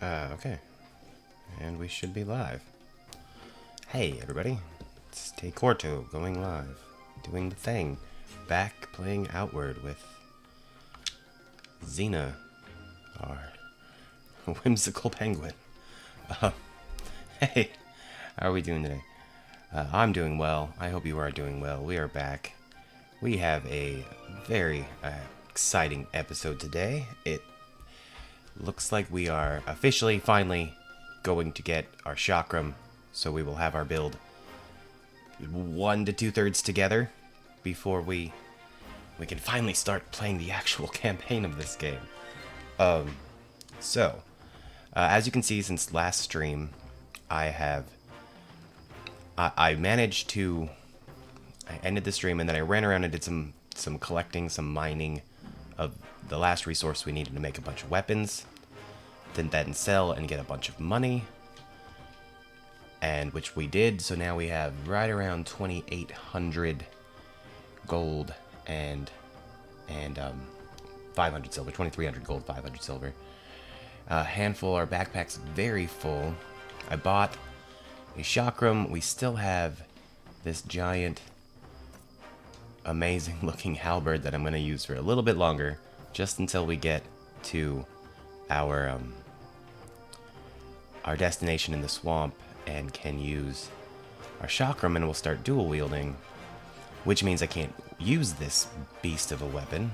Okay. And we should be live. Hey, everybody. It's Tay Corto going live. Doing the thing. Back playing Outward with Xena, our whimsical penguin. Hey, how are we doing today? I'm doing well. I hope you are doing well. We are back. We have a very exciting episode today. It looks like we are officially, finally, going to get our chakram, so we will have our build 1 to 2/3 together before we can finally start playing the actual campaign of this game. As you can see, since last stream, I managed to... I ended the stream and then I ran around and did some collecting, some mining of the last resource we needed to make a bunch of weapons. Then sell and get a bunch of money. And which we did, so now we have right around 2,800 gold and 500 silver. 2,300 gold, 500 silver. A handful, our backpack's very full. I bought a chakram. We still have this giant, amazing looking halberd that I'm going to use for a little bit longer, just until we get to our destination in the swamp and can use our chakram, and we'll start dual wielding, which means I can't use this beast of a weapon.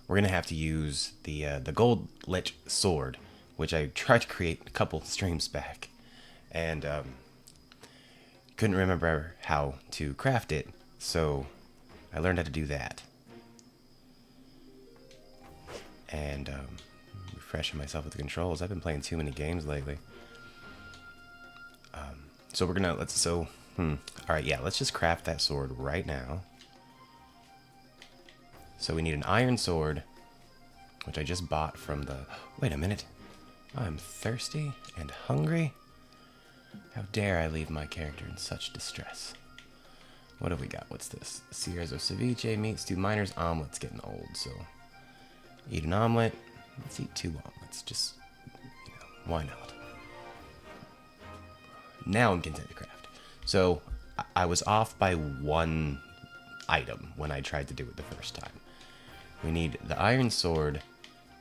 We're gonna have to use the gold lich sword, which I tried to create a couple streams back, and couldn't remember how to craft it, so I learned how to do that. And refreshing myself with the controls. I've been playing too many games lately. So we're gonna Alright, yeah, let's just craft that sword right now. So we need an iron sword, which I just bought from the... Wait a minute. I'm thirsty and hungry. How dare I leave my character in such distress? What have we got? What's this? Cierzo ceviche, meat stew, miner's omelet's getting old, so... Eat an omelet. Let's eat 2 omelets. Just, why not? Now I'm content to craft. So, I was off by 1 item when I tried to do it the first time. We need the iron sword,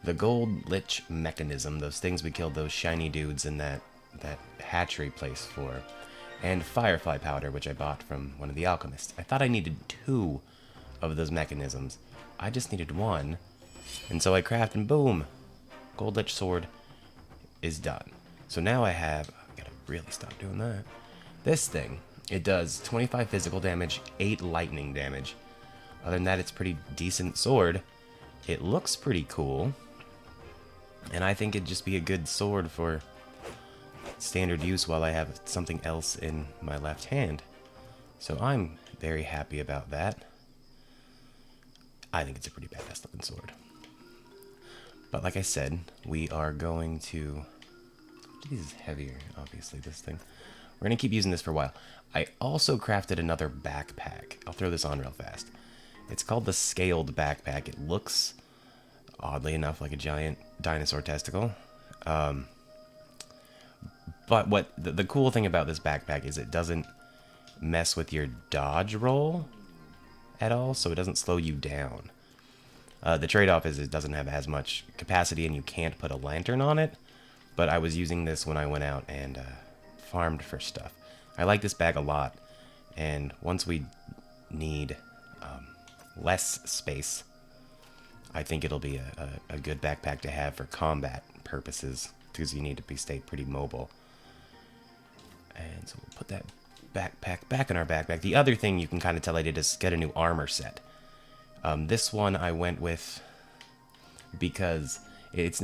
the gold lich mechanism, those things we killed those shiny dudes in that hatchery place for, and firefly powder, which I bought from one of the alchemists. I thought I needed 2 of those mechanisms. I just needed 1. And so I craft, and boom, gold lich sword is done. So now I gotta really stop doing that. This thing, it does 25 physical damage, 8 lightning damage. Other than that, it's a pretty decent sword. It looks pretty cool. And I think it'd just be a good sword for standard use while I have something else in my left hand. So I'm very happy about that. I think it's a pretty badass looking sword. But like I said, we are going to... This is heavier, obviously, this thing. We're going to keep using this for a while. I also crafted another backpack. I'll throw this on real fast. It's called the Scaled Backpack. It looks, oddly enough, like a giant dinosaur testicle. But what the cool thing about this backpack is it doesn't mess with your dodge roll at all, so it doesn't slow you down. The trade-off is it doesn't have as much capacity and you can't put a lantern on it, but I was using this when I went out and farmed for stuff. I like this bag a lot, and once we need less space, I think it'll be a good backpack to have for combat purposes, because you need to stay pretty mobile. And so we'll put that backpack back in our backpack. The other thing you can kind of tell I did is get a new armor set. This one I went with because it's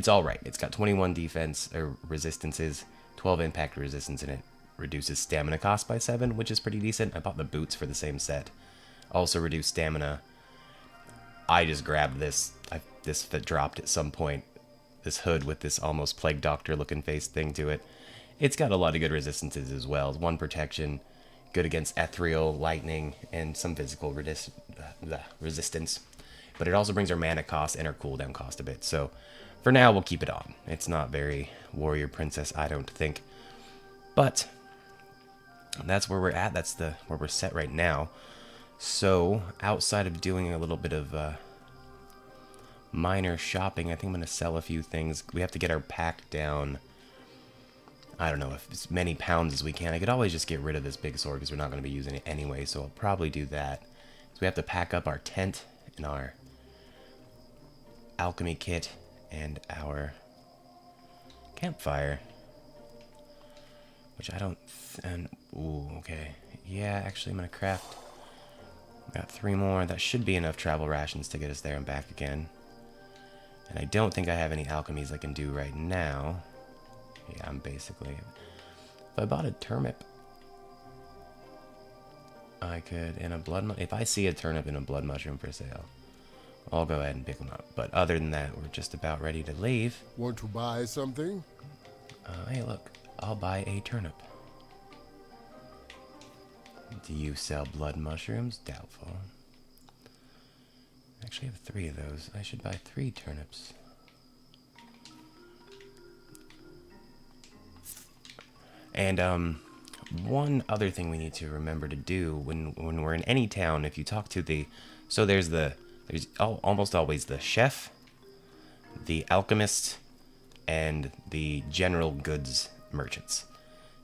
all right. It's got 21 defense or resistances, 12 impact resistance, and it reduces stamina cost by 7, which is pretty decent. I bought the boots for the same set. Also reduced stamina. I just grabbed this. This that dropped at some point. This hood with this almost Plague Doctor looking face thing to it. It's got a lot of good resistances as well. 1 protection, good against ethereal, lightning, and some physical resistance. but it also brings our mana cost and our cooldown cost a bit. So for now, we'll keep it on. It's not very warrior princess, I don't think. But that's where we're at. That's where we're set right now. So outside of doing a little bit of minor shopping, I think I'm going to sell a few things. We have to get our pack down, I don't know, if as many pounds as we can. I could always just get rid of this big sword because we're not going to be using it anyway, so I'll probably do that. So we have to pack up our tent and our alchemy kit and our campfire, which I don't... ooh, okay. Yeah, actually I'm going to craft... Got 3 more. That should be enough travel rations to get us there and back again. And I don't think I have any alchemies I can do right now. Yeah, I'm basically... If I bought a turnip, I could... in a blood... If I see a turnip and a blood mushroom for sale, I'll go ahead and pick them up. But other than that, we're just about ready to leave. Want to buy something? Hey, look. I'll buy a turnip. Do you sell blood mushrooms? Doubtful. Actually, I have 3 of those. I should buy 3 turnips. And, one other thing we need to remember to do when we're in any town, if you talk to the... So there's almost always the chef, the alchemist, and the general goods merchants.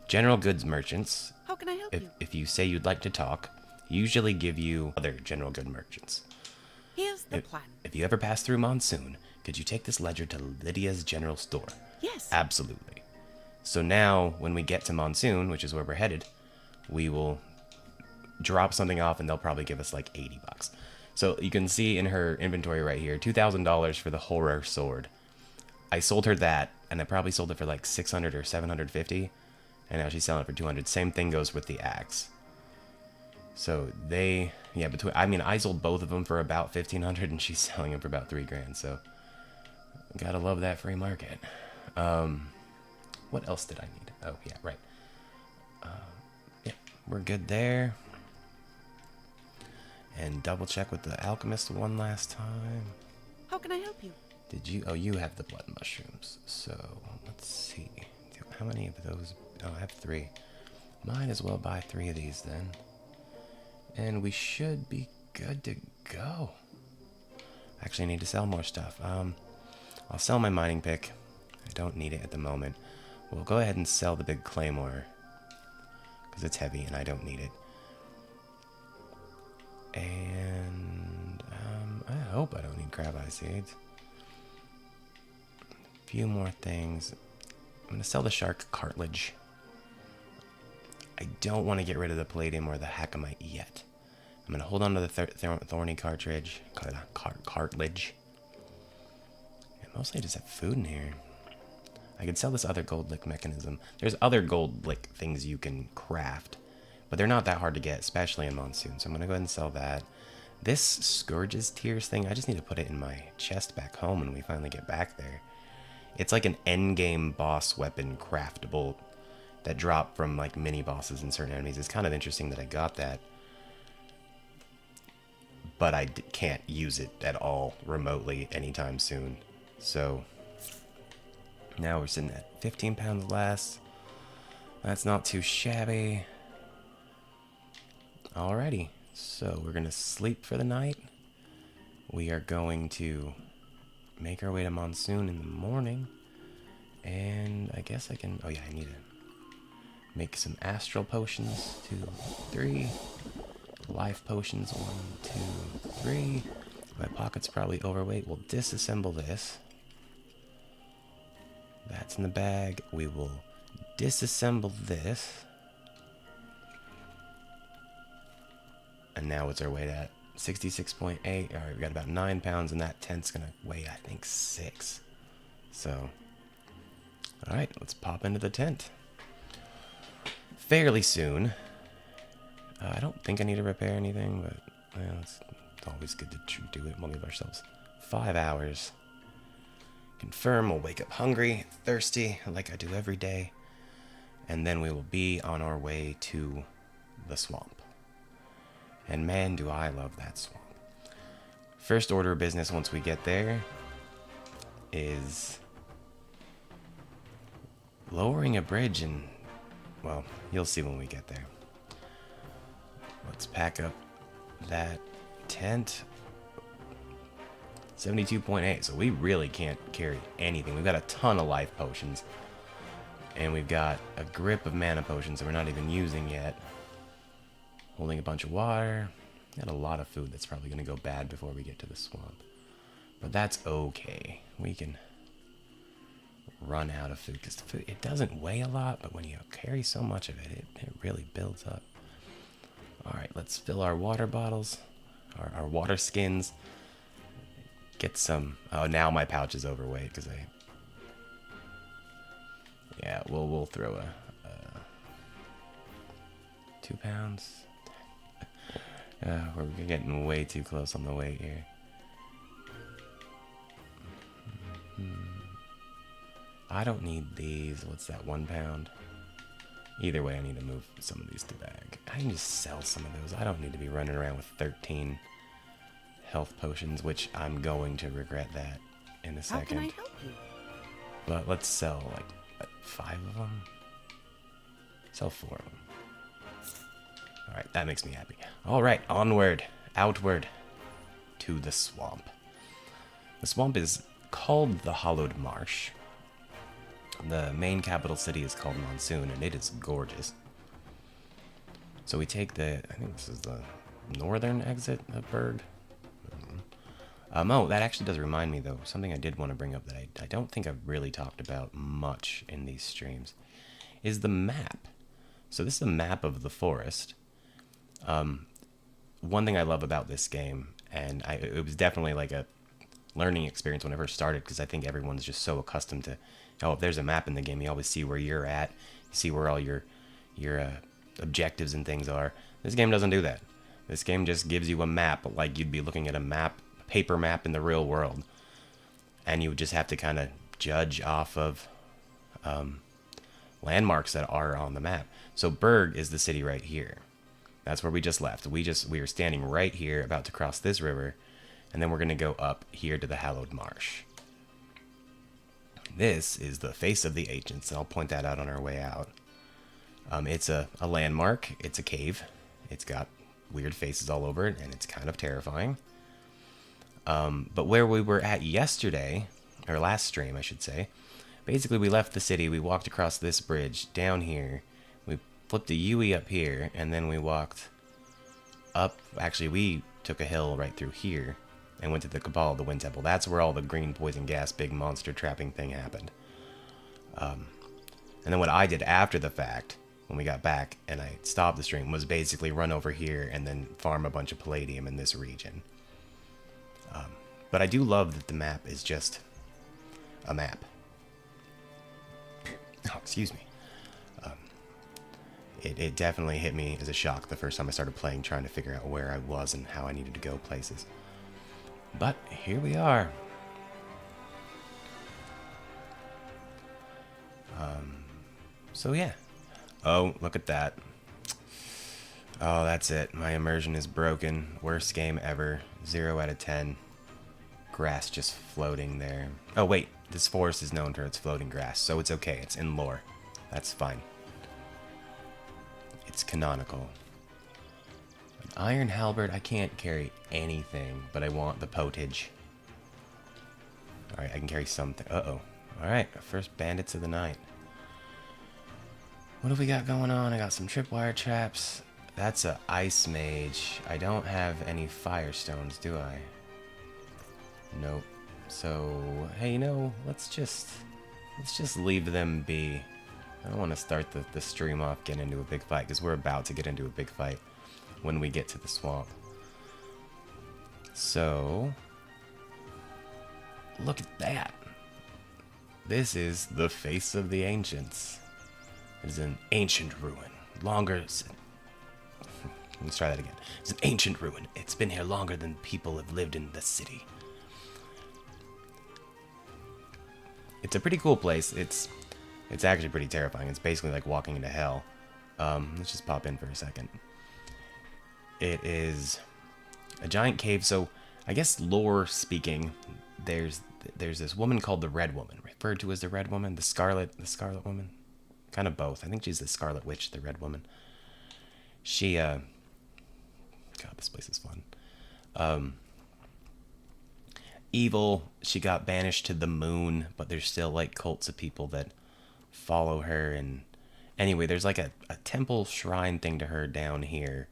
General goods merchants... How can I help you? If you say you'd like to talk, usually give you other general good merchants. Here's the plan. If you ever pass through Monsoon, could you take this ledger to Lydia's general store? Yes. Absolutely. So now, when we get to Monsoon, which is where we're headed, we will drop something off and they'll probably give us like $80. So you can see in her inventory right here, $2,000 for the horror sword. I sold her that, and I probably sold it for like 600 or 750. And now she's selling it for 200. Same thing goes with the axe. So they, yeah, I sold both of them for about 1,500, and she's selling them for about 3 grand. So gotta love that free market. What else did I need? Oh yeah, right. Yeah, we're good there. And double check with the alchemist one last time. How can I help you? Did you? Oh, you have the blood mushrooms. So let's see. How many of those? Oh, I have 3. Might as well buy 3 of these then. And we should be good to go. Actually, I need to sell more stuff. I'll sell my mining pick. I don't need it at the moment. We'll go ahead and sell the big claymore, because it's heavy and I don't need it. And I hope I don't need crab eye seeds. A few more things. I'm going to sell the shark cartilage. I don't want to get rid of the palladium or the hackamite yet. I'm going to hold on to the thorny cartridge, cartilage. And mostly I just have food in here. I could sell this other gold lick mechanism. There's other gold lick things you can craft, but they're not that hard to get, especially in Monsoon. So I'm going to go ahead and sell that. This Scourge's Tears thing, I just need to put it in my chest back home when we finally get back there. It's like an endgame boss weapon craftable that drop from like mini bosses and certain enemies. It's kind of interesting that I got that, but I can't use it at all remotely anytime soon. So now we're sitting at 15 pounds less. That's not too shabby. Alrighty, so we're gonna sleep for the night. We are going to make our way to Monsoon in the morning. And I guess I can... Oh yeah, I need to make some astral potions. 2, 3. Life potions. 1, 2, 3. My pocket's probably overweight. We'll disassemble this. That's in the bag. We will disassemble this. And now what's our weight at? 66.8. Alright, we got about 9 pounds, and that tent's gonna weigh, I think, 6. So, alright, let's pop into the tent. Fairly soon. I don't think I need to repair anything, but well, it's always good to do it. We'll give ourselves 5 hours. Confirm we'll wake up hungry, thirsty, like I do every day. And then we will be on our way to the swamp. And man, do I love that swamp. First order of business once we get there is lowering a bridge, and, well, you'll see when we get there. Let's pack up that tent. 72.8, so we really can't carry anything. We've got a ton of life potions, and we've got a grip of mana potions that we're not even using yet. Holding a bunch of water. Got a lot of food that's probably going to go bad before we get to the swamp. But that's okay. We can run out of food, because it doesn't weigh a lot, but when you carry so much of it, it really builds up. Alright, let's fill our water bottles, our water skins. Get some. Oh, now my pouch is overweight because yeah, we'll throw a 2 pounds. We're getting way too close on the weight here. I don't need these. What's that, 1 pound? Either way, I need to move some of these to bag. I can just sell some of those. I don't need to be running around with 13 health potions, which I'm going to regret that in a second. How can I help you? But let's sell like what, 5 of them. Sell 4 of them. All right, that makes me happy. All right, onward, outward to the swamp. The swamp is called the Hollowed Marsh. The main capital city is called Monsoon, and it is gorgeous. So we take I think this is the northern exit of Berg. Oh, that actually does remind me, though, something I did want to bring up that I don't think I've really talked about much in these streams, is the map. So this is a map of the forest. One thing I love about this game, and it was definitely like a learning experience when I first started, because I think everyone's just so accustomed to, oh, if there's a map in the game, you always see where you're at, you see where all your objectives and things are. This game doesn't do that. This game just gives you a map like you'd be looking at a paper map in the real world, and you would just have to kind of judge off of landmarks that are on the map. So Berg is the city right here. That's where we just left. We are standing right here, about to cross this river, and then we're going to go up here to the Hallowed Marsh. This is the Face of the Ancients, and I'll point that out on our way out. It's a landmark. It's a cave. It's got weird faces all over it, and it's kind of terrifying. But where we were at yesterday, or last stream, I should say, basically we left the city, we walked across this bridge down here, we flipped a Yui up here, and then we walked up. Actually, we took a hill right through here and went to the Cabal of the Wind Temple. That's where all the green poison gas big monster trapping thing happened. And then what I did after the fact, when we got back and I stopped the stream, was basically run over here and then farm a bunch of palladium in this region. But I do love that the map is just a map. Oh, excuse me. It definitely hit me as a shock the first time I started playing, trying to figure out where I was and how I needed to go places. But here we are. So yeah. Oh, look at that. Oh, that's it. My immersion is broken. Worst game ever. 0 out of 10. Grass just floating there. Oh, wait. This forest is known for its floating grass, so it's okay. It's in lore. That's fine. It's canonical. An iron halberd. I can't carry anything, but I want the potage. Alright, I can carry something. Uh-oh. Alright, first bandits of the night. What have we got going on? I got some tripwire traps. That's a ice mage. I don't have any firestones, do I? Nope. So, hey, let's just leave them be. I don't want to start the stream off getting into a big fight, because we're about to get into a big fight when we get to the swamp. So, look at that. This is the Face of the Ancients. It is an ancient ruin. Let's try that again. It's an ancient ruin. It's been here longer than people have lived in the city. It's a pretty cool place. It's actually pretty terrifying. It's basically like walking into hell. Let's just pop in for a second. It is a giant cave. So I guess lore speaking, there's this woman called the Red Woman, referred to as the Red Woman, the Scarlet Woman, kind of both. I think she's the Scarlet Witch, the Red Woman. She God, this place is fun. Evil. She got banished to the moon, but there's still like cults of people that follow her. And anyway, there's like a temple shrine thing to her down here.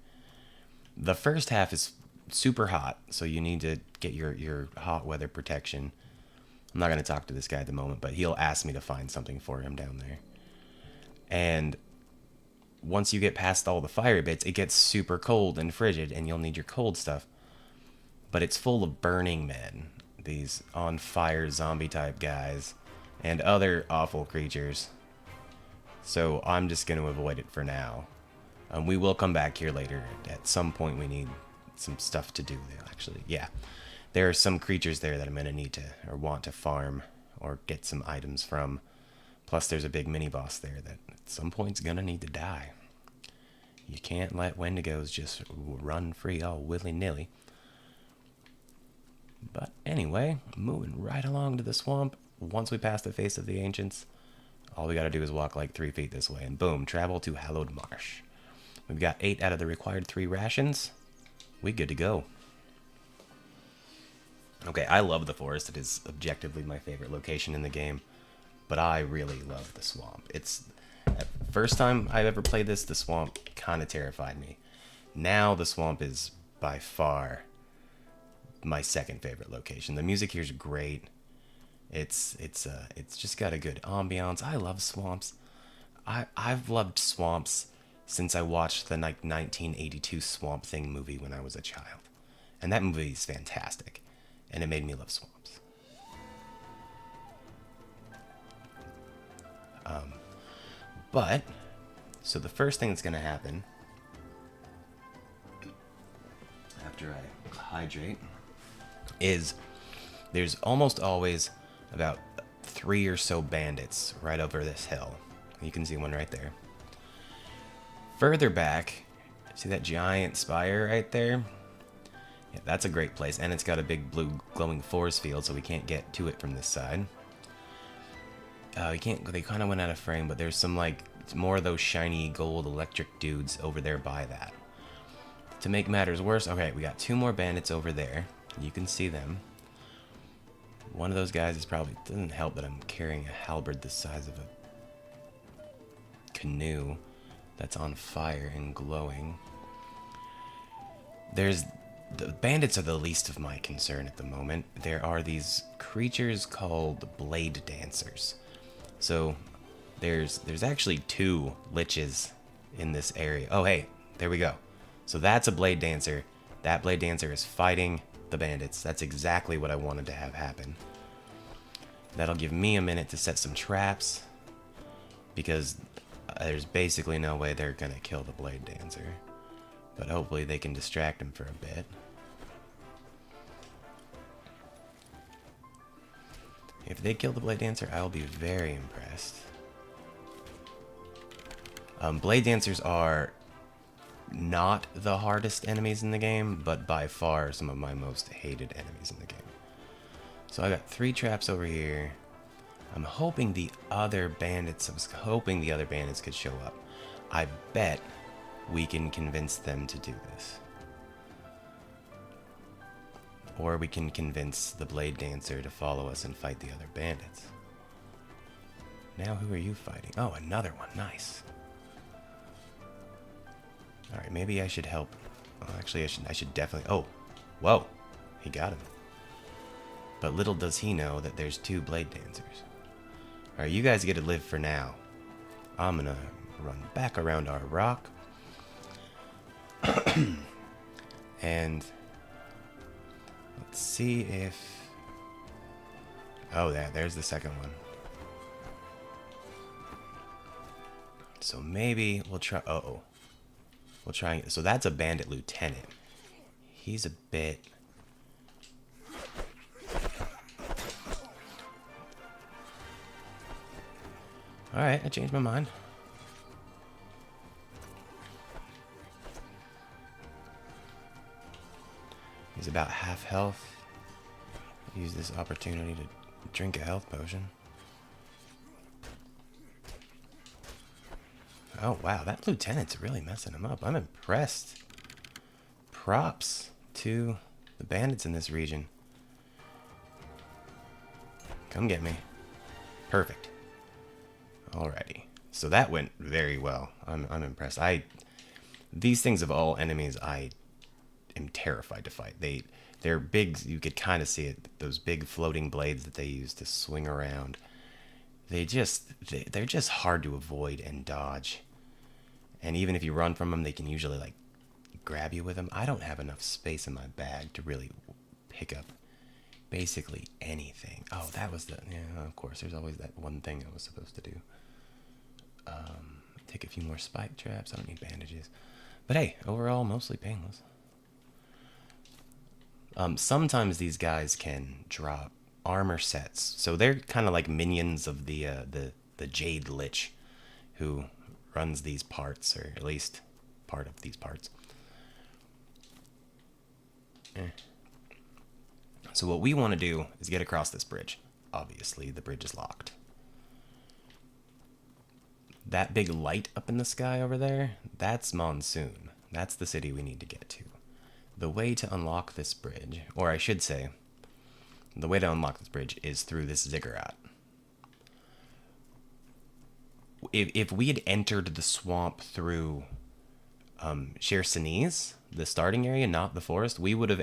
The first half is super hot, so you need to get your hot weather protection. I'm not going to talk to this guy at the moment, but he'll ask me to find something for him down there. And once you get past all the fire bits, it gets super cold and frigid, and you'll need your cold stuff. But it's full of burning men, these on fire zombie type guys, and other awful creatures. So I'm just going to avoid it for now. We will come back here later. At some point we need some stuff to do, actually. Yeah, there are some creatures there that I'm going to need to, or want to farm, or get some items from. Plus there's a big mini-boss there that at some point's going to need to die. You can't let Wendigos just run free all willy-nilly. But anyway, moving right along to the swamp. Once we pass the face of the ancients, all we got to do is walk like 3 feet this way, and boom, travel to Hallowed Marsh. We've got 8 out of the required 3 rations. We good to go. Okay, I love the forest. It is objectively my favorite location in the game, but I really love the swamp. It's first time I've ever played this, the swamp kind of terrified me. Now the swamp is by far my second favorite location. The music here is great. It's just got a good ambiance. I love swamps. I've loved swamps since I watched the 1982 Swamp Thing movie when I was a child. And that movie is fantastic. And it made me love swamps. But, so the first thing that's going to happen after I hydrate is there's almost always about 3 or so bandits right over this hill. You can see one right there. Further back, see that giant spire right there? Yeah, that's a great place, and it's got a big blue glowing force field, so we can't get to it from this side. We can't. They kind of went out of frame, but there's some like more of those shiny gold electric dudes over there by that. To make matters worse, okay, we got 2 more bandits over there. You can see them. One of those guys is probably doesn't help that I'm carrying a halberd the size of a canoe that's on fire and glowing. The bandits are the least of my concern at the moment. There are these creatures called blade dancers. So there's actually 2 liches in this area. Oh hey, there we go. So that's a blade dancer. That blade dancer is fighting the bandits. That's exactly what I wanted to have happen. That'll give me a minute to set some traps, because there's basically no way they're gonna kill the blade dancer. But hopefully they can distract him for a bit. If they kill the blade dancer, I'll be very impressed. Blade dancers are not the hardest enemies in the game, but by far some of my most hated enemies in the game. So I got 3 traps over here. I'm hoping the other bandits, could show up. I bet we can convince them to do this. Or we can convince the blade dancer to follow us and fight the other bandits. Now who are you fighting? Oh, another one. Nice. Alright, maybe I should help. Oh, actually, I should definitely... Oh, whoa. He got him. But little does he know that there's 2 blade dancers. Alright, you guys get to live for now. I'm gonna run back around our rock. And let's see if... Oh, there's the second one. So maybe we'll try... Uh-oh. We'll try... So that's a bandit lieutenant. He's a bit... Alright, I changed my mind. He's about half health. Use this opportunity to drink a health potion. Oh wow, that lieutenant's really messing him up. I'm impressed. Props to the bandits in this region. Come get me. Perfect. Alrighty. So that went very well. I'm impressed. These things of all enemies I am terrified to fight. They're big, you could kind of see it, those big floating blades that they use to swing around. They're just hard to avoid and dodge. And even if you run from them, they can usually like grab you with them. I don't have enough space in my bag to really pick up basically anything. Oh, that was yeah, of course, there's always that one thing I was supposed to do. Take a few more spike traps. I don't need bandages. But hey, overall, mostly painless. Sometimes these guys can drop armor sets. So they're kind of like minions of the Jade Lich, who runs these parts, or at least part of these parts. So what we want to do is get across this bridge. Obviously, the bridge is locked. That big light up in the sky over there, that's Monsoon. That's the city we need to get to. The way to unlock this bridge, or I should say, the way to unlock this bridge is through this ziggurat. If we had entered the swamp through Chersonese, the starting area, not the forest, we would have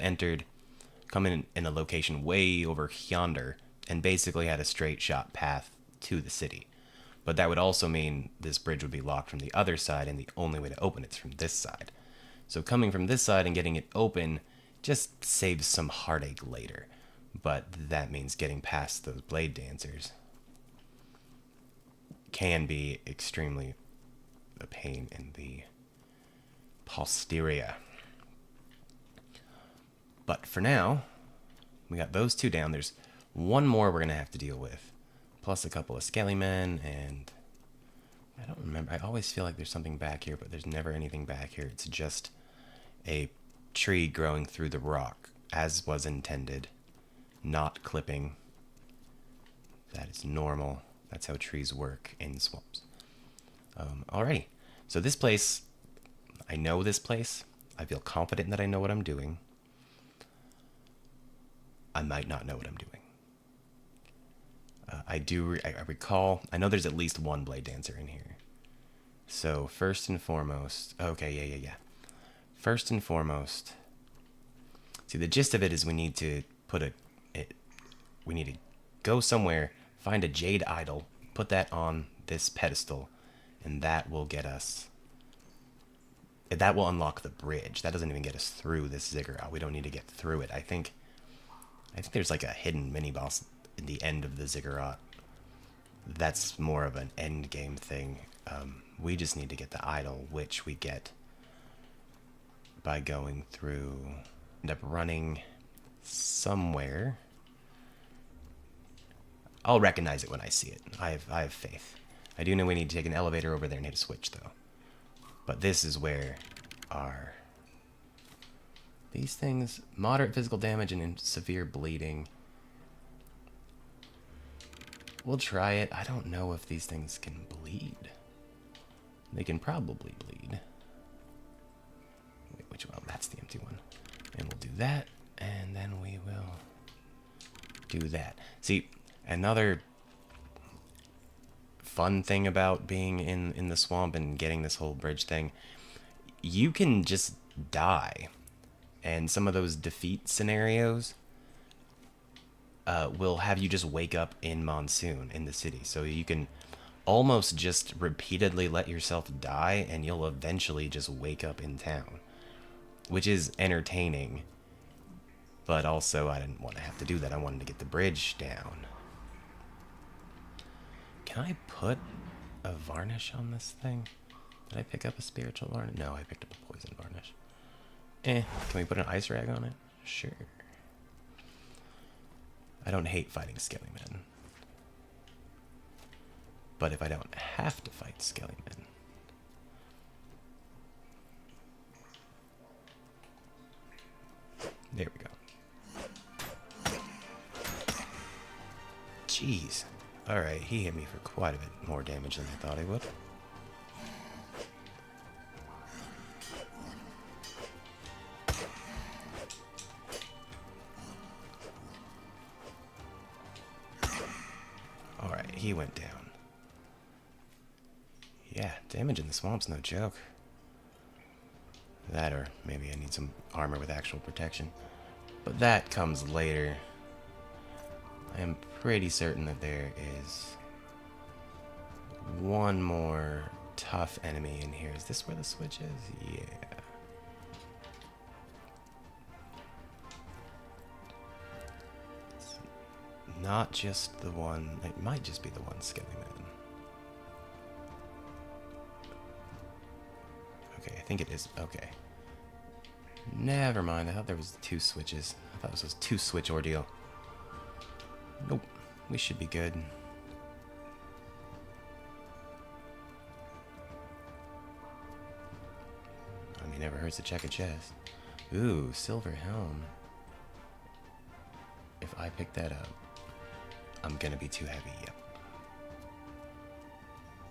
come in a location way over yonder and basically had a straight shot path to the city. But that would also mean this bridge would be locked from the other side, and the only way to open it's from this side. So coming from this side and getting it open just saves some heartache later. But that means getting past those blade dancers can be extremely a pain in the posterior. But for now, we got those two down. There's one more we're going to have to deal with. Plus a couple of skelly men, and I don't remember. I always feel like there's something back here, but there's never anything back here. It's just a tree growing through the rock, as was intended. Not clipping. That is normal. That's how trees work in swamps. Alrighty. So this place, I know this place. I feel confident that I know what I'm doing. I might not know what I'm doing. I recall, I know there's at least one blade dancer in here. So first and foremost, okay, yeah. First and foremost, see, the gist of it is we need to go somewhere, find a jade idol, put that on this pedestal, and that will get us, that will unlock the bridge. That doesn't even get us through this ziggurat. We don't need to get through it. I think there's like a hidden mini boss in the end of the ziggurat. That's more of an end game thing. We just need to get the idol, which we get by going through, end up running somewhere. I'll recognize it when I see it. I have faith. I do know we need to take an elevator over there and hit a switch, though. But this is where these things, moderate physical damage and severe bleeding. We'll try it. I don't know if these things can bleed. They can probably bleed. Wait, which one? That's the empty one. And we'll do that, and then we will do that. See, another fun thing about being in the swamp and getting this whole bridge thing, you can just die. And some of those defeat scenarios will have you just wake up in Monsoon in the city. So you can almost just repeatedly let yourself die, and you'll eventually just wake up in town, which is entertaining. But also, I didn't want to have to do that. I wanted to get the bridge down. Can I put a varnish on this thing? Did I pick up a spiritual varnish? No, I picked up a poison varnish. Can we put an ice rag on it? Sure. I don't hate fighting skelly men. But if I don't have to fight skelly men, there we go. Jeez. Alright, he hit me for quite a bit more damage than I thought he would. Alright, he went down. Yeah, damage in the swamp's no joke. That, or maybe I need some armor with actual protection. But that comes later. I am pretty certain that there is one more tough enemy in here. Is this where the switch is? Yeah. It's not just the one. It might just be the one Skelly Man. Okay, I think it is. Okay. Never mind. I thought there was 2 switches. I thought this was a 2-switch ordeal. Nope. We should be good. I mean, never hurts to check a chest. Ooh, silver helm. If I pick that up, I'm gonna be too heavy, yep.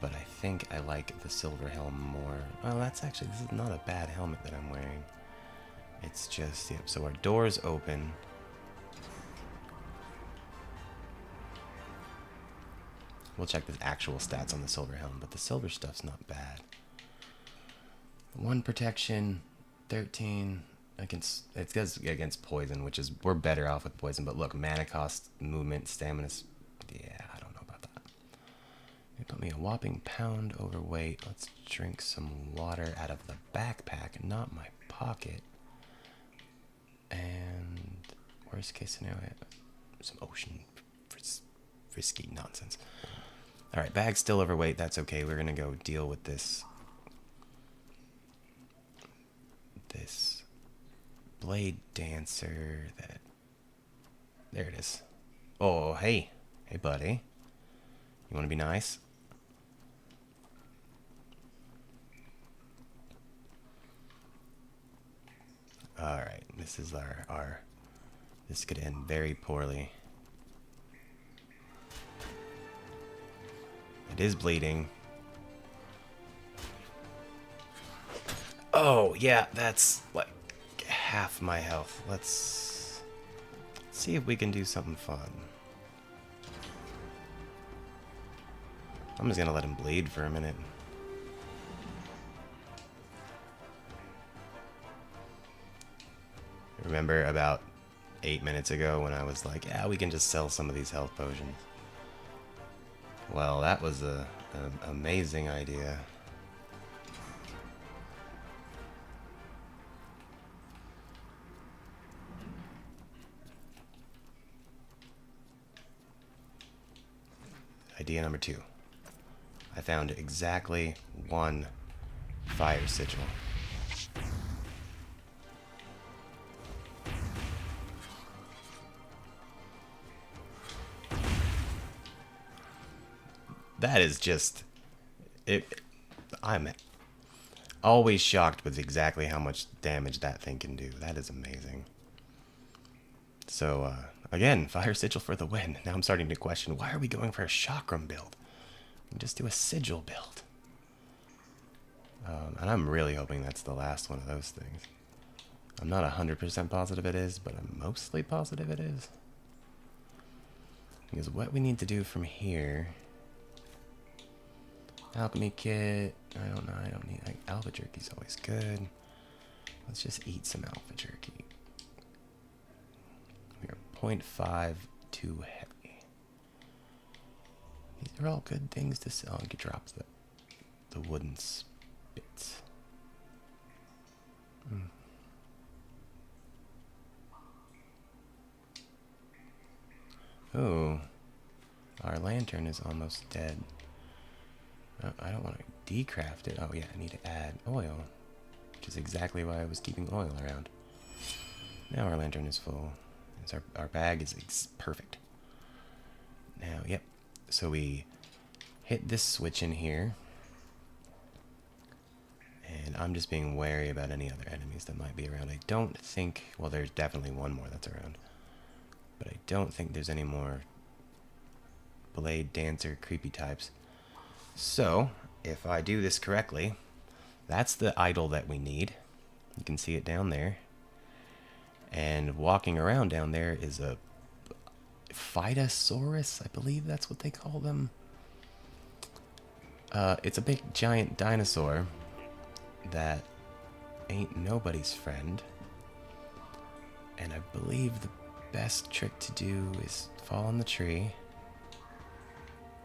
But I think I like the silver helm more. Well, that's actually, this is not a bad helmet that I'm wearing. It's just, yep, so our door's open. We'll check the actual stats on the silver helm, but the silver stuff's not bad. 1 protection, 13 against, it goes against poison, which is, we're better off with poison, but look, mana cost, movement, stamina, yeah, I don't know about that. They put me a whopping pound overweight. Let's drink some water out of the backpack, not my pocket. And worst case scenario, some ocean risky nonsense. Alright, bag's still overweight. That's okay. We're going to go deal with this blade dancer that... There it is. Oh, hey. Hey, buddy. You want to be nice? Alright, this is our... This could end very poorly. It is bleeding. Oh, yeah, that's like half my health. Let's see if we can do something fun. I'm just gonna let him bleed for a minute. Remember about 8 minutes ago when I was like, yeah, we can just sell some of these health potions. Well, that was an amazing idea. Idea number 2. I found exactly 1 fire sigil. That is just... I'm always shocked with exactly how much damage that thing can do. That is amazing. So, again, fire sigil for the win. Now I'm starting to question, why are we going for a chakram build? We can just do a sigil build. And I'm really hoping that's the last one of those things. I'm not 100% positive it is, but I'm mostly positive it is. Because what we need to do from here... Alchemy kit. I don't know. I don't need... alpha jerky's always good. Let's just eat some alpha jerky. We are 0.5 too heavy. These are all good things to sell. I could drop the wooden spits. Oh. Our lantern is almost dead. I don't want to decraft it. Oh yeah, I need to add oil, which is exactly why I was keeping oil around. Now our lantern is full. Our bag is perfect. Now, yep. So we hit this switch in here, and I'm just being wary about any other enemies that might be around. I don't think. Well, there's definitely one more that's around, but I don't think there's any more blade, dancer, creepy types. So, if I do this correctly, that's the idol that we need. You can see it down there. And walking around down there is a Phytosaurus, I believe that's what they call them. It's a big giant dinosaur that ain't nobody's friend. And I believe the best trick to do is fall on the tree.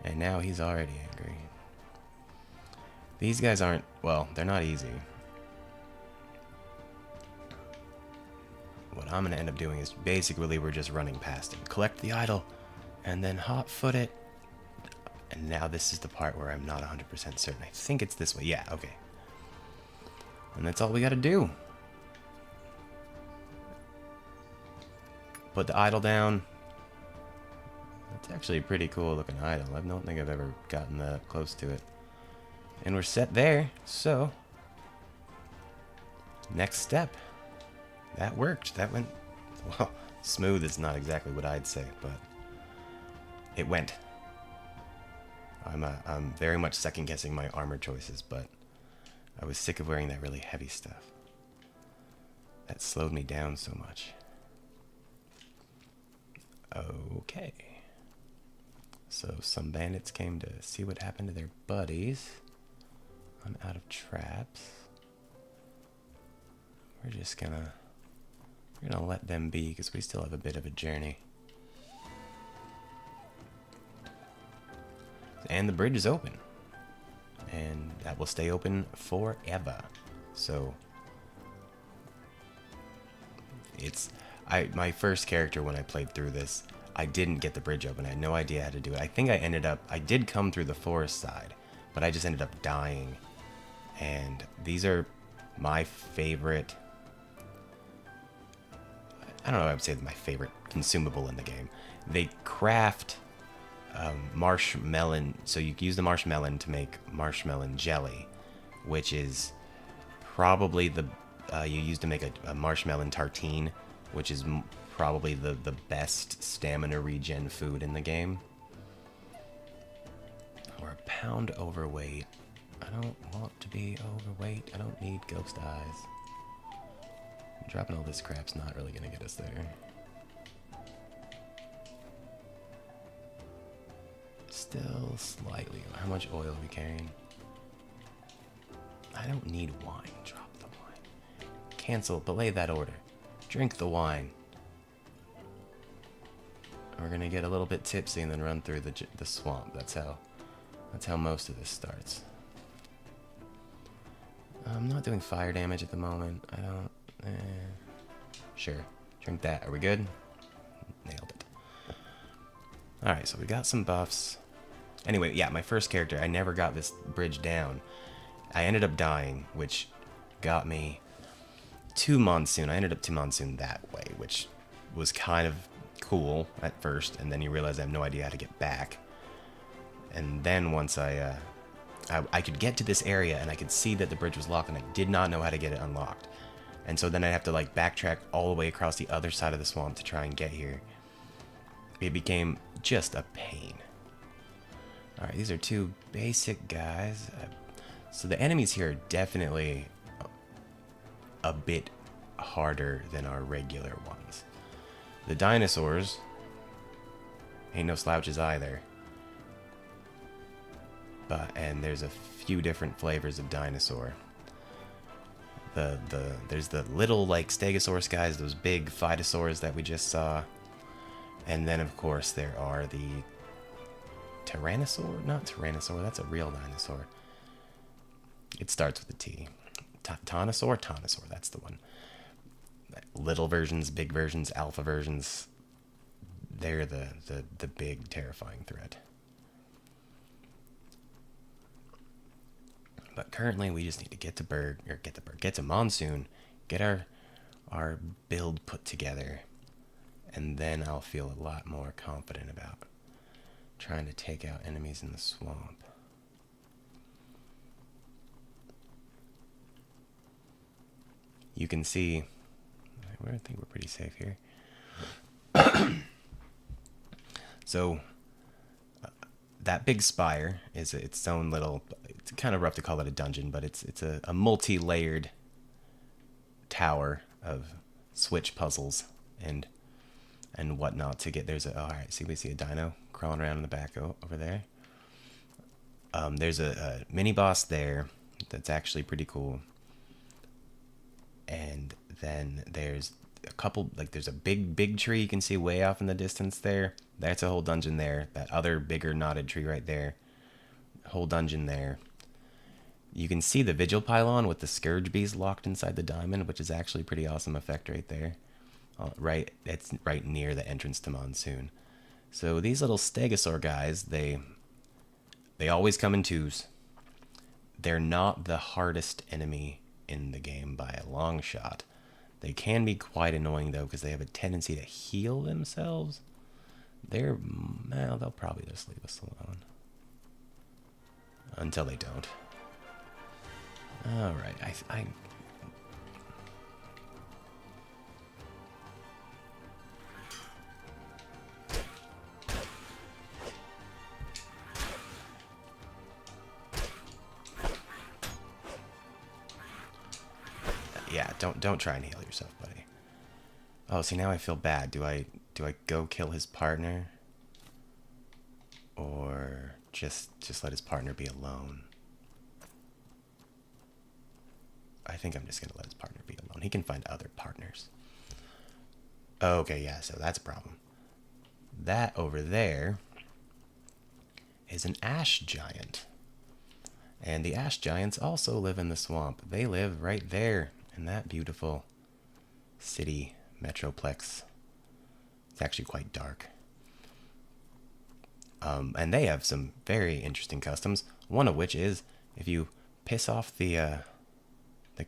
And now he's already angry. These guys aren't, well, they're not easy. What I'm going to end up doing is basically we're just running past him. Collect the idol, and then hot foot it. And now this is the part where I'm not 100% certain. I think it's this way. Yeah, okay. And that's all we got to do. Put the idol down. It's actually a pretty cool looking idol. I don't think I've ever gotten that close to it. And we're set there, so next step. That worked. That went, well, smooth is not exactly what I'd say, but it went. I'm very much second guessing my armor choices, but I was sick of wearing that really heavy stuff. That slowed me down so much. Okay. So some bandits came to see what happened to their buddies. I'm out of traps. We're gonna let them be because we still have a bit of a journey. And the bridge is open. And that will stay open forever. So it's my first character when I played through this, I didn't get the bridge open. I had no idea how to do it. I think I did come through the forest side, but I just ended up dying. And these are my favorite, I don't know if I would say they're my favorite consumable in the game. They craft marshmallow, so you use the marshmallow to make marshmallow jelly, which is probably the, you use to make a marshmallow tartine, which is probably the best stamina regen food in the game. We're a pound overweight. I don't want to be overweight. I don't need ghost eyes. Dropping all this crap's not really gonna get us there. Still slightly. How much oil are we carrying? I don't need wine. Drop the wine. Cancel. Belay that order. Drink the wine. We're gonna get a little bit tipsy and then run through the swamp. That's how most of this starts. I'm not doing fire damage at the moment. I don't. Sure. Drink that. Are we good? Nailed it. Alright, so we got some buffs. Anyway, yeah, my first character, I never got this bridge down. I ended up dying, which got me to Monsoon. I ended up to Monsoon that way, which was kind of cool at first, and then you realize I have no idea how to get back. And then once I could get to this area, and I could see that the bridge was locked, and I did not know how to get it unlocked. And so then I'd have to like backtrack all the way across the other side of the swamp to try and get here. It became just a pain. Alright, these are two basic guys. So the enemies here are definitely a bit harder than our regular ones. The dinosaurs ain't no slouches either. And there's a few different flavors of dinosaur. There's the little like Stegosaurus guys, those big Phytosaurs that we just saw. And then of course there are the Tyrannosaur, not Tyrannosaur, that's a real dinosaur. It starts with a T. Taunosaur, that's the one. Little versions, big versions, alpha versions. They're the big terrifying threat. But currently we just need to get to Monsoon, get our build put together, and then I'll feel a lot more confident about trying to take out enemies in the swamp. You can see, I think we're pretty safe here. So, that big spire is its own little. It's kind of rough to call it a dungeon, but it's a multi-layered tower of switch puzzles and whatnot to get. There's a all right. See, we see a dino crawling around in the back over there. There's a mini boss there that's actually pretty cool. And then there's a couple, like there's a big tree you can see way off in the distance there. That's a whole dungeon there. That other bigger knotted tree right there. Whole dungeon there. You can see the vigil pylon with the scourge beast locked inside the diamond, which is actually a pretty awesome effect right there. It's right near the entrance to Monsoon. So these little stegosaur guys, they always come in twos. They're not the hardest enemy in the game by a long shot. They can be quite annoying though, because they have a tendency to heal themselves. They'll probably just leave us alone. Until they don't. Alright, I yeah, don't try and heal yourself, buddy. Oh, see, now I feel bad. Do I go kill his partner? Or just let his partner be alone? I think I'm just gonna let his partner be alone. He can find other partners. Okay, yeah, so that's a problem. That over there is an ash giant. And the ash giants also live in the swamp. They live right there in that beautiful city metroplex. It's actually quite dark. And they have some very interesting customs. One of which is if you piss off the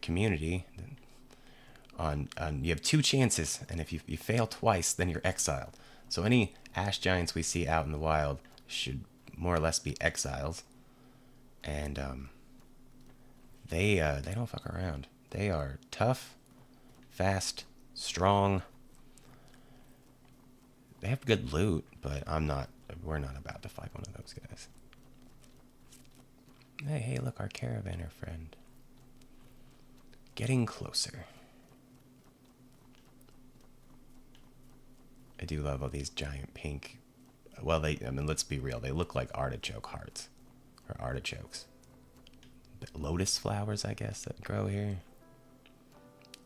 community, you have 2 chances, and if you fail twice, then you're exiled. So any ash giants we see out in the wild should more or less be exiles. And they don't fuck around. They are tough, fast, strong. They have good loot, but we're not about to fight one of those guys. Hey, look, our caravaner friend. Getting closer. I do love all these giant pink. Well, let's be real. They look like artichoke hearts. Or artichokes. Lotus flowers, I guess, that grow here.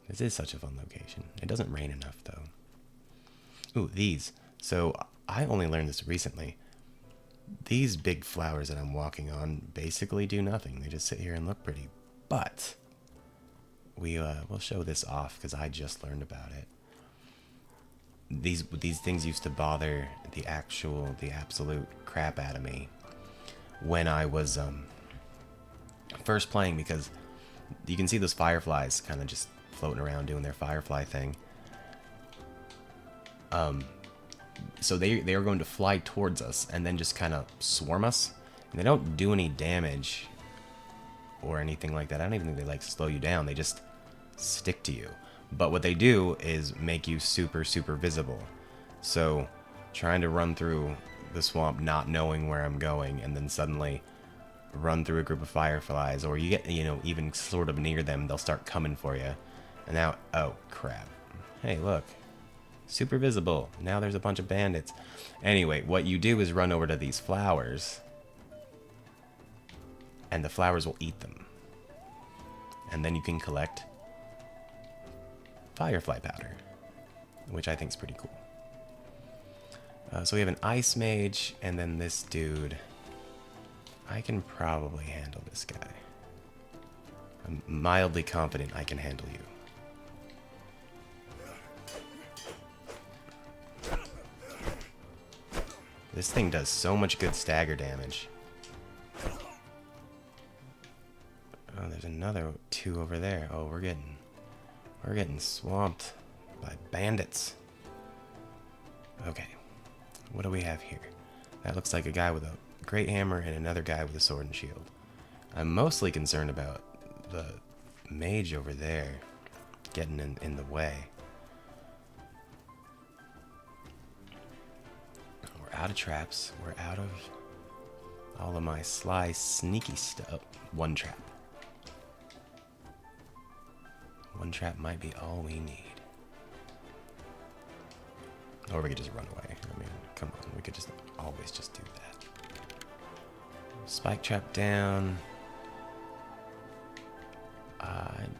This is such a fun location. It doesn't rain enough, though. Ooh, these. So, I only learned this recently. These big flowers that I'm walking on basically do nothing. They just sit here and look pretty. But we'll show this off because I just learned about it. These things used to bother the absolute crap out of me when I was first playing, because you can see those fireflies kind of just floating around doing their firefly thing. So they are going to fly towards us and then just kind of swarm us, and they don't do any damage or anything like that. I don't even think they slow you down. They just stick to you. But what they do is make you super visible. So trying to run through the swamp not knowing where I'm going, and then suddenly run through a group of fireflies, or you get even sort of near them, they'll start coming for you. And now, oh crap, hey look, super visible. Now there's a bunch of bandits. Anyway, what you do is run over to these flowers, and the flowers will eat them, and then you can collect firefly powder, which I think is pretty cool. So we have an ice mage, and then this dude. I can probably handle this guy. I'm mildly confident I can handle you. This thing does so much good stagger damage. Oh, there's another 2 over there. Oh, we're getting swamped by bandits. Okay, what do we have here? That looks like a guy with a great hammer and another guy with a sword and shield. I'm mostly concerned about the mage over there getting in the way. We're out of traps. We're out of all of my sly, sneaky stuff. One trap. One trap might be all we need. Or we could just run away. I mean, come on. We could just always just do that. Spike trap down.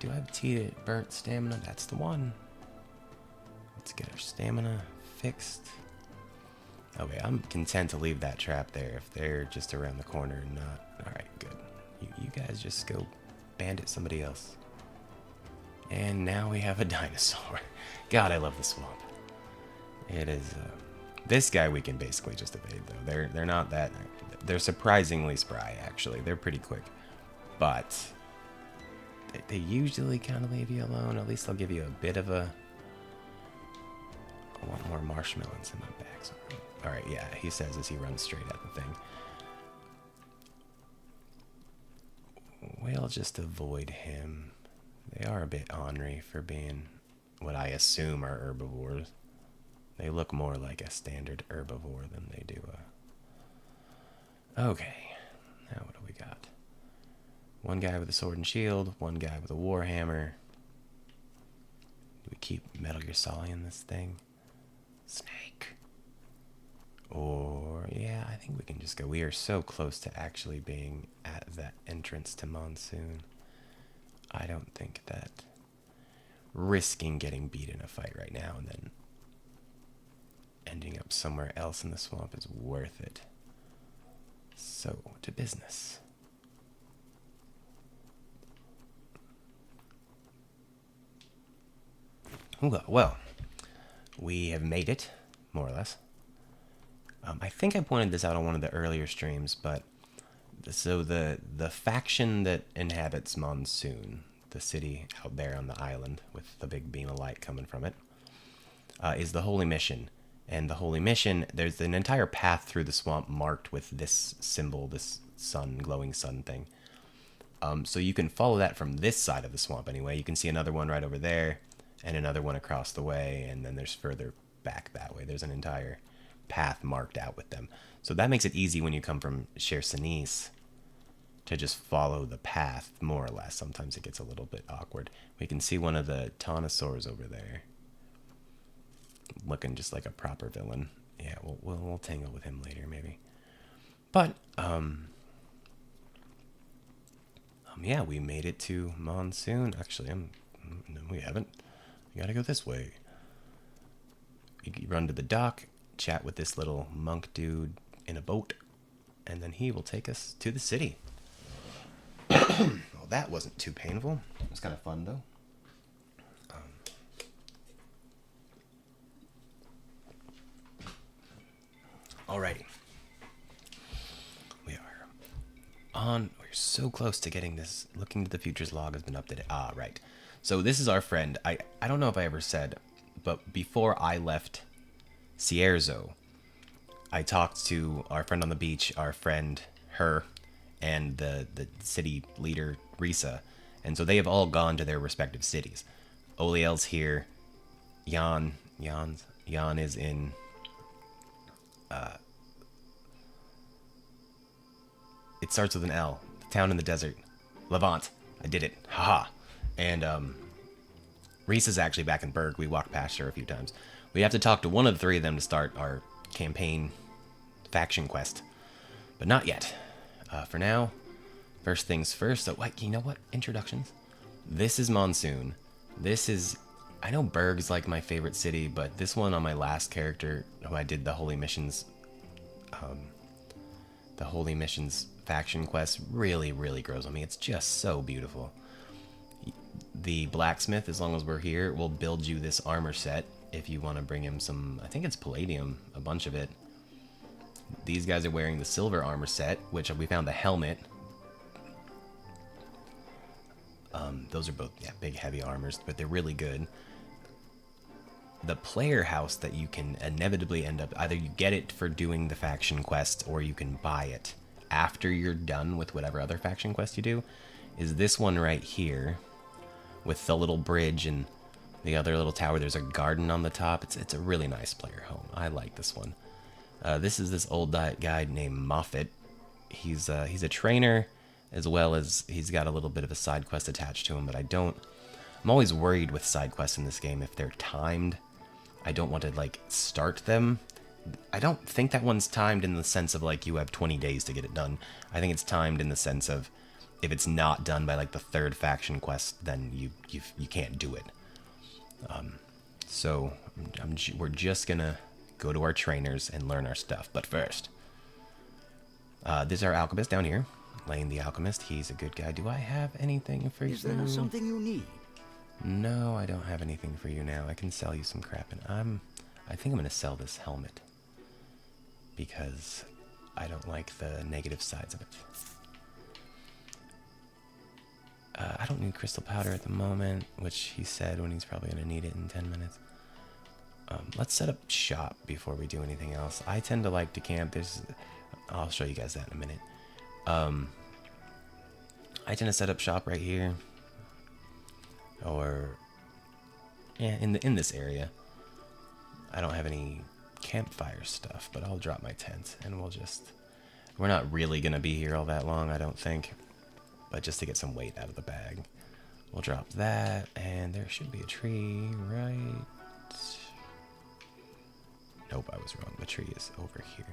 Do I have tea to burnt stamina? That's the one. Let's get our stamina fixed. Okay, I'm content to leave that trap there if they're just around the corner and not. Alright, good. You guys just go bandit somebody else. And now we have a dinosaur. God, I love the swamp. It is. This guy we can basically just evade though. They're not that. They're surprisingly spry actually. They're pretty quick, but they usually kind of leave you alone. At least they'll give you a bit of a. I want more marshmallows in my bag. Sorry. All right, yeah. He says as he runs straight at the thing. We'll just avoid him. They are a bit ornery for being what I assume are herbivores. They look more like a standard herbivore than they do a... Okay, now what do we got? One guy with a sword and shield, one guy with a warhammer. Do we keep Metal Gear Solid in this thing? Snake. Or, yeah, I think we can just go. We are so close to actually being at that entrance to Monsoon. I don't think that risking getting beat in a fight right now and then ending up somewhere else in the swamp is worth it. So, to business. Well, we have made it, more or less. I think I pointed this out on one of the earlier streams, but so the faction that inhabits Monsoon, the city out there on the island with the big beam of light coming from it, is the Holy Mission. And the Holy Mission, there's an entire path through the swamp marked with this symbol, this sun, glowing sun thing. So you can follow that from this side of the swamp anyway. You can see another one right over there, and another one across the way, and then there's further back that way. There's an entire path marked out with them. So that makes it easy when you come from Chersonis to just follow the path, more or less. Sometimes it gets a little bit awkward. We can see one of the Taunosaurs over there. Looking just like a proper villain. Yeah, we'll tangle with him later, maybe. But, yeah, we made it to Monsoon. Actually, no, we haven't. You gotta go this way. You run to the dock, chat with this little monk dude in a boat, and then he will take us to the city. Well, that wasn't too painful. It was kind of fun, though. Alrighty. We are on. We're so close to getting this. Looking to the Futures log has been updated. Ah, right. So this is our friend. I don't know if I ever said, but before I left Cierzo, I talked to our friend on the beach, our friend, her, and the city leader, Risa. And so they have all gone to their respective cities. Oliel's here. Jan is in... it starts with an L. The town in the desert. Levant. I did it. Haha. And Risa's actually back in Berg. We walked past her a few times. We have to talk to one of the three of them to start our campaign faction quest. But not yet. For now, first things first. So, wait, you know what? Introductions. This is Monsoon. This is... I know Berg's like my favorite city, but this one on my last character, who I did the Holy Missions... the Holy Missions faction quest really, really grows on me. It's just so beautiful. The blacksmith, as long as we're here, will build you this armor set if you want to bring him some... I think it's palladium, a bunch of it. These guys are wearing the silver armor set, which we found the helmet. Those are both, yeah, big, heavy armors, but they're really good. The player house that you can inevitably end up... Either you get it for doing the faction quest, or you can buy it after you're done with whatever other faction quest you do, is this one right here, with the little bridge and the other little tower. There's a garden on the top. It's a really nice player home. I like this one. This is this old guy named Moffat. he's a trainer, as well as he's got a little bit of a side quest attached to him. But I'm always worried with side quests in this game if they're timed. I don't want to like start them. I don't think that one's timed in the sense of like you have 20 days to get it done. I think it's timed in the sense of if it's not done by like the third faction quest, then you can't do it. So we're just gonna go to our trainers and learn our stuff. But first, this is our alchemist down here. Lane the alchemist. He's a good guy. Do I have anything for you? Is there something you need? No, I don't have anything for you now. I can sell you some crap, and I think I'm gonna sell this helmet because I don't like the negative sides of it. I don't need crystal powder at the moment, which he said when he's probably gonna need it in 10 minutes. Let's set up shop before we do anything else. I tend to like to camp. I'll show you guys that in a minute. I tend to set up shop right here, or yeah, in this area. I don't have any campfire stuff, but I'll drop my tent and we're not really gonna be here all that long, I don't think, but just to get some weight out of the bag, we'll drop that. And there should be a tree right. Nope, I was wrong. The tree is over here.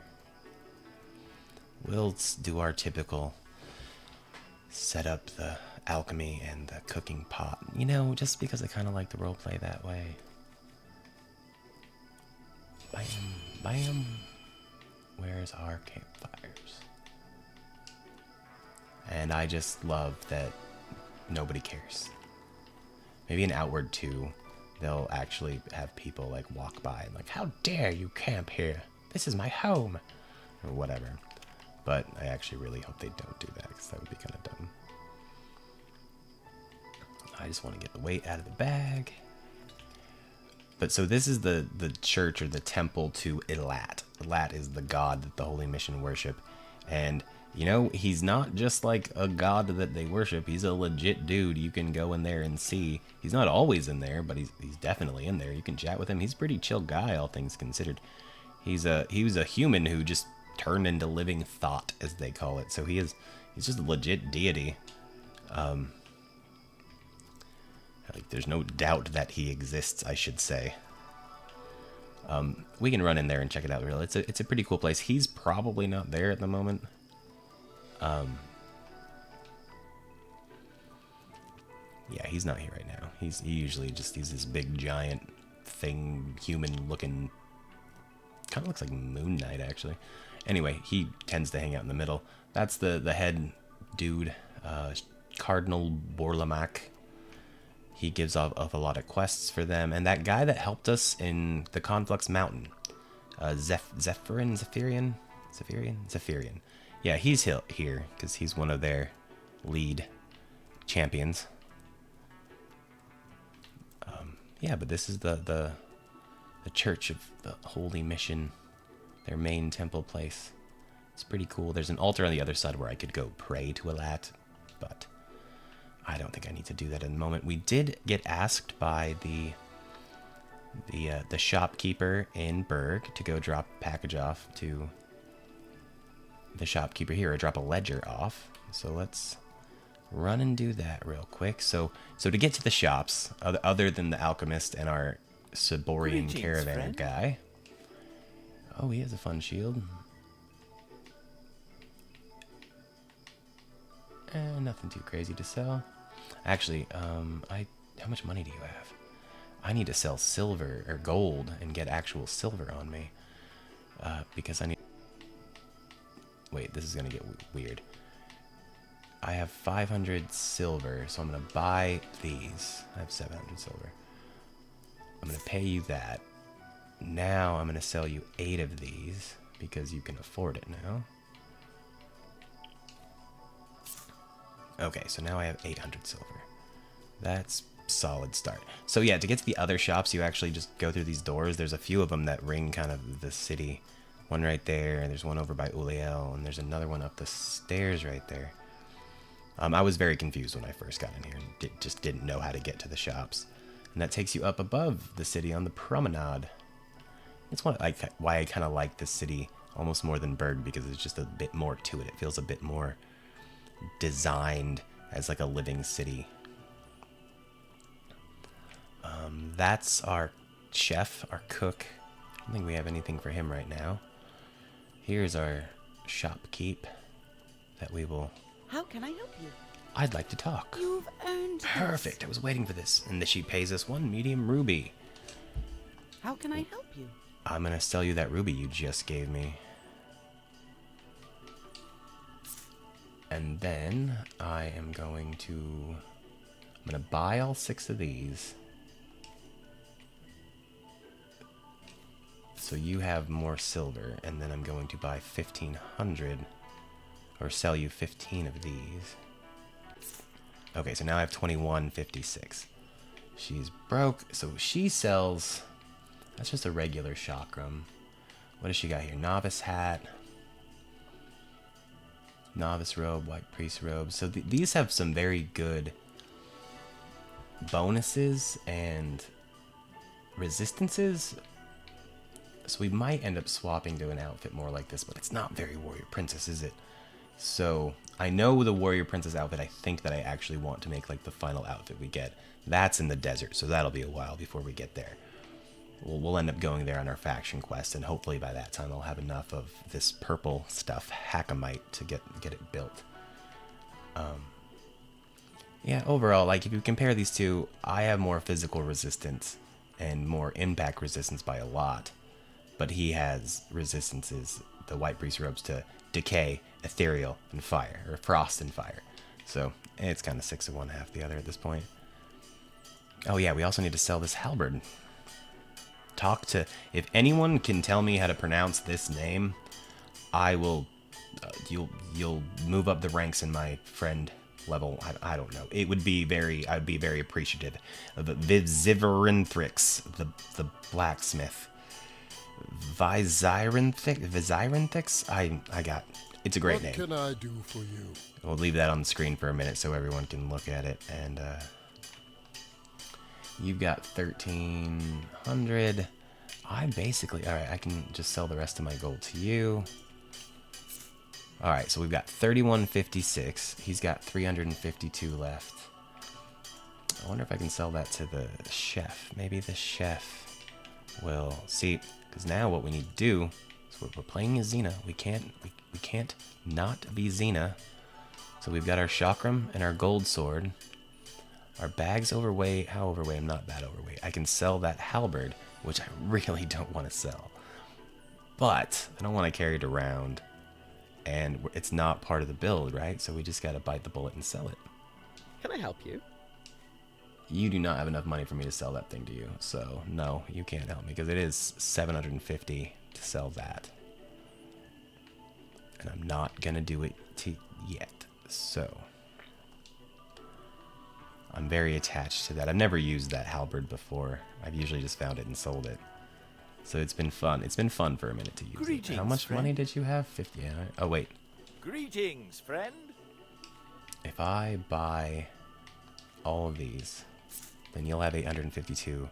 We'll do our typical set up the alchemy and the cooking pot, you know, just because I kind of like the roleplay that way. Bam, bam. Where's our campfires? And I just love that nobody cares. Maybe in Outward 2, they'll actually have people like walk by and like, how dare you camp here? This is my home, or whatever. But I actually really hope they don't do that, because that would be kind of dumb. I just want to get the weight out of the bag. But so this is the church or the temple to Elat. Elat is the god that the Holy Mission worship. And, you know, he's not just like a god that they worship. He's a legit dude you can go in there and see. He's not always in there, but he's definitely in there. You can chat with him. He's a pretty chill guy, all things considered. He was a human who just turned into living thought, as they call it. So he's just a legit deity. Like, there's no doubt that he exists, I should say. We can run in there and check it out. Really, it's a pretty cool place. He's probably not there at the moment. Yeah, he's not here right now. He usually just he's this big giant thing, human-looking. Kind of looks like Moon Knight, actually. Anyway, he tends to hang out in the middle. That's the head dude, Cardinal Borlamac. He gives off a lot of quests for them. And that guy that helped us in the Conflux Mountain, Zephyrian. Yeah, he's here because he's one of their lead champions. Yeah, but this is the church of the Holy Mission, their main temple place. It's pretty cool. There's an altar on the other side where I could go pray to Elat, but I don't think I need to do that in the moment. We did get asked by the shopkeeper in Berg to go drop a package off to the shopkeeper here, or drop a ledger off. So let's run and do that real quick. So to get to the shops, other than the alchemist and our Saborian caravan guy. Oh, he has a fun shield. Nothing too crazy to sell. Actually, how much money do you have? I need to sell silver or gold and get actual silver on me. Because I need... Wait, this is gonna get weird. I have 500 silver, so I'm gonna buy these. I have 700 silver. I'm gonna pay you that. Now I'm gonna sell you 8 of these because you can afford it now. Okay, so now I have 800 silver. That's solid start. So yeah, to get to the other shops, you actually just go through these doors. There's a few of them that ring kind of the city. One right there, there's one over by Uliel, and there's another one up the stairs right there. I was very confused when I first got in here and just didn't know how to get to the shops. And that takes you up above the city on the promenade. It's why I kind of like this city Almost more than Berg because there's just a bit more to it. It feels a bit more designed as like a living city. That's our chef, our cook. I don't think we have anything for him right now. Here's our shopkeep that we will... How can I help you? I'd like to talk. You've earned this. Perfect. I was waiting for this. And she pays us 1 medium ruby. How can I help you? I'm going to sell you that ruby you just gave me. And then I am going to buy all 6 of these. So you have more silver, and then I'm going to buy 1,500, or sell you 15 of these. Okay, so now I have 21.56. She's broke, so she sells... That's just a regular chakram. What does she got here? Novice hat. Novice robe, white priest robe. So these have some very good bonuses and resistances. So we might end up swapping to an outfit more like this, but it's not very warrior princess, is it? So I know the warrior princess outfit, I think that I actually want to make like the final outfit we get. That's in the desert, so that'll be a while before we get there. We'll end up going there on our faction quest, and hopefully by that time I'll have enough of this purple stuff, Hackamite, to get it built. Yeah, overall, like if you compare these two, I have more physical resistance and more impact resistance by a lot. But he has resistances, the white priest robes, to decay, ethereal, and fire, or frost and fire. So it's kind of 6 of one, half the other at this point. Oh yeah, we also need to sell this halberd. Talk to... If anyone can tell me how to pronounce this name, I will... you'll move up the ranks in my friend level. I don't know. It would be very... I would be very appreciative of Viziverinthryx, the blacksmith. Viziranthyx? I got... It's a great name. What can I do for you? We'll leave that on the screen for a minute so everyone can look at it. And, you've got 1,300. I basically... Alright, I can just sell the rest of my gold to you. Alright, so we've got 3156. He's got 352 left. I wonder if I can sell that to the chef. Maybe the chef will... See, because now what we need to do is we're playing as Xena. We can't not be Xena. So we've got our chakram and our gold sword. Our bag's overweight. How overweight? I'm not that overweight. I can sell that halberd, which I really don't want to sell. But I don't want to carry it around. And it's not part of the build, right? So we just got to bite the bullet and sell it. Can I help you? You do not have enough money for me to sell that thing to you. So, no, you can't help me because it is 750 to sell that. And I'm not going to do it yet. So... I'm very attached to that. I've never used that halberd before. I've usually just found it and sold it. So it's been fun. It's been fun for a minute to use it. How much money did you have? 50. Yeah. Oh, wait. Greetings, friend. If I buy all of these, then you'll have 852.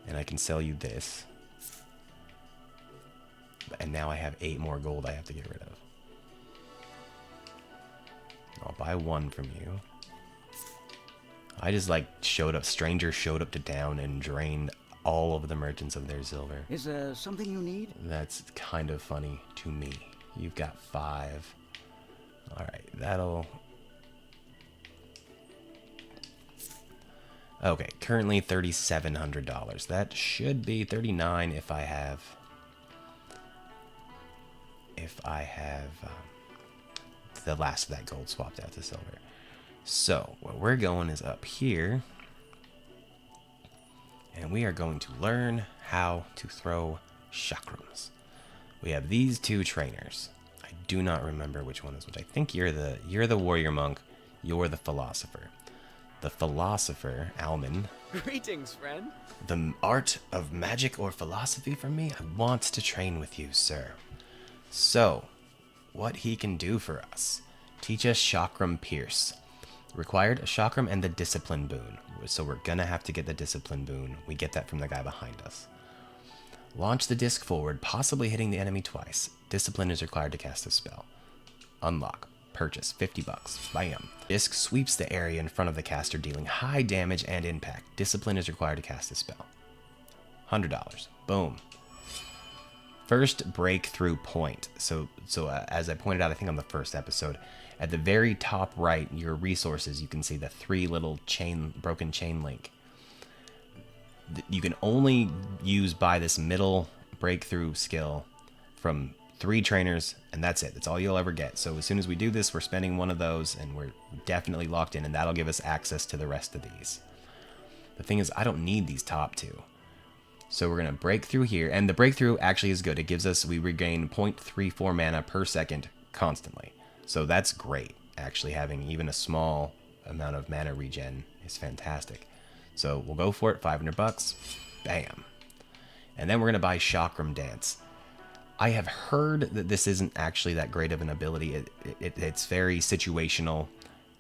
And I can sell you this. And now I have 8 more gold I have to get rid of. I'll buy 1 from you. I just like strangers showed up to town and drained all of the merchants of their silver. Is there something you need? That's kind of funny to me. You've got 5. Alright, that'll... Okay, currently $3,700. That should be $39 if I have... the last of that gold swapped out to silver. So, where we're going is up here. And we are going to learn how to throw chakrams. We have these 2 trainers. I do not remember which one is which. I think you're the warrior monk. You're the philosopher. The philosopher, Alman. Greetings, friend. The art of magic or philosophy from me? I want to train with you, sir. So, what he can do for us. Teach us chakram pierce. Required a chakram and the discipline boon. So we're gonna have to get the discipline boon. We get that from the guy behind us. Launch the disc forward, possibly hitting the enemy twice. Discipline is required to cast a spell. Unlock. Purchase. $50. Bam. Disc sweeps the area in front of the caster, dealing high damage and impact. Discipline is required to cast a spell. $100. Boom. First breakthrough point. So as I pointed out, I think on the first episode, at the very top right, your resources, you can see the 3 little broken chain link. You can only buy this middle breakthrough skill from 3 trainers, and that's it. That's all you'll ever get. So as soon as we do this, we're spending one of those, and we're definitely locked in, and that'll give us access to the rest of these. The thing is, I don't need these top 2. So we're going to break through here, and the breakthrough actually is good. It gives us, we regain 0.34 mana per second constantly. So that's great. Actually, having even a small amount of mana regen is fantastic. So we'll go for it, $500. Bam. And then we're going to buy Chakram Dance. I have heard that this isn't actually that great of an ability. It's very situational.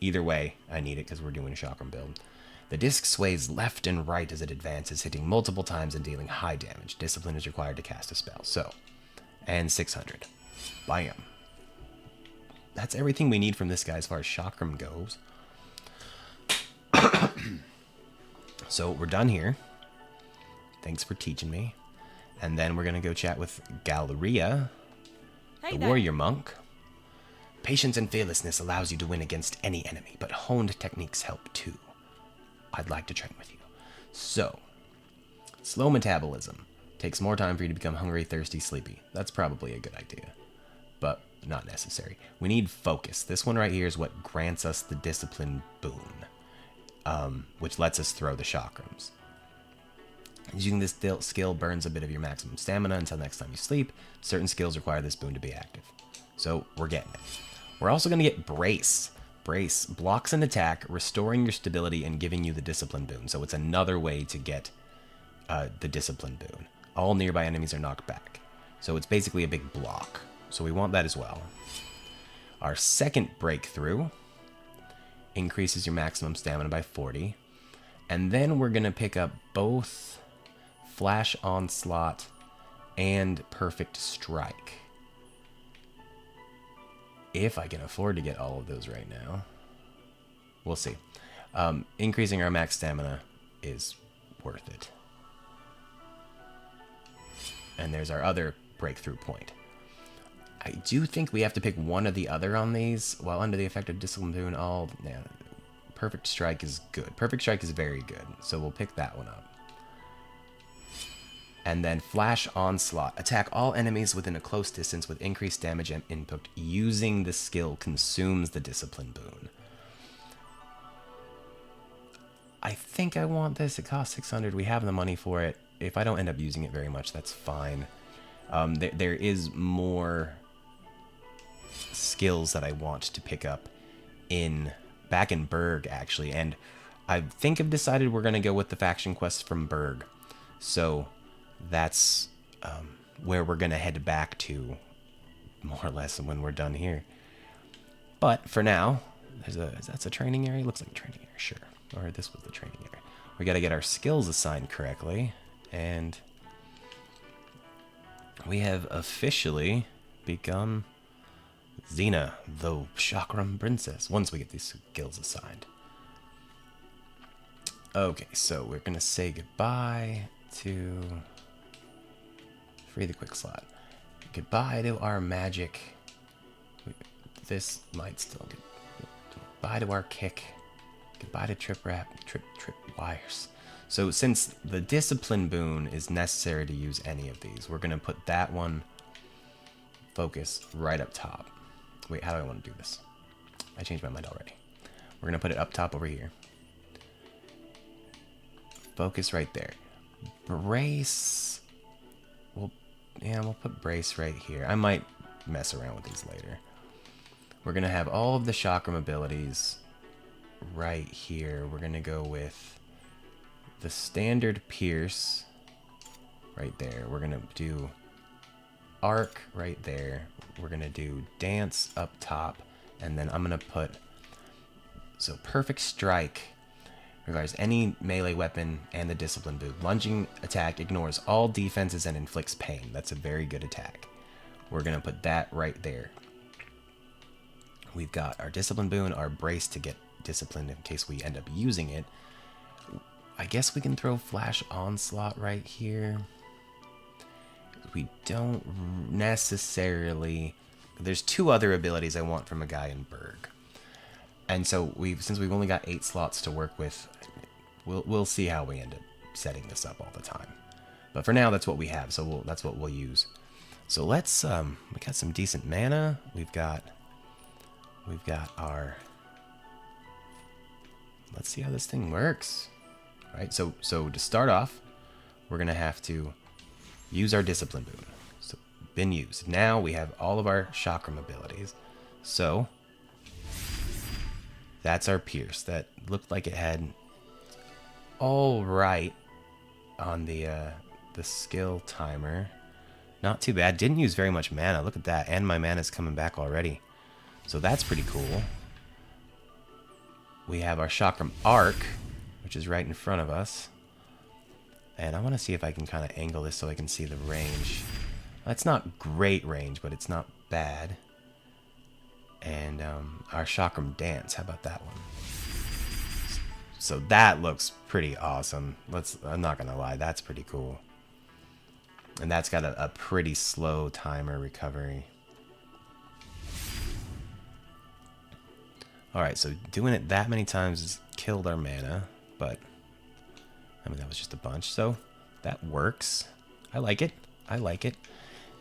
Either way, I need it because we're doing a Chakram build. The disc sways left and right as it advances, hitting multiple times and dealing high damage. Discipline is required to cast a spell. So, and 600. Bam. That's everything we need from this guy as far as Chakram goes. So we're done here. Thanks for teaching me. And then we're going to go chat with Galleria, the warrior monk. Patience and fearlessness allows you to win against any enemy, but honed techniques help too. I'd like to train with you. So, slow metabolism. Takes more time for you to become hungry, thirsty, sleepy. That's probably a good idea, but not necessary. We need focus. This one right here is what grants us the discipline boon, which lets us throw the chakrams. Using this skill burns a bit of your maximum stamina until next time you sleep. Certain skills require this boon to be active. So we're getting it. We're also going to get Brace. Brace blocks an attack, restoring your stability and giving you the discipline boon. So it's another way to get the discipline boon. All nearby enemies are knocked back. So it's basically a big block. So we want that as well. Our second breakthrough increases your maximum stamina by 40. And then we're going to pick up both Flash Onslaught and Perfect Strike. If I can afford to get all of those right now. We'll see. Increasing our max stamina is worth it. And there's our other breakthrough point. I do think we have to pick one or the other on these. While under the effect of Discipline Boon, Perfect Strike is good. Perfect Strike is very good. So we'll pick that one up. And then Flash Onslaught. Attack all enemies within a close distance with increased damage and input. Using the skill consumes the Discipline Boon. I think I want this. It costs 600. We have the money for it. If I don't end up using it very much, that's fine. There is more skills that I want to pick up back in Berg, actually. And I think I've decided we're going to go with the faction quest from Berg. So that's where we're going to head back to, more or less, when we're done here. But for now, that's a training area? Looks like a training area, sure. Or this was the training area. We got to get our skills assigned correctly. And we have officially become Xena, the Chakram Princess, once we get these skills assigned. Okay, so we're going to say goodbye to... Free the quick slot. Goodbye to our magic. This might still get... Goodbye to our kick. Goodbye to trip wires. So since the discipline boon is necessary to use any of these, we're going to put that one focus right up top. Wait, how do I want to do this? I changed my mind already. We're going to put it up top over here. Focus right there. Brace. We'll put Brace right here. I might mess around with these later. We're going to have all of the chakram abilities right here. We're going to go with the standard Pierce right there. We're going to do Arc right there. We're going to do Dance up top. And then I'm going to put... So Perfect Strike. Requires any melee weapon and the discipline boon. Lunging attack ignores all defenses and inflicts pain. That's a very good attack. We're going to put that right there. We've got our discipline boon, our brace to get disciplined in case we end up using it. I guess we can throw flash onslaught right here. We don't necessarily... There's 2 other abilities I want from a guy in Berg. And so since we've only got 8 slots to work with, we'll see how we end up setting this up all the time. But for now, that's what we have, so that's what we'll use. So let's we got some decent mana. We've got our... Let's see how this thing works. All right, so to start off, we're gonna have to use our discipline boon. So been used. Now we have all of our chakram abilities. So that's our pierce. That looked like it had all right on the skill timer. Not too bad. Didn't use very much mana. Look at that. And my mana's coming back already. So that's pretty cool. We have our chakram arc, which is right in front of us. And I want to see if I can kind of angle this so I can see the range. That's not great range, but it's not bad. And our chakram dance, how about that one? So that looks pretty awesome. I'm not gonna lie, that's pretty cool. And that's got a pretty slow timer recovery. Alright, so doing it that many times has killed our mana, but I mean that was just a bunch, so that works. I like it. I like it.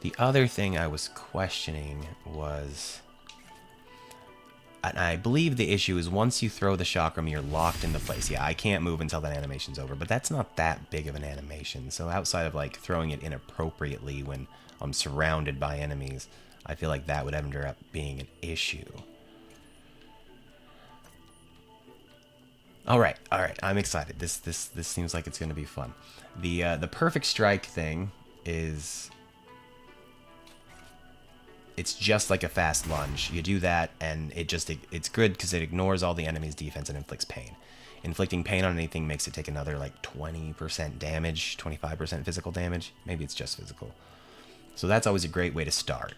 The other thing I was questioning was... And I believe the issue is once you throw the chakram, you're locked into place. Yeah, I can't move until that animation's over, but that's not that big of an animation. So outside of like throwing it inappropriately when I'm surrounded by enemies, I feel like that would end up being an issue. All right, I'm excited. This seems like it's going to be fun. The perfect strike thing is... It's just like a fast lunge. You do that, and it's good because it ignores all the enemy's defense and inflicts pain. Inflicting pain on anything makes it take another like 20% damage, 25% physical damage. Maybe it's just physical. So that's always a great way to start.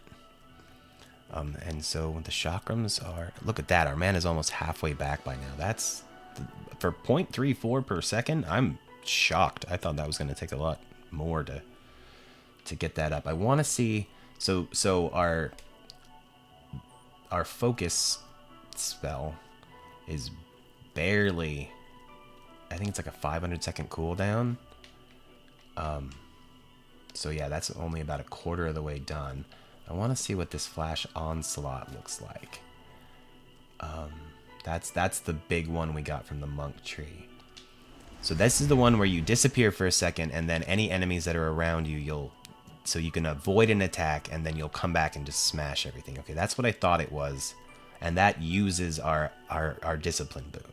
And so the chakrams are... Look at that. Our mana is almost halfway back by now. That's... For 0.34 per second, I'm shocked. I thought that was going to take a lot more to get that up. I want to see... So our focus spell is barely, I think it's like a 500 second cooldown. So yeah, that's only about a quarter of the way done. I want to see what this flash onslaught looks like. That's the big one we got from the monk tree. So this is the one where you disappear for a second, and then any enemies that are around you, so you can avoid an attack, and then you'll come back and just smash everything. Okay, that's what I thought it was. And that uses our discipline boon.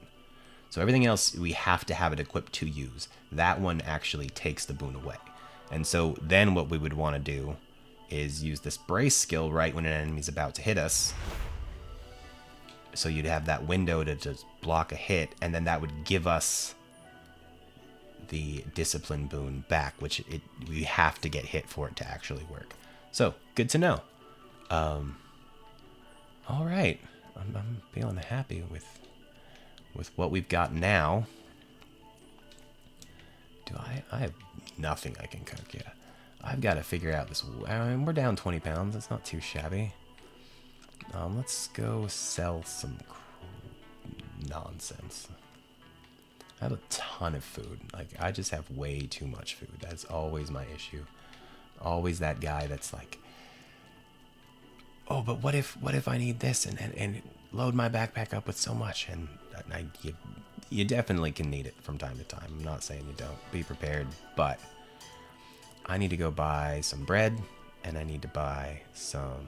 So everything else, we have to have it equipped to use. That one actually takes the boon away. And so then what we would want to do is use this brace skill right when an enemy's about to hit us. So you'd have that window to just block a hit, and then that would give us the discipline boon back, which we have to get hit for it to actually work. So good to know. All right, I'm feeling happy with what we've got now. I have nothing I can cook yet. I've got to figure out this. We're down 20 pounds. That's not too shabby. Let's go sell some nonsense. I have a ton of food. Like, I just have way too much food. That's always my issue. Always that guy that's like, oh, but what if I need this and load my backpack up with so much? And you definitely can need it from time to time. I'm not saying you don't. Be prepared. But I need to go buy some bread, and I need to buy some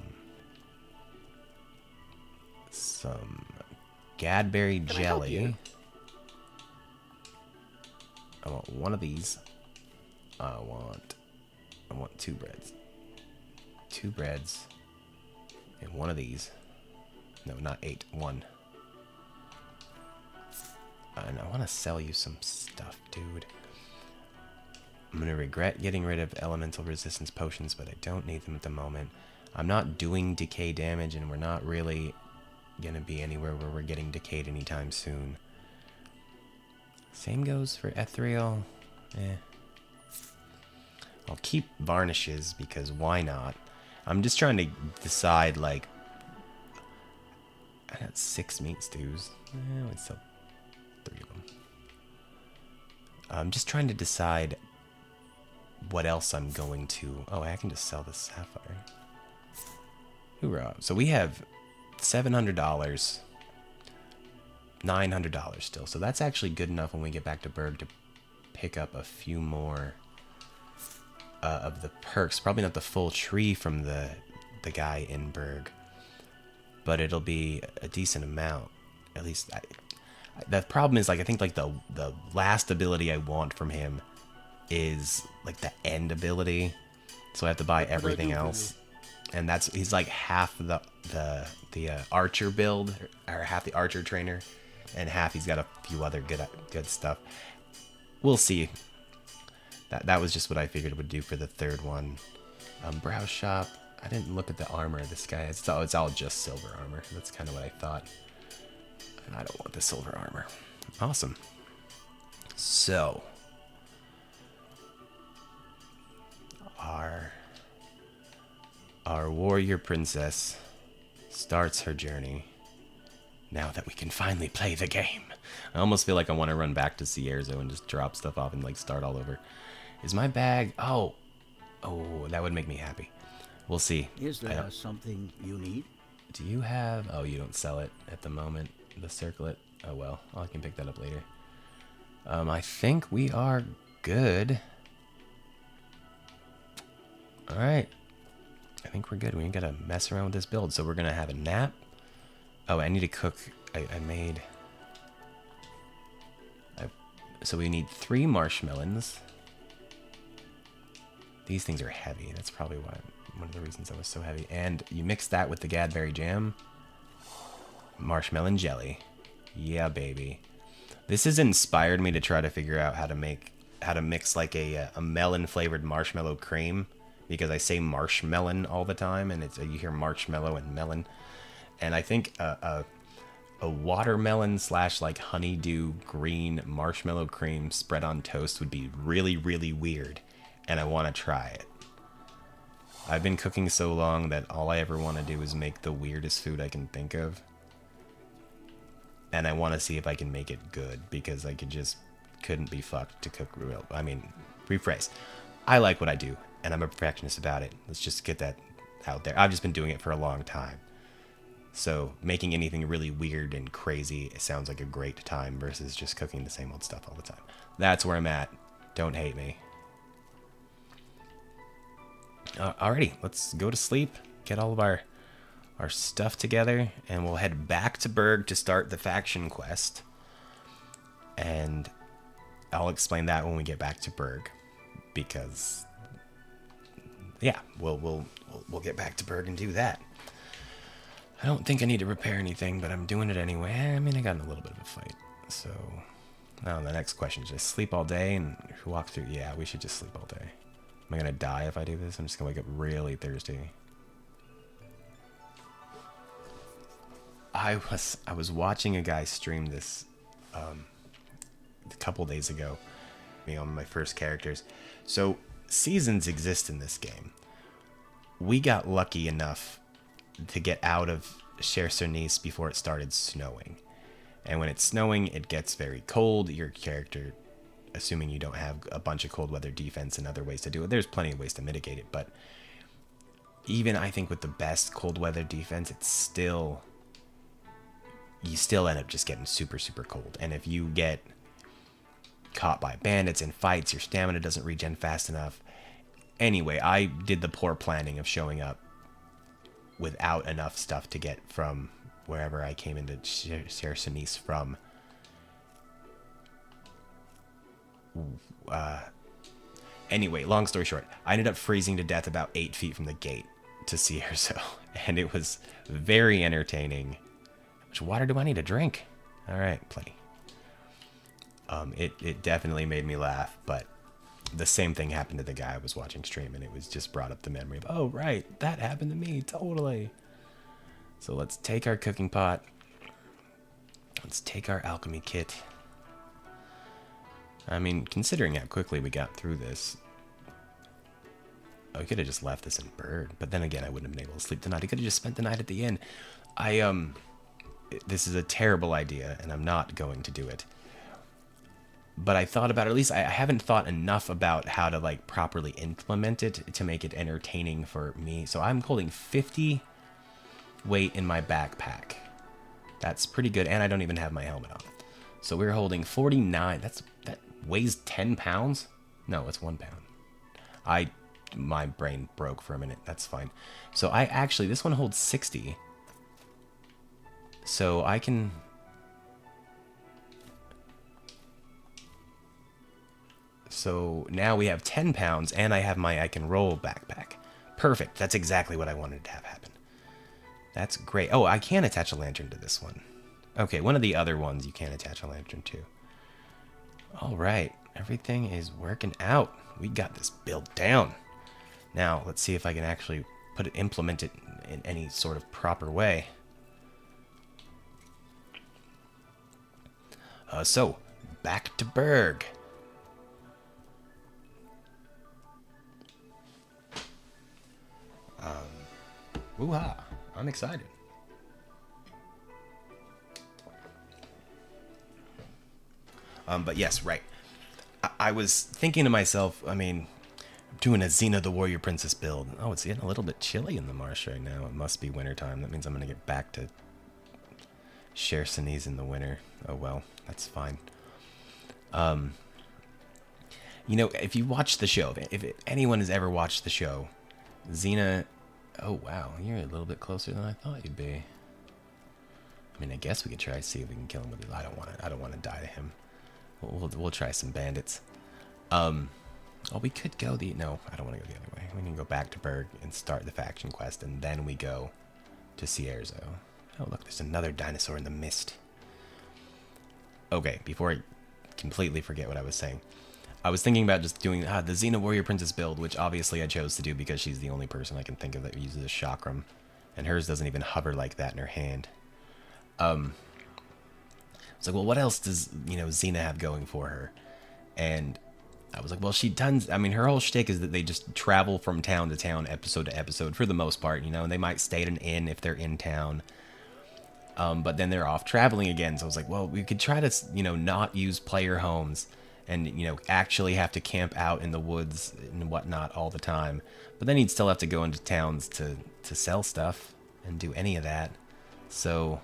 Gadberry jelly. I want one of these. I want 2 breads. 2 breads. And one of these. No, not 8. 1. And I want to sell you some stuff, dude. I'm going to regret getting rid of elemental resistance potions, but I don't need them at the moment. I'm not doing decay damage, and we're not really going to be anywhere where we're getting decayed anytime soon. Same goes for ethereal. I'll keep varnishes, because why not? I'm just trying to decide, like... I got 6 meat stews. Let's sell 3 of them. I'm just trying to decide what else I'm going to... Oh, I can just sell the sapphire. Hoorah. So we have $700, $900 still. So that's actually good enough when we get back to Berg to pick up a few more of the perks. Probably not the full tree from the guy in Berg, but it'll be a decent amount. At least, the problem is, like, I think like the last ability I want from him is like the end ability, so I have to buy everything else, and he's like half the archer build, or half the archer trainer, and half he's got a few other good stuff. We'll see. That was just what I figured it would do for the third one. Brow shop. I didn't look at the armor of this guy. It's all just silver armor. That's kind of what I thought. And I don't want the silver armor. Awesome. So, our warrior princess starts her journey now that we can finally play the game. I almost feel like I want to run back to Cierzo and just drop stuff off and like start all over. Is my bag... Oh, that would make me happy. We'll see. Is there something you need? Do you have... Oh, you don't sell it at the moment. The circlet. Oh, well. I can pick that up later. I think we are good. Alright. I think we're good. We ain't gotta mess around with this build. So we're gonna have a nap. Oh, I need to cook. So we need 3 marshmallows. These things are heavy. That's probably one of the reasons I was so heavy. And you mix that with the Gadberry jam. Marshmallow jelly. Yeah, baby. This has inspired me to try to figure out how to mix like a melon flavored marshmallow cream, because I say marshmallow all the time, and you hear marshmallow and melon. And I think a watermelon / like honeydew green marshmallow cream spread on toast would be really, really weird, and I want to try it. I've been cooking so long that all I ever want to do is make the weirdest food I can think of. And I want to see if I can make it good, because I couldn't be fucked to cook real. I mean, rephrase. I like what I do, and I'm a perfectionist about it. Let's just get that out there. I've just been doing it for a long time. So making anything really weird and crazy, it sounds like a great time versus just cooking the same old stuff all the time. That's where I'm at. Don't hate me. Alrighty, let's go to sleep, get all of our stuff together, and we'll head back to Berg to start the faction quest. And I'll explain that when we get back to Berg, because yeah, we'll get back to Berg and do that. I don't think I need to repair anything, but I'm doing it anyway. I mean, I got in a little bit of a fight, so now the next question is just sleep all day and walk through. Yeah, we should just sleep all day. Am I gonna die if I do this? I'm just gonna wake up really thirsty. I was watching a guy stream this a couple days ago, on my first characters. So seasons exist in this game. We got lucky enough to get out of Cher-sur-Nice before it started snowing. And when it's snowing, it gets very cold. Your character, assuming you don't have a bunch of cold weather defense and other ways to do it, there's plenty of ways to mitigate it. But even I think with the best cold weather defense, you still end up just getting super, super cold. And if you get caught by bandits in fights, your stamina doesn't regen fast enough. Anyway, I did the poor planning of showing up without enough stuff to get from wherever I came into Cher-sur-Nice from. Anyway, long story short, I ended up freezing to death about 8 feet from the gate to Cierzo, and it was very entertaining. How much water do I need to drink? All right, plenty. It definitely made me laugh, but the same thing happened to the guy I was watching stream, and it was just brought up the memory of, oh, right, that happened to me, totally. So let's take our cooking pot. Let's take our alchemy kit. I mean, considering how quickly we got through this, I could have just left this in Bird, but then again, I wouldn't have been able to sleep tonight. I could have just spent the night at the inn. This is a terrible idea, and I'm not going to do it. But I thought about it, at least I haven't thought enough about how to like properly implement it to make it entertaining for me. So I'm holding 50 weight in my backpack. That's pretty good, and I don't even have my helmet on. So we're holding 49. That weighs 10 pounds? No, it's 1 pound. My brain broke for a minute. That's fine. So this one holds 60. So I can... So now we have 10 pounds, and I have my I can roll backpack. Perfect. That's exactly what I wanted to have happen. That's great. Oh, I can attach a lantern to this one. Okay, one of the other ones you can attach a lantern to. All right. Everything is working out. We got this built down. Now, let's see if I can actually implement it in any sort of proper way. So, back to Berg. Woo-ha. I'm excited. But yes, right. I was thinking to myself, I mean, I'm doing a Xena the Warrior Princess build. Oh, it's getting a little bit chilly in the marsh right now. It must be wintertime. That means I'm going to get back to Chersonis in the winter. Oh, well, that's fine. You know, if you watch the show, if anyone has ever watched the show, Xena... Oh, wow, you're a little bit closer than I thought you'd be. I mean, I guess we could try to see if we can kill him with it. I don't want to die to him. We'll try some bandits. Oh, we could go no, I don't want to go the other way. We can go back to Berg and start the faction quest, and then we go to Cierzo. Oh, look, there's another dinosaur in the mist. Okay, before I completely forget what I was saying, I was thinking about just doing the Xena Warrior Princess build, which obviously I chose to do because she's the only person I can think of that uses a chakram, and hers doesn't even hover like that in her hand. It's like, well, what else does, Xena have going for her? And I was like, well, I mean, her whole shtick is that they just travel from town to town, episode to episode, for the most part, and they might stay at an inn if they're in town. But then they're off traveling again, so I was like, well, we could try to, not use player homes and, actually have to camp out in the woods and whatnot all the time. But then you'd still have to go into towns to sell stuff and do any of that. So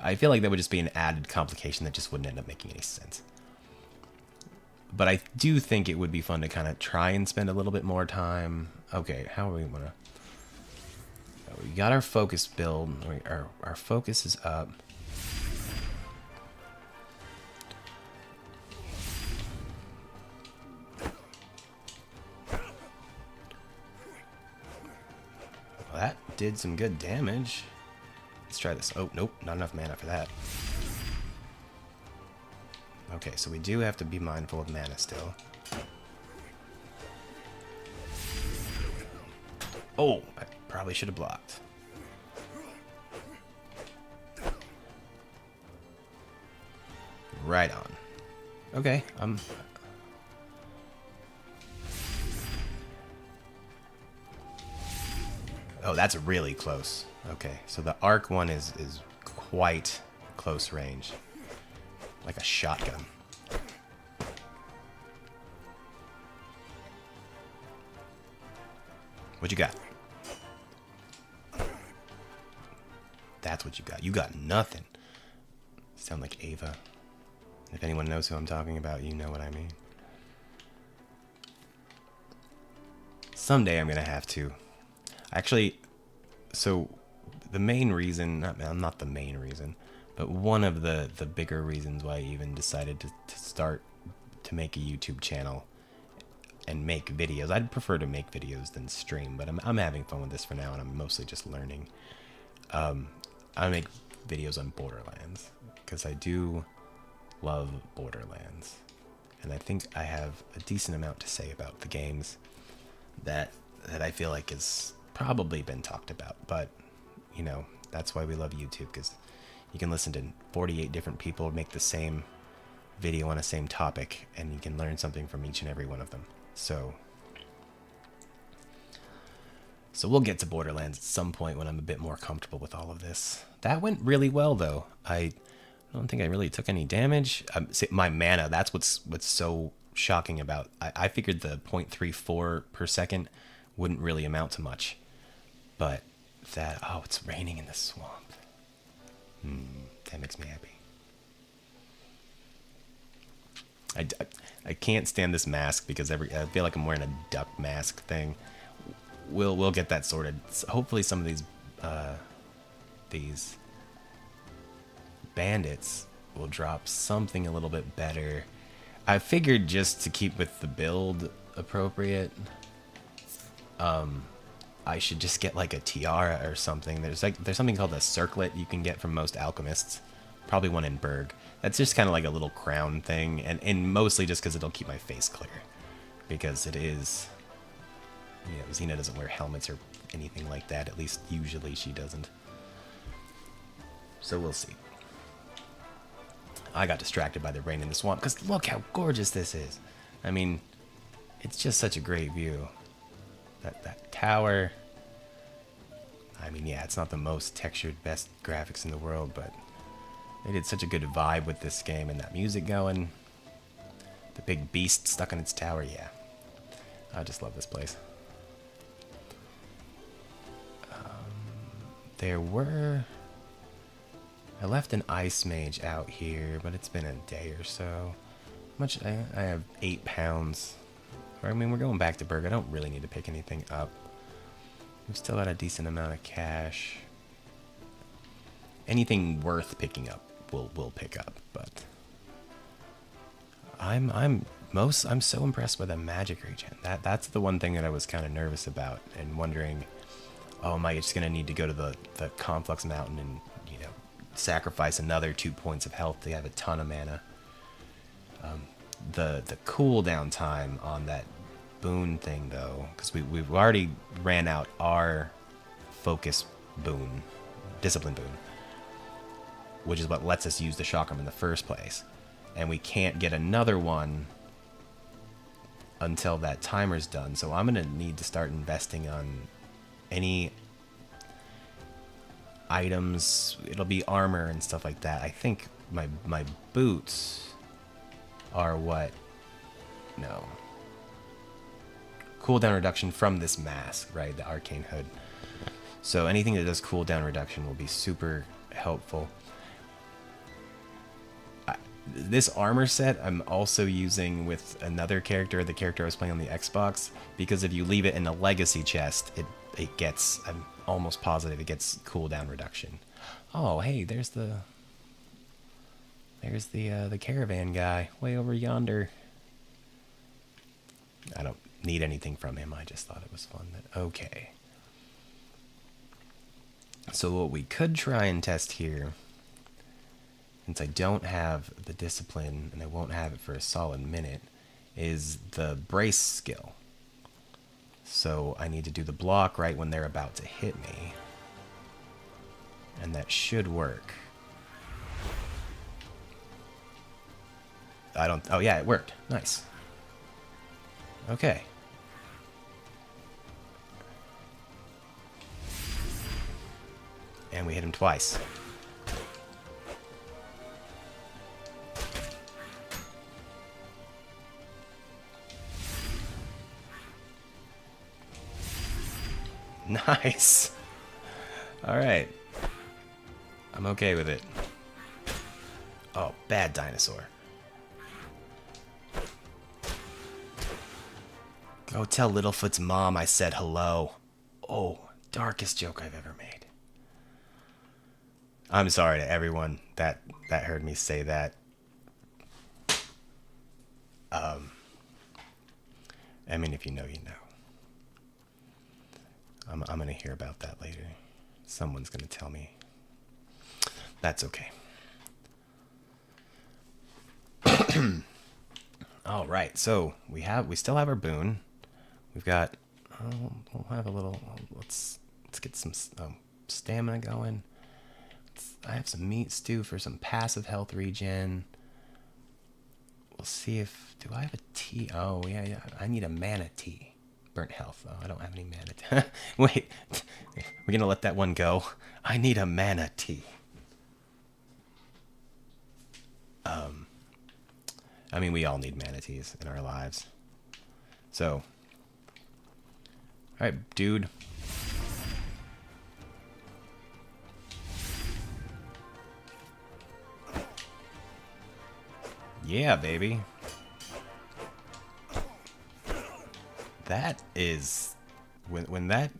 I feel like that would just be an added complication that just wouldn't end up making any sense. But I do think it would be fun to kind of try and spend a little bit more time. Okay, how are we going to... We got our focus build. Our focus is up. Well, that did some good damage. Let's try this. Oh, nope, not enough mana for that. Okay, so we do have to be mindful of mana still. Oh, I probably should have blocked. Right on. Okay, Oh, that's really close. Okay, so the arc one is quite close range. Like a shotgun. What you got? That's what you got. You got nothing. Sound like Ava. If anyone knows who I'm talking about, you know what I mean. Someday I'm gonna have to. Actually, so the main reason, not the main reason, but one of the bigger reasons why I even decided to start to make a YouTube channel and make videos. I'd prefer to make videos than stream, but I'm having fun with this for now, and I'm mostly just learning. I make videos on Borderlands because I do love Borderlands. And I think I have a decent amount to say about the games that I feel like has probably been talked about. But, you know, that's why we love YouTube, because you can listen to 48 different people make the same video on a same topic, and you can learn something from each and every one of them. So we'll get to Borderlands at some point when I'm a bit more comfortable with all of this. That went really well, though. I don't think I really took any damage. My mana, that's what's so shocking about. I figured the 0.34 per second wouldn't really amount to much. But that, oh, it's raining in the swamp. That makes me happy. I can't stand this mask because I feel like I'm wearing a duck mask thing. We'll get that sorted. Hopefully some of these bandits will drop something a little bit better. I figured just to keep with the build appropriate, I should just get like a tiara or something. There's something called a circlet you can get from most alchemists. Probably one in Berg. That's just kind of like a little crown thing, and mostly just because it'll keep my face clear. Because it is, you know, Xena doesn't wear helmets or anything like that. At least usually she doesn't. So we'll see. I got distracted by the rain in the swamp because look how gorgeous this is. I mean, it's just such a great view. That tower. I mean, yeah, it's not the most textured, best graphics in the world, but they did such a good vibe with this game, and that music going. The big beast stuck in its tower, yeah. I just love this place. I left an ice mage out here, but it's been a day or so. Much I have 8 pounds. I mean, we're going back to Berg. I don't really need to pick anything up. We've still got a decent amount of cash. Anything worth picking up, we'll pick up. But I'm so impressed with the magic regen. That's the one thing that I was kind of nervous about and wondering, oh, am I just gonna need to go to the Conflux Mountain and, you know, sacrifice another 2 points of health to have a ton of mana? The cooldown time on that boon thing, though, because we've already ran out our focus boon, discipline boon, which is what lets us use the chakram in the first place, and we can't get another one until that timer's done. So I'm gonna need to start investing on any items. It'll be armor and stuff like that. I think my boots are what? No. Cooldown reduction from this mask, right? The arcane hood. So anything that does cooldown reduction will be super helpful. This armor set I'm also using with another character, the character I was playing on the Xbox, because if you leave it in a legacy chest, it gets, I'm almost positive it gets cooldown reduction. Oh, hey, there's the caravan guy way over yonder. I don't need anything from him. I just thought it was fun. Okay. So what we could try and test here, since I don't have the discipline and I won't have it for a solid minute, is the brace skill. So I need to do the block right when they're about to hit me. And that should work. Oh yeah, it worked. Nice. Okay. And we hit him twice. Nice. All right. I'm okay with it. Oh, bad dinosaur. Go tell Littlefoot's mom I said hello. Oh, darkest joke I've ever made. I'm sorry to everyone that heard me say that. I mean, if you know, you know. I'm going to hear about that later. Someone's going to tell me. That's okay. All right, so we still have our boon. We've got. We'll have a little. Let's get some stamina going. I have some meat stew for some passive health regen. We'll see if do I have a tea? Oh yeah. I need a mana tea. Burnt health. Oh, I don't have any mana. Wait, we're gonna let that one go. I need a mana tea. I mean, we all need manatees in our lives. So, all right, dude. Yeah, baby. That is, when that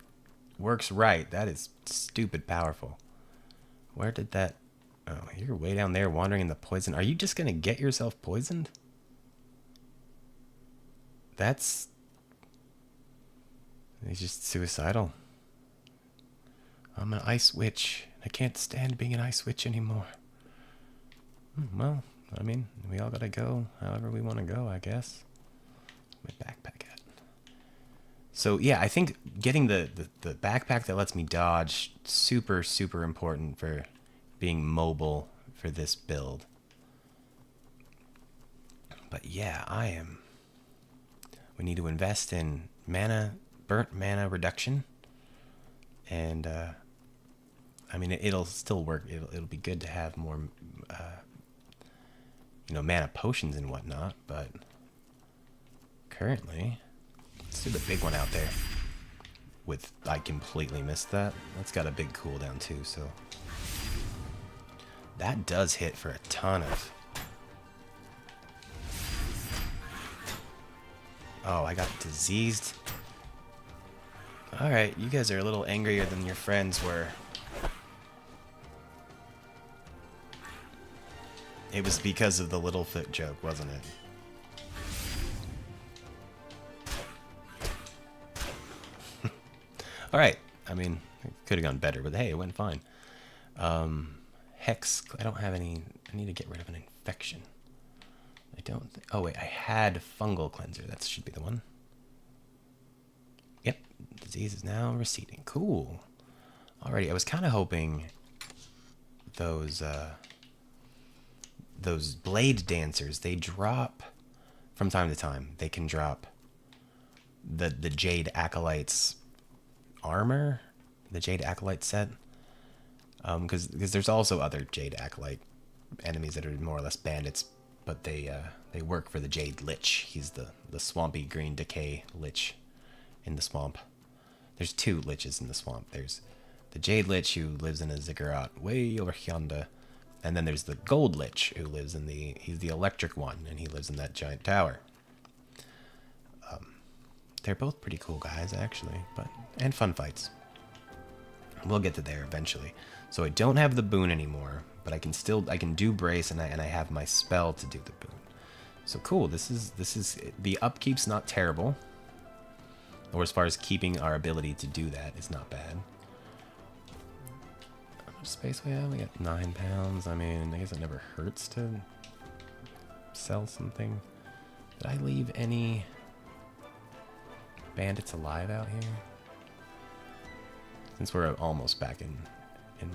works right, that is stupid powerful. Where did that? Oh, you're way down there wandering in the poison. Are you just gonna get yourself poisoned? He's just suicidal. I'm an ice witch. I can't stand being an ice witch anymore. Well, I mean, we all gotta go however we want to go, I guess. My backpack at. So yeah, I think getting the backpack that lets me dodge, super important for being mobile for this build. But yeah, we need to invest in burnt mana reduction, and I mean it'll still work. It'll be good to have more mana potions and whatnot, but currently let's do the big one out there. I completely missed that. That's got a big cooldown too, so that does hit for a ton of. Oh, I got diseased. Alright, you guys are a little angrier than your friends were. It was because of the Littlefoot joke, wasn't it? Alright, I mean, it could have gone better, but hey, it went fine. Hex, I don't have any. I need to get rid of an infection. I don't. Oh wait, I had fungal cleanser. That should be the one. Yep, disease is now receding. Cool. Alrighty, I was kind of hoping those blade dancers, they drop from time to time. They can drop the Jade Acolyte's armor, the Jade Acolyte set. Because there's also other Jade Acolyte enemies that are more or less bandits, but they work for the Jade Lich. He's the swampy green decay Lich in the swamp. There's two Liches in the swamp. There's the Jade Lich who lives in a ziggurat way over yonder, and then there's the Gold Lich who lives in he's the electric one, and he lives in that giant tower. They're both pretty cool guys actually, and fun fights. We'll get to there eventually. So I don't have the boon anymore, but I can do brace, and I have my spell to do the boon. So cool. This is the upkeep's not terrible, or as far as keeping our ability to do that is not bad. How much space we have? We got 9 pounds. I mean, I guess it never hurts to sell something. Did I leave any bandits alive out here? Since we're almost back in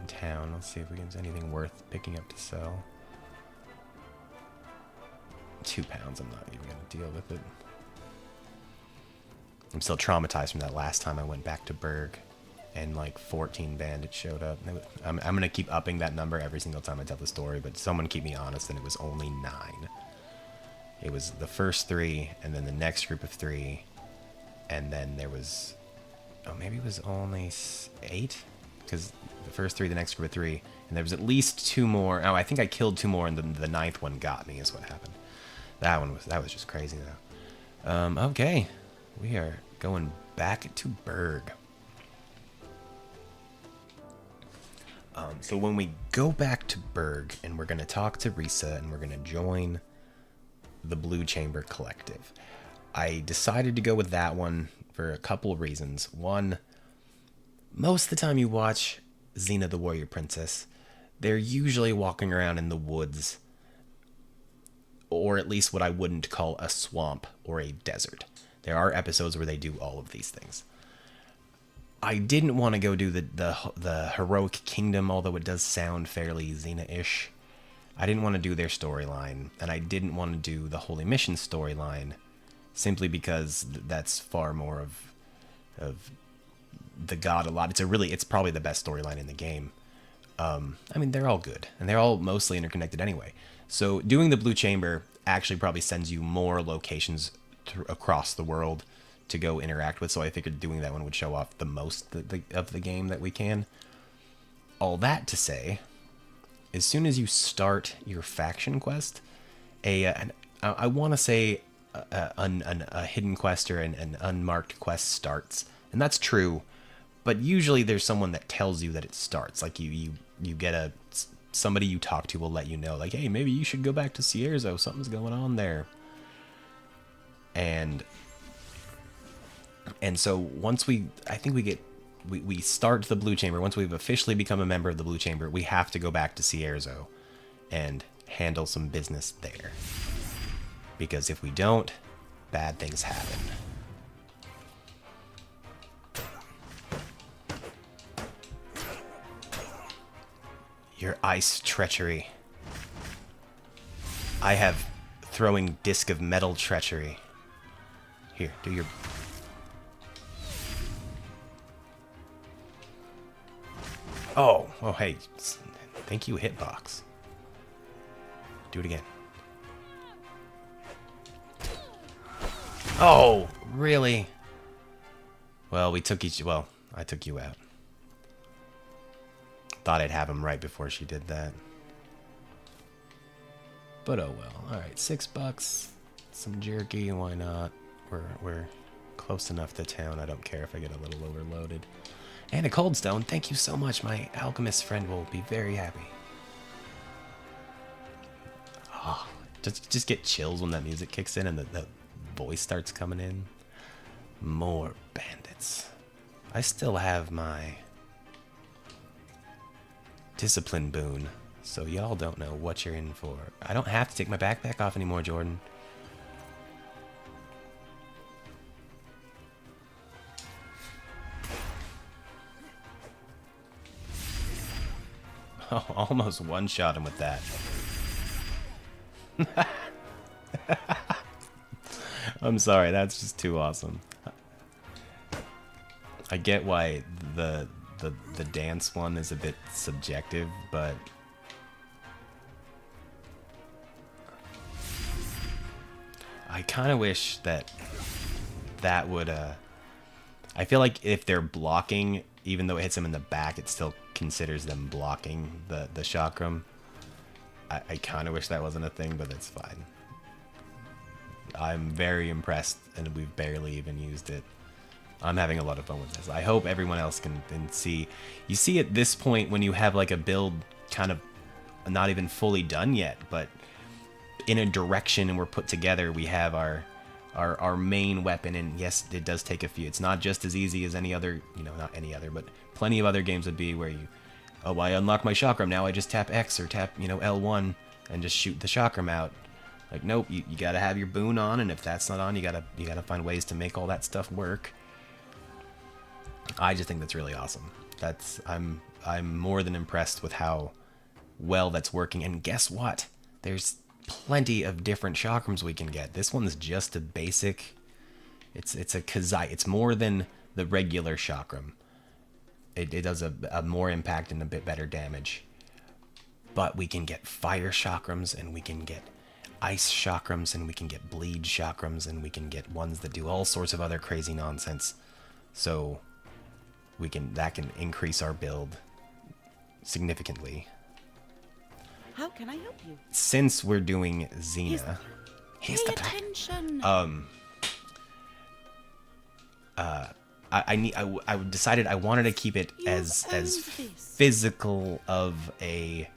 town, let's see if we can see anything worth picking up to sell. 2 pounds, I'm not even going to deal with it. I'm still traumatized from that last time I went back to Berg and like 14 bandits showed up. I'm going to keep upping that number every single time I tell the story, but someone keep me honest, and it was only 9. It was the first 3, and then the next group of 3, and then there was... Oh, maybe it was only 8? Because the first 3, the next group of 3, and there was at least 2 more. Oh, I think I killed 2 more, and the 9th one got me, is what happened. That was just crazy, though. Okay. We are going back to Berg. So when we go back to Berg, and we're going to talk to Risa, and we're going to join the Blue Chamber Collective. I decided to go with that one for a couple of reasons. One, most of the time you watch Xena the Warrior Princess, they're usually walking around in the woods or at least what I wouldn't call a swamp or a desert. There are episodes where they do all of these things. I didn't want to go do the Heroic Kingdom, although it does sound fairly Xena-ish. I didn't want to do their storyline, and I didn't want to do the Holy Mission storyline, simply because that's far more of the god a lot. It's probably the best storyline in the game. I mean, they're all good, and they're all mostly interconnected anyway. So doing the Blue Chamber actually probably sends you more locations across the world to go interact with, so I figured doing that one would show off the most of the game that we can. All that to say, as soon as you start your faction quest, I want to say a hidden quest or an unmarked quest starts, and that's true, but usually there's someone that tells you that it starts. Like you get somebody you talk to will let you know, like, hey, maybe you should go back to Cierzo, something's going on there. And so once we start the Blue Chamber, once we've officially become a member of the Blue Chamber, we have to go back to Cierzo and handle some business there. Because if we don't, bad things happen. Your ice treachery. I have throwing disc of metal treachery. Here, do your... Oh, hey, thank you, hitbox. Do it again. Oh, really? Well, I took you out. Thought I'd have him right before she did that. But oh well. Alright, $6. Some jerky, why not? We're close enough to town. I don't care if I get a little overloaded. And a cold stone. Thank you so much. My alchemist friend will be very happy. Oh, just get chills when that music kicks in and the voice starts coming in. More bandits. I still have my discipline boon, so y'all don't know what you're in for. I don't have to take my backpack off anymore, Jordan. Oh, almost one-shot him with that. I'm sorry, that's just too awesome. I get why the dance one is a bit subjective, but I kind of wish that would I feel like if they're blocking, even though it hits them in the back, it still considers them blocking the chakram. I kind of wish that wasn't a thing, but it's fine. I'm very impressed, and we've barely even used it. I'm having a lot of fun with this. I hope everyone else can see. You see at this point when you have like a build kind of not even fully done yet, but in a direction and we're put together, we have our main weapon, and yes, it does take a few. It's not just as easy as any other, not any other, but plenty of other games would be where you, oh, I unlock my chakram, now I just tap X or tap, L1 and just shoot the chakram out. Like, nope, you gotta have your boon on, and if that's not on, you gotta find ways to make all that stuff work. I just think that's really awesome. I'm more than impressed with how well that's working. And guess what? There's plenty of different chakrams we can get. This one's just a basic. It's a Kazai. It's more than the regular chakram. It does a more impact and a bit better damage. But we can get fire chakrams, and we can get ice chakrams, and we can get bleed chakrams, and we can get ones that do all sorts of other crazy nonsense. So that can increase our build significantly. How can I help you? Since we're doing Xena, Pay attention. I decided I wanted to keep it as physical of a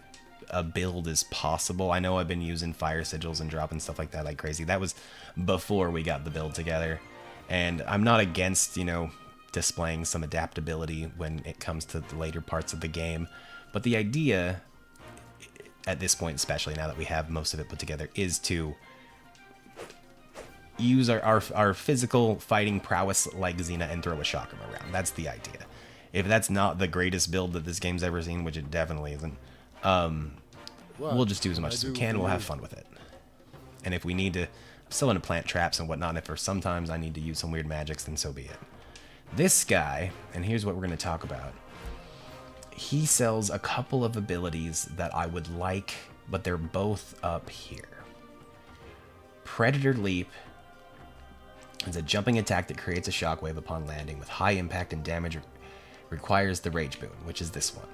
build as possible. I know I've been using fire sigils and dropping stuff like that like crazy. That was before we got the build together, and I'm not against displaying some adaptability when it comes to the later parts of the game, but the idea, at this point, especially now that we have most of it put together, is to use our physical fighting prowess like Xena and throw a chakram around. That's the idea. If that's not the greatest build that this game's ever seen, which it definitely isn't, we'll just do as much as we can. We'll have fun with it. And if we need to, I'm still going to plant traps and whatnot. And if for sometimes I need to use some weird magics, then so be it. This guy, and here's what we're going to talk about. He sells a couple of abilities that I would like, but they're both up here. Predator Leap is a jumping attack that creates a shockwave upon landing with high impact and damage. Requires the Rage Boon, which is this one.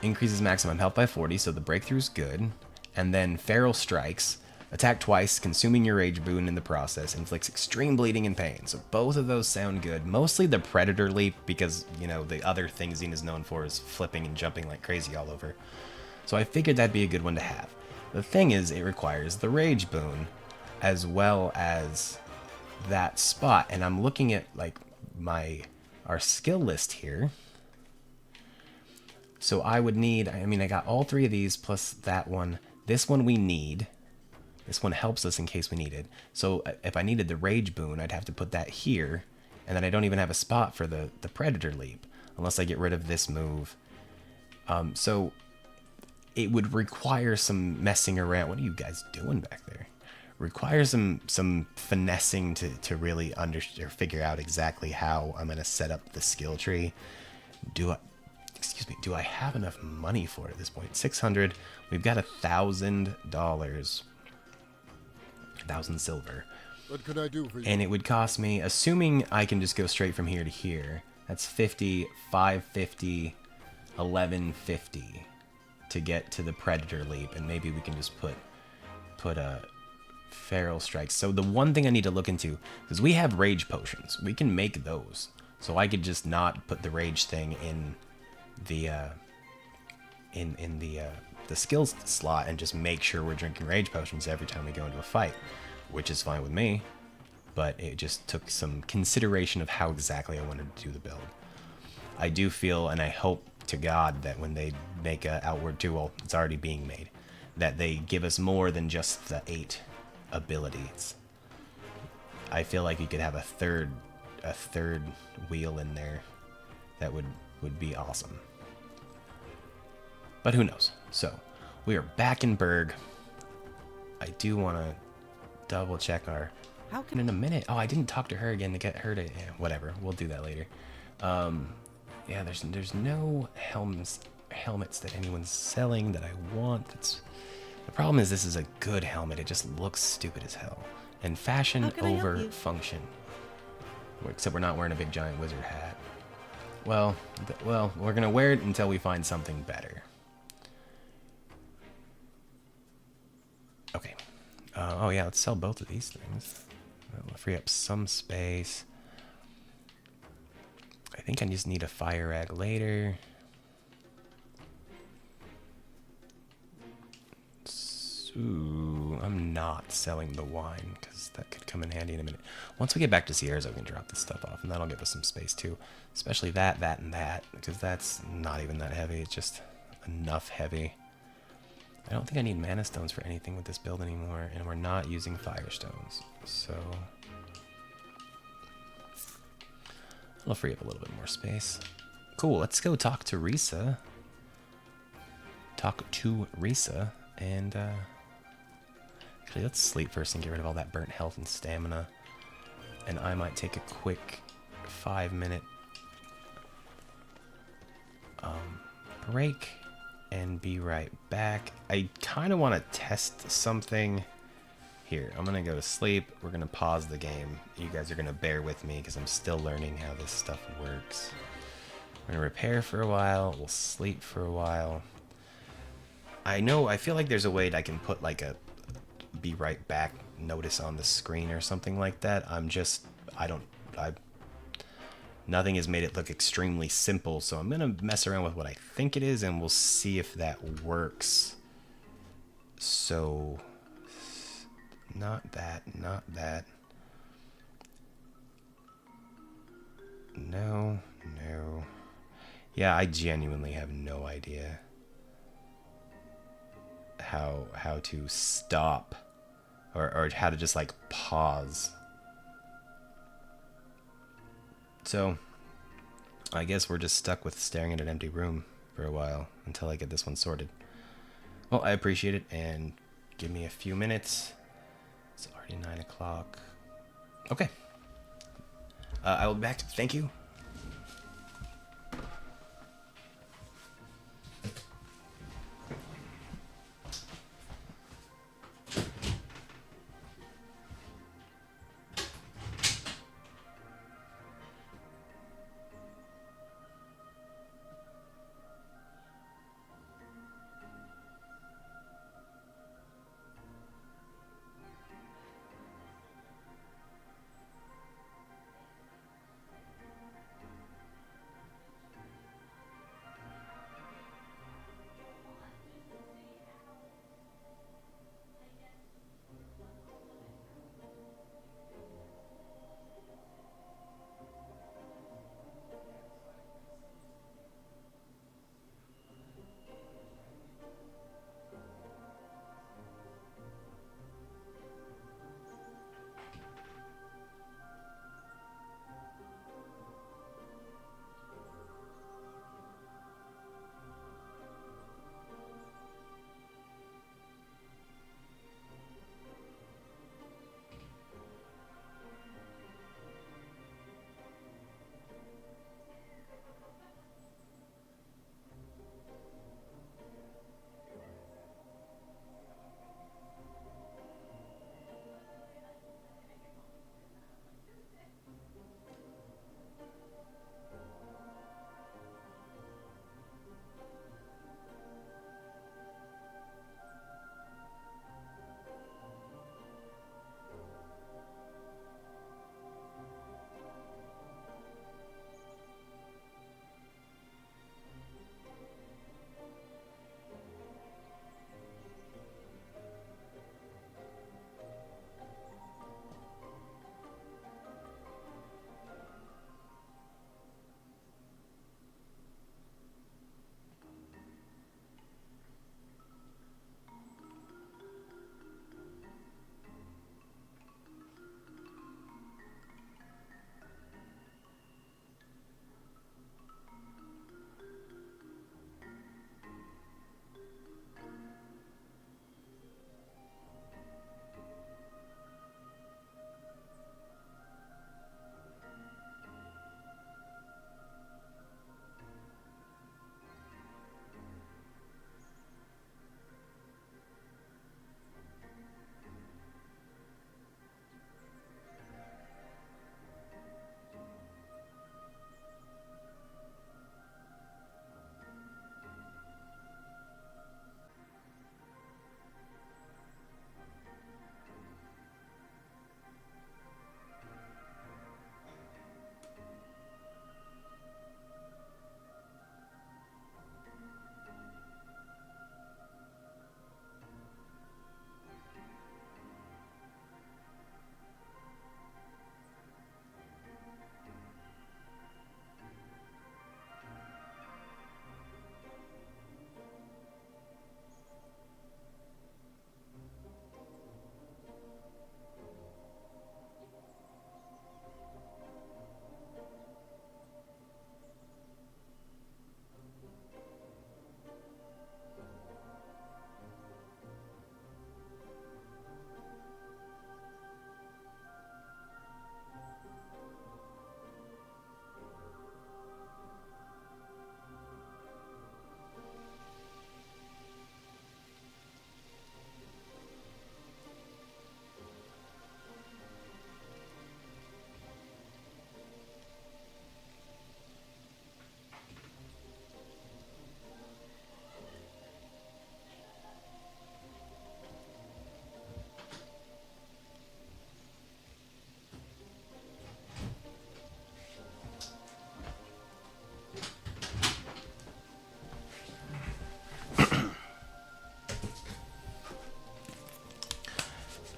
Increases maximum health by 40, so the breakthrough's good. And then Feral Strikes. Attack twice, consuming your Rage Boon in the process. Inflicts extreme bleeding and pain. So both of those sound good. Mostly the Predator Leap, because, you know, the other thing Xena's known for is flipping and jumping like crazy all over. So I figured that'd be a good one to have. The thing is, it requires the Rage Boon, as well as that spot. And I'm looking at, like, our skill list here. So I would need, I mean, I got all three of these plus that one. This one we need. This one helps us in case we need it. So if I needed the Rage Boon, I'd have to put that here. And then I don't even have a spot for the Predator Leap, unless I get rid of this move. So it would require some messing around. What are you guys doing back there? Requires some finessing to really figure out exactly how I'm going to set up the skill tree. Do I have enough money for it at this point? 600. We've got $1,000. 1,000 silver. What could I do for you? And it would cost me, assuming I can just go straight from here to here, that's 50, 550, 1150 to get to the Predator Leap, and maybe we can just put a Feral Strikes. So the one thing I need to look into, because we have Rage Potions, we can make those. So I could just not put the Rage thing in the the skills slot and just make sure we're drinking Rage Potions every time we go into a fight, which is fine with me, but it just took some consideration of how exactly I wanted to do the build. I do feel, and I hope to God, that when they make a Outward 2, well, it's already being made, that they give us more than just the 8 abilities. I feel like you could have a third wheel in there that would be awesome. But who knows? So, we are back in Berg. I do want to double check our... How can in a minute. Oh, I didn't talk to her again to get her to... Yeah, whatever. We'll do that later. Yeah, there's no helmets that anyone's selling that I want. The problem is this is a good helmet. It just looks stupid as hell. And fashion over function. Except we're not wearing a big giant wizard hat. Well, we're going to wear it until we find something better. Okay. Oh yeah, let's sell both of these things. That'll free up some space. I think I just need a fire rag later. Ooh, I'm not selling the wine because that could come in handy in a minute. Once we get back to Sierra's, I can drop this stuff off, and that'll give us some space too. Especially that, and that, because that's not even that heavy. It's just enough heavy. I don't think I need mana stones for anything with this build anymore, and we're not using fire stones, so it'll free up a little bit more space. Cool, let's go talk to Risa. And actually, let's sleep first and get rid of all that burnt health and stamina. And I might take a quick 5-minute break and be right back. I kind of want to test something. Here, I'm going to go to sleep. We're going to pause the game. You guys are going to bear with me because I'm still learning how this stuff works. We're going to repair for a while. We'll sleep for a while. I feel like there's a way that I can put like a be right back notice on the screen or something like that. Nothing has made it look extremely simple, so I'm gonna mess around with what I think it is and we'll see if that works. So, not that. No. Yeah, I genuinely have no idea. how to stop or how to just like pause. So I guess we're just stuck with staring at an empty room for a while until I get this one sorted. Well, I appreciate it, and give me a few minutes. It's already 9 o'clock. Okay. I will be back. Thank you.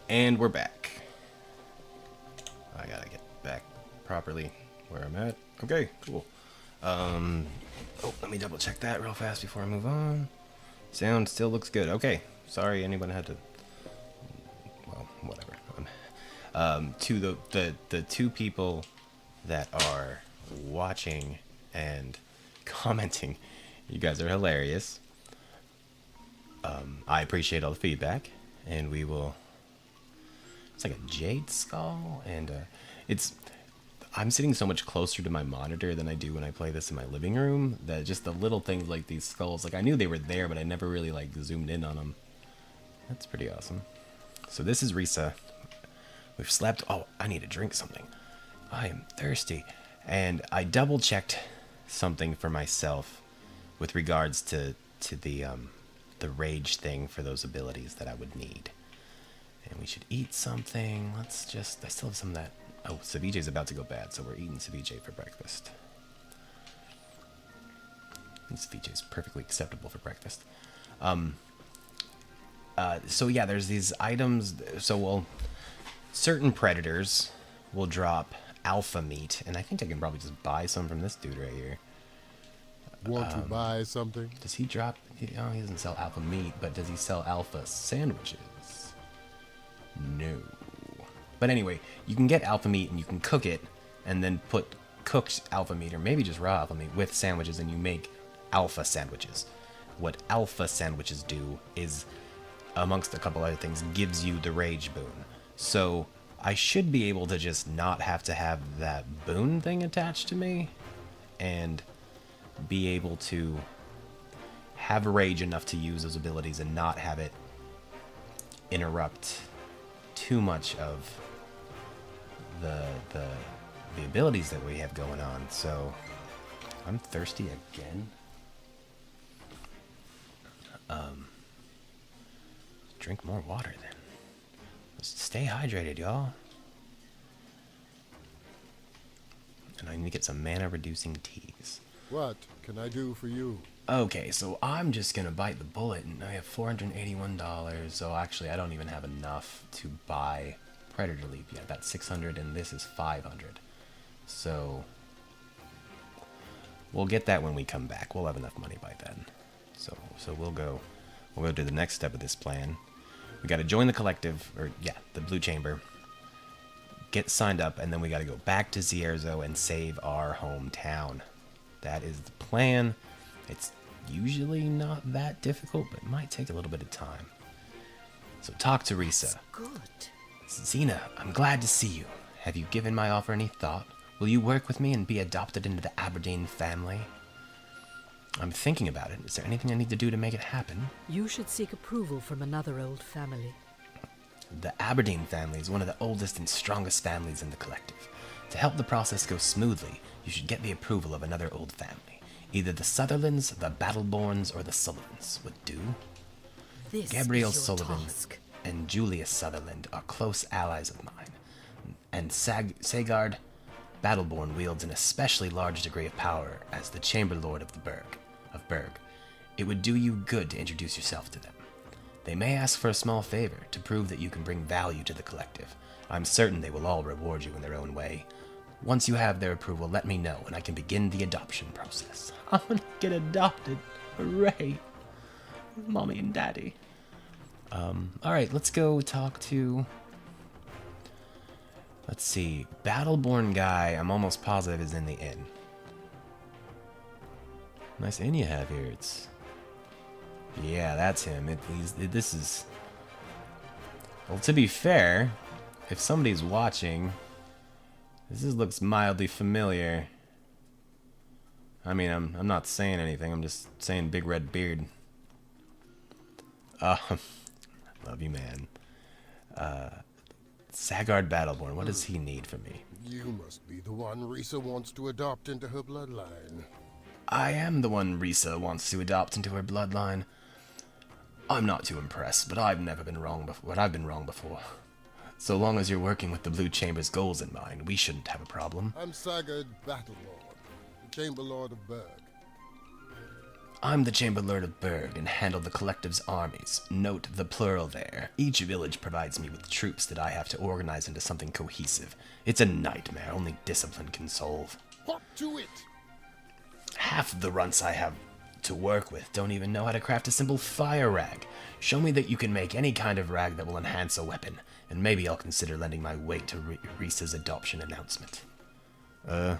And we're back. I gotta get back properly where I'm at. Okay, cool. Oh, let me double check that real fast before I move on. Sound still looks good. Okay. Sorry anyone had to... Well, whatever. To the two people that are watching and commenting, you guys are hilarious. I appreciate all the feedback, and we will... It's like a jade skull, and I'm sitting so much closer to my monitor than I do when I play this in my living room, that just the little things like these skulls, like I knew they were there, but I never really like zoomed in on them. That's pretty awesome. So this is Risa. We've slept. Oh, I need to drink something. I am thirsty. And I double checked something for myself with regards to the rage thing for those abilities that I would need. And we should eat something. I still have some of that. Oh, ceviche's about to go bad, so we're eating ceviche for breakfast. And ceviche is perfectly acceptable for breakfast. So yeah, there's these items. So certain predators will drop alpha meat, and I think I can probably just buy some from this dude right here. Want to buy something? Does he drop? Oh, he doesn't sell alpha meat, but does he sell alpha sandwiches? No. But anyway, you can get alpha meat and you can cook it and then put cooked alpha meat or maybe just raw alpha meat with sandwiches and you make alpha sandwiches. What alpha sandwiches do is, amongst a couple other things, gives you the rage boon. So I should be able to just not have to have that boon thing attached to me and be able to have rage enough to use those abilities and not have it interrupt too much of the abilities that we have going on. So I'm thirsty again. Drink more water then. Just stay hydrated, y'all. And I need to get some mana reducing teas. What can I do for you? Okay, so I'm just gonna bite the bullet, and I have $481. So actually, I don't even have enough to buy Predator Leap yet. That's 600, and this is 500. So we'll get that when we come back. We'll have enough money by then. So we'll go to the next step of this plan. We got to join the collective, or yeah, the Blue Chamber. Get signed up, and then we got to go back to Zierzo and save our hometown. That is the plan. It's usually not that difficult, but it might take a little bit of time. So talk to Risa. Good. Xena, I'm glad to see you. Have you given my offer any thought? Will you work with me and be adopted into the Aberdeen family? I'm thinking about it. Is there anything I need to do to make it happen? You should seek approval from another old family. The Aberdeen family is one of the oldest and strongest families in the collective. To help the process go smoothly, you should get the approval of another old family. Either the Sutherlands, the Battleborns, or the Sullivans would do. This Gabrielle is your Sullivan task. and Julius Sutherland are close allies of mine, and Sagard Battleborn wields an especially large degree of power as the Chamber Lord of the Berg. It would do you good to introduce yourself to them. They may ask for a small favor to prove that you can bring value to the collective. I'm certain they will all reward you in their own way. Once you have their approval, let me know, and I can begin the adoption process. I'm gonna get adopted. Hooray! Mommy and Daddy. Alright, let's go talk to... Let's see. Battleborn guy, I'm almost positive is in the inn. Nice inn you have here. It's... Yeah, that's him. This is... Well, to be fair, if somebody's watching, looks mildly familiar. I mean, I'm not saying anything. I'm just saying big red beard. Love you, man. Sagard Battleborn, what does he need from me? You must be the one Risa wants to adopt into her bloodline. I am the one Risa wants to adopt into her bloodline. I'm not too impressed, but I've never been wrong before. But I've been wrong before. So long as you're working with the Blue Chamber's goals in mind, we shouldn't have a problem. I'm Sagard Battlelord, the Chamber Lord of Berg. I'm the Chamber Lord of Berg and handle the collective's armies. Note the plural there. Each village provides me with troops that I have to organize into something cohesive. It's a nightmare only discipline can solve. Hop to it! Half of the runts I have to work with don't even know how to craft a simple fire rag. Show me that you can make any kind of rag that will enhance a weapon, and maybe I'll consider lending my weight to Risa's adoption announcement. If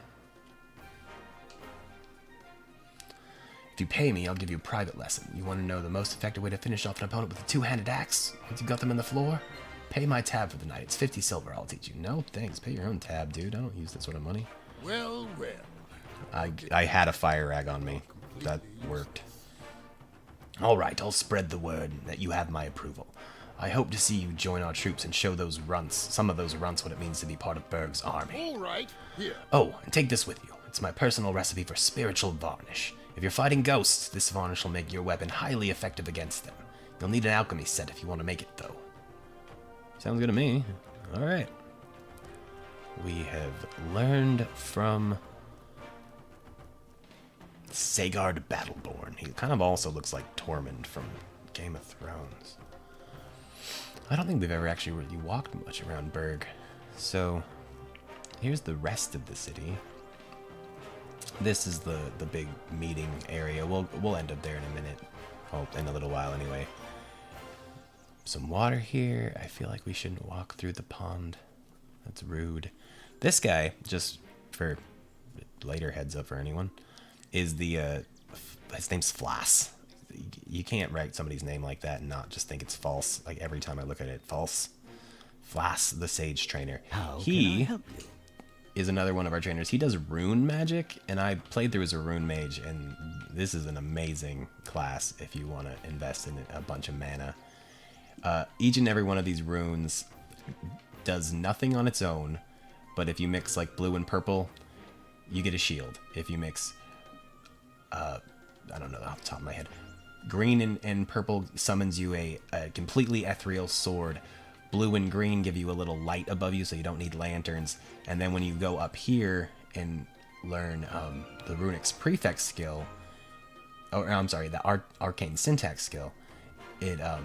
you pay me, I'll give you a private lesson. You want to know the most effective way to finish off an opponent with a two-handed axe? Once you got them on the floor? Pay my tab for the night. It's 50 silver. I'll teach you. No, thanks. Pay your own tab, dude. I don't use that sort of money. Well, well. I had a fire rag on me. That worked. Alright, I'll spread the word that you have my approval. I hope to see you join our troops and show those runts, some of those runts, what it means to be part of Berg's army. All right, here. Oh, and take this with you. It's my personal recipe for spiritual varnish. If you're fighting ghosts, this varnish will make your weapon highly effective against them. You'll need an alchemy set if you want to make it, though. Sounds good to me. Alright. We have learned from Sagard Battleborn. He kind of also looks like Tormund from Game of Thrones. I don't think we've ever actually really walked much around Berg. So, here's the rest of the city. This is the big meeting area. We'll end up there in a minute. Oh, in a little while anyway. Some water here. I feel like we shouldn't walk through the pond. That's rude. This guy, just for later heads up for anyone, is the his name's Flass. You can't write somebody's name like that and not just think it's false. Like every time I look at it, false. Flass, the sage trainer. How He can I help you? is another one of our trainers. He does rune magic, and I played through as a rune mage, and this is an amazing class if you want to invest in a bunch of mana. Each and every one of these runes does nothing on its own, but if you mix like blue and purple, you get a shield. If you mix, I don't know off the top of my head, green and purple summons you a completely ethereal sword. Blue and green give you a little light above you, so you don't need lanterns. And then when you go up here and learn the Runics Prefect skill, or I'm sorry, the Arcane Syntax skill, it I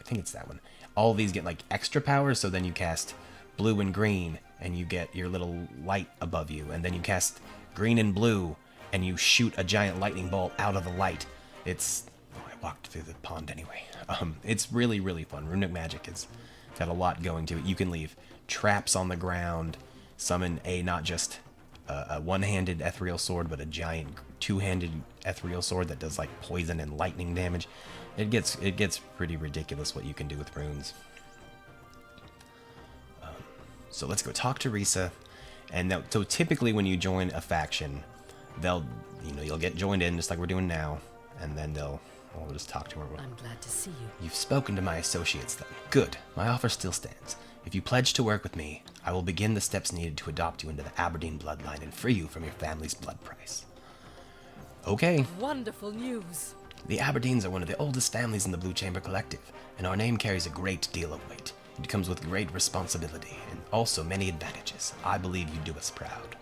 think it's that one. All of these get like extra powers, so then you cast blue and green, and you get your little light above you, and then you cast green and blue, and you shoot a giant lightning bolt out of the light. It's I walked through the pond anyway. It's really, really fun. Runic magic has got a lot going to it. You can leave traps on the ground, summon not just a one-handed ethereal sword, but a giant two-handed ethereal sword that does like poison and lightning damage. It gets pretty ridiculous what you can do with runes. So let's go talk to Risa. And so typically when you join a faction, you'll get joined in just like we're doing now, and then we'll just talk to her. I'm glad to see you. You've spoken to my associates then. Good. My offer still stands. If you pledge to work with me, I will begin the steps needed to adopt you into the Aberdeen bloodline and free you from your family's blood price. Okay. Wonderful news. The Aberdeens are one of the oldest families in the Blue Chamber Collective, and our name carries a great deal of weight. It comes with great responsibility, and also many advantages. I believe you do us proud.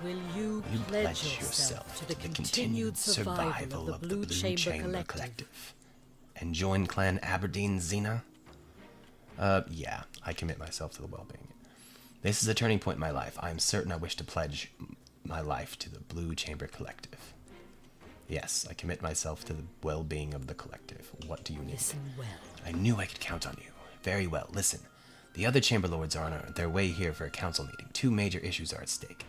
Will you pledge yourself to the continued survival of the Blue Chamber Collective? And join Clan Aberdeen, Xena? Yeah, I commit myself to the well-being. This is a turning point in my life. I am certain I wish to pledge my life to the Blue Chamber Collective. Yes, I commit myself to the well-being of the collective. What do you need? Listen well. I knew I could count on you. Very well. Listen. The other Chamber Lords are on their way here for a council meeting. 2 major issues are at stake,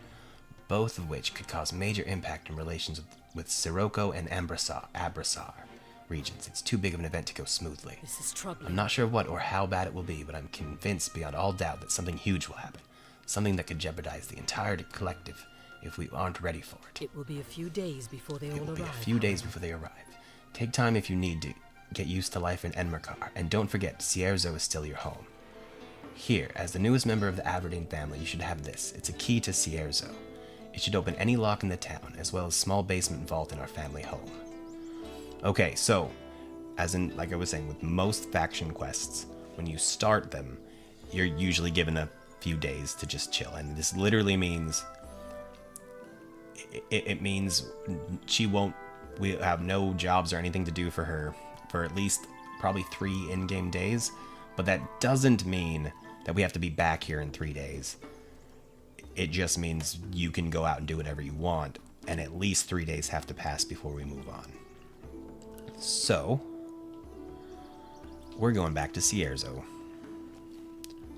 both of which could cause major impact in relations with Sirocco and Abrasar regions. It's too big of an event to go smoothly. This is troubling. I'm not sure what or how bad it will be, but I'm convinced beyond all doubt that something huge will happen. Something that could jeopardize the entire collective if we aren't ready for it. It will be a few days before they all arrive. It will be a few days before they arrive. Take time if you need to get used to life in Enmerkar, and don't forget, Cierzo is still your home. Here, as the newest member of the Aberdeen family, you should have this. It's a key to Cierzo. It should open any lock in the town, as well as small basement vault in our family home. Okay, so, as in, like I was saying, with most faction quests, when you start them, you're usually given a few days to just chill, and this literally means it means we have no jobs or anything to do for her for at least probably 3 in-game days, but that doesn't mean that we have to be back here in 3 days. It just means you can go out and do whatever you want and at least 3 days have to pass before we move on. So, we're going back to Cierzo.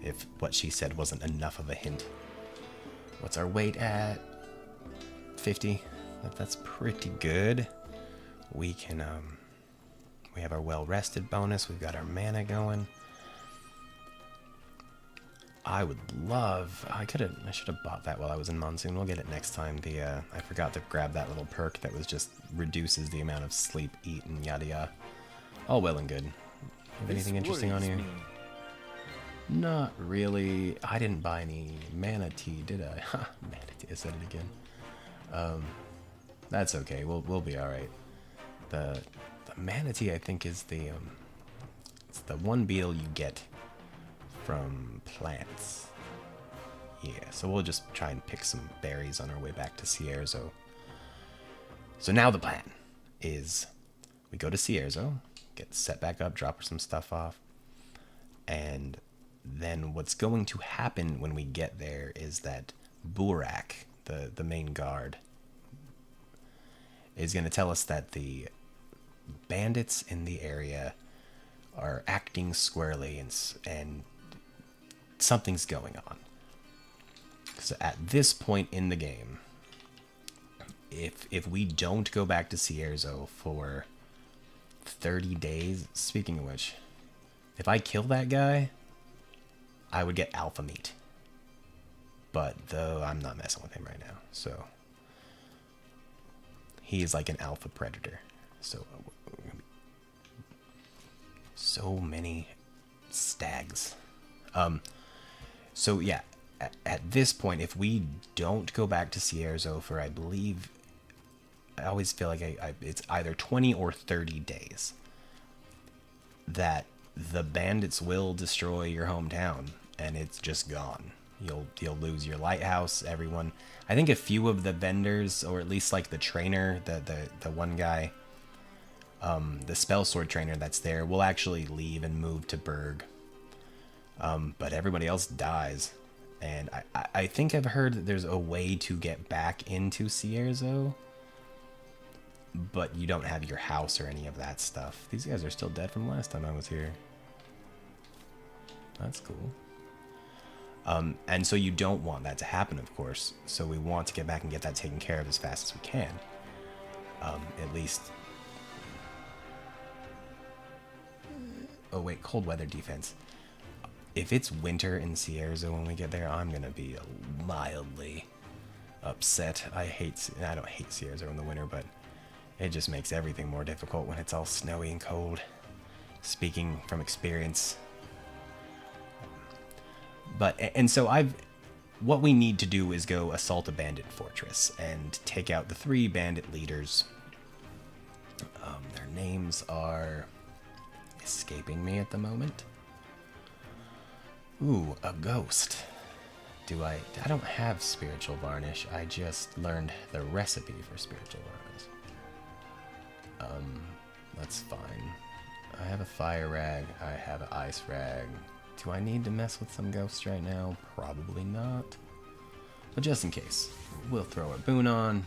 If what she said wasn't enough of a hint. What's our weight at? 50? That's pretty good. We can, we have our well-rested bonus. We've got our mana going. I would love... I should have bought that while I was in Monsoon. We'll get it next time. I forgot to grab that little perk that was just reduces the amount of sleep, eat, and yada yada. All well and good. Have anything interesting on here? Not really. I didn't buy any mana tea, did I? Mana tea. I said it again. That's okay. We'll be all right. The mana tea, I think, is it's the one beetle you get from plants. Yeah, so we'll just try and pick some berries on our way back to Cierzo. So now the plan is we go to Cierzo, get set back up, drop her some stuff off, and then what's going to happen when we get there is that Burak, the main guard, is going to tell us that the bandits in the area are acting squarely and something's going on. So at this point in the game, if we don't go back to Cierzo for 30 days, speaking of which, if I kill that guy, I would get alpha meat. But though I'm not messing with him right now, so he is like an alpha predator. So many stags. So yeah, at this point, if we don't go back to Cierzo for, I believe, I always feel like it's either 20 or 30 days, that the bandits will destroy your hometown, and it's just gone. You'll lose your lighthouse, everyone. I think a few of the vendors, or at least like the trainer, the one guy, the spell sword trainer that's there, will actually leave and move to Berg. But everybody else dies. And I think I've heard that there's a way to get back into Cierzo, but you don't have your house or any of that stuff. These guys are still dead from last time I was here. That's cool. And so you don't want that to happen, of course. So we want to get back and get that taken care of as fast as we can. At least... Oh wait, cold weather defense. If it's winter in Cierzo when we get there, I'm gonna be mildly upset. I don't hate Cierzo in the winter, but it just makes everything more difficult when it's all snowy and cold. Speaking from experience. And so what we need to do is go assault a bandit fortress and take out the 3 bandit leaders. Their names are escaping me at the moment. Ooh, a ghost. I don't have spiritual varnish. I just learned the recipe for spiritual varnish. That's fine. I have a fire rag. I have an ice rag. Do I need to mess with some ghosts right now? Probably not. But just in case, we'll throw our boon on.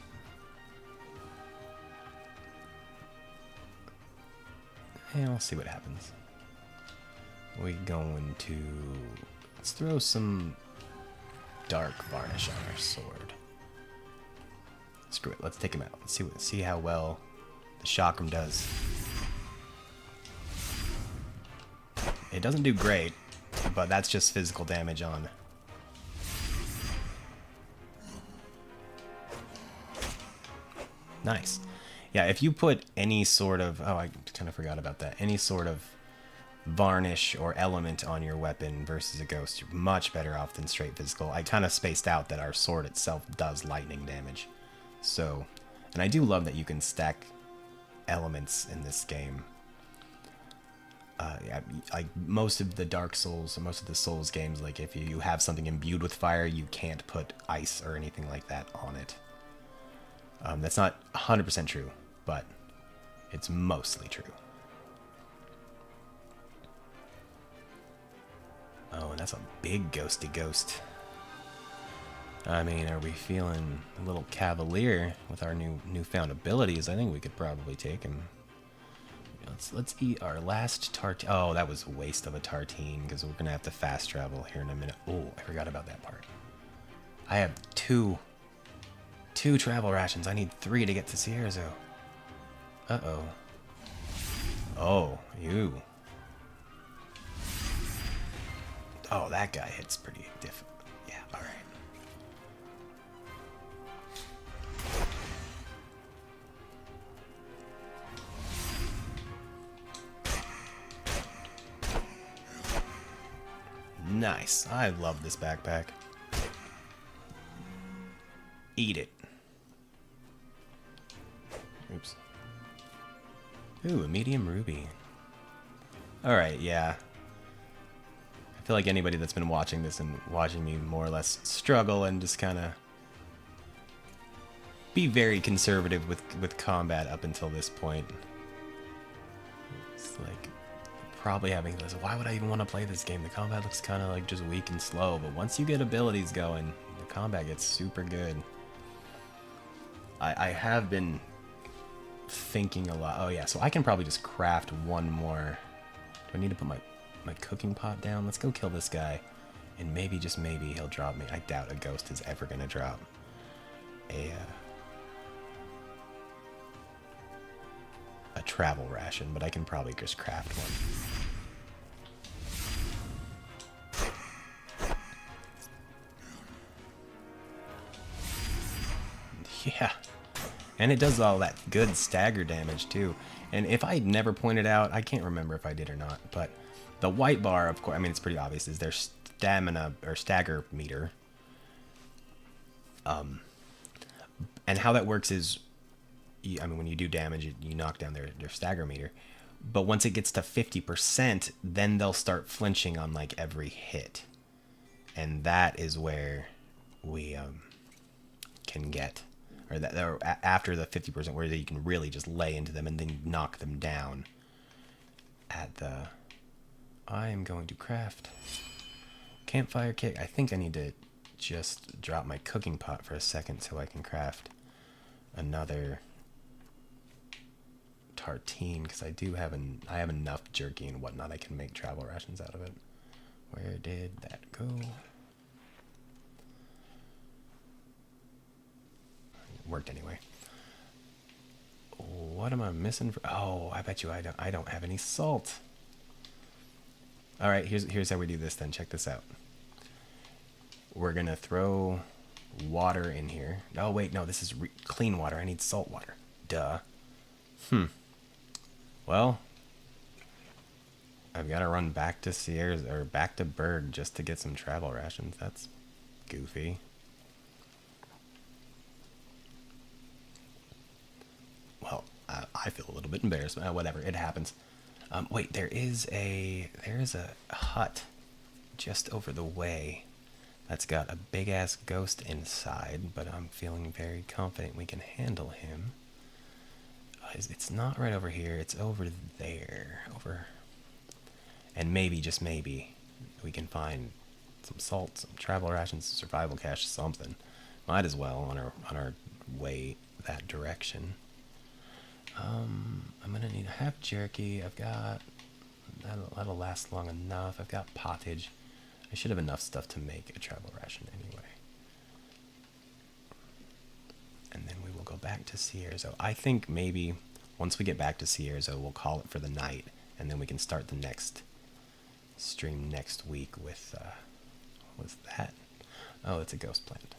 And we'll see what happens. We're going to... Let's throw some dark varnish on our sword. Screw it, let's take him out. Let's see how well the chakram does. It doesn't do great, but that's just physical damage on. Nice. Yeah, if you put any sort of... Oh, I kind of forgot about that. Any sort of varnish or element on your weapon versus a ghost, you're much better off than straight physical. I kind of spaced out that our sword itself does lightning damage. So, and I do love that you can stack elements in this game. Yeah, like most of the Dark Souls, most of the Souls games, like if you have something imbued with fire, you can't put ice or anything like that on it. That's not 100% true, but it's mostly true. Oh, and that's a big ghosty ghost. I mean, are we feeling a little cavalier with our newfound abilities? I think we could probably take him. Let's eat our last tartine. Oh, that was a waste of a tartine because we're gonna have to fast travel here in a minute. Oh, I forgot about that part. I have two travel rations. I need 3 to get to Sierzo. Uh-oh. Oh, you. Oh, that guy hits pretty difficult. Yeah, alright. Nice. I love this backpack. Eat it. Oops. Ooh, a medium ruby. Alright, yeah. I feel like anybody that's been watching this and watching me more or less struggle and just kind of be very conservative with combat up until this point. It's like probably having this. Why would I even want to play this game? The combat looks kind of like just weak and slow, but once you get abilities going, the combat gets super good. I have been thinking a lot. Oh yeah, so I can probably just craft one more. Do I need to put my cooking pot down? Let's go kill this guy, and maybe, just maybe, he'll drop me. I doubt a ghost is ever gonna drop a travel ration, but I can probably just craft one. Yeah. And it does all that good stagger damage too. And if I never pointed out, I can't remember if I did or not, but the white bar, of course, I mean, it's pretty obvious, is their stamina or stagger meter. And how that works is, I mean, when you do damage, you knock down their stagger meter. But once it gets to 50%, then they'll start flinching on like every hit. And that is where we can get, or that after the 50%, where you can really just lay into them and then knock them down. I am going to craft campfire cake. I think I need to just drop my cooking pot for a second so I can craft another tartine, because I have enough jerky and whatnot. I can make travel rations out of it. Where did that go? It worked anyway. What am I missing? Oh, I bet you I don't have any salt. All right, here's how we do this then. Check this out. We're gonna throw water in here. Oh wait, no, this is clean water. I need salt water. Duh. Well, I've got to run back to Sierra, or back to Berg, just to get some travel rations. That's goofy. Well, I feel a little bit embarrassed. Whatever, it happens. Wait, there is a hut just over the way that's got a big ass ghost inside, but I'm feeling very confident we can handle him. It's not right over here, it's over there. And maybe, just maybe, we can find some salt, some travel rations, survival cache, something. Might as well on our way that direction. I'm gonna need a half jerky. I've got that'll last long enough. I've got pottage. I should have enough stuff to make a travel ration anyway. And then we will go back to Sierzo. I think maybe once we get back to Sierzo, we'll call it for the night, and then we can start the next stream next week with what's that? Oh, it's a ghost plant.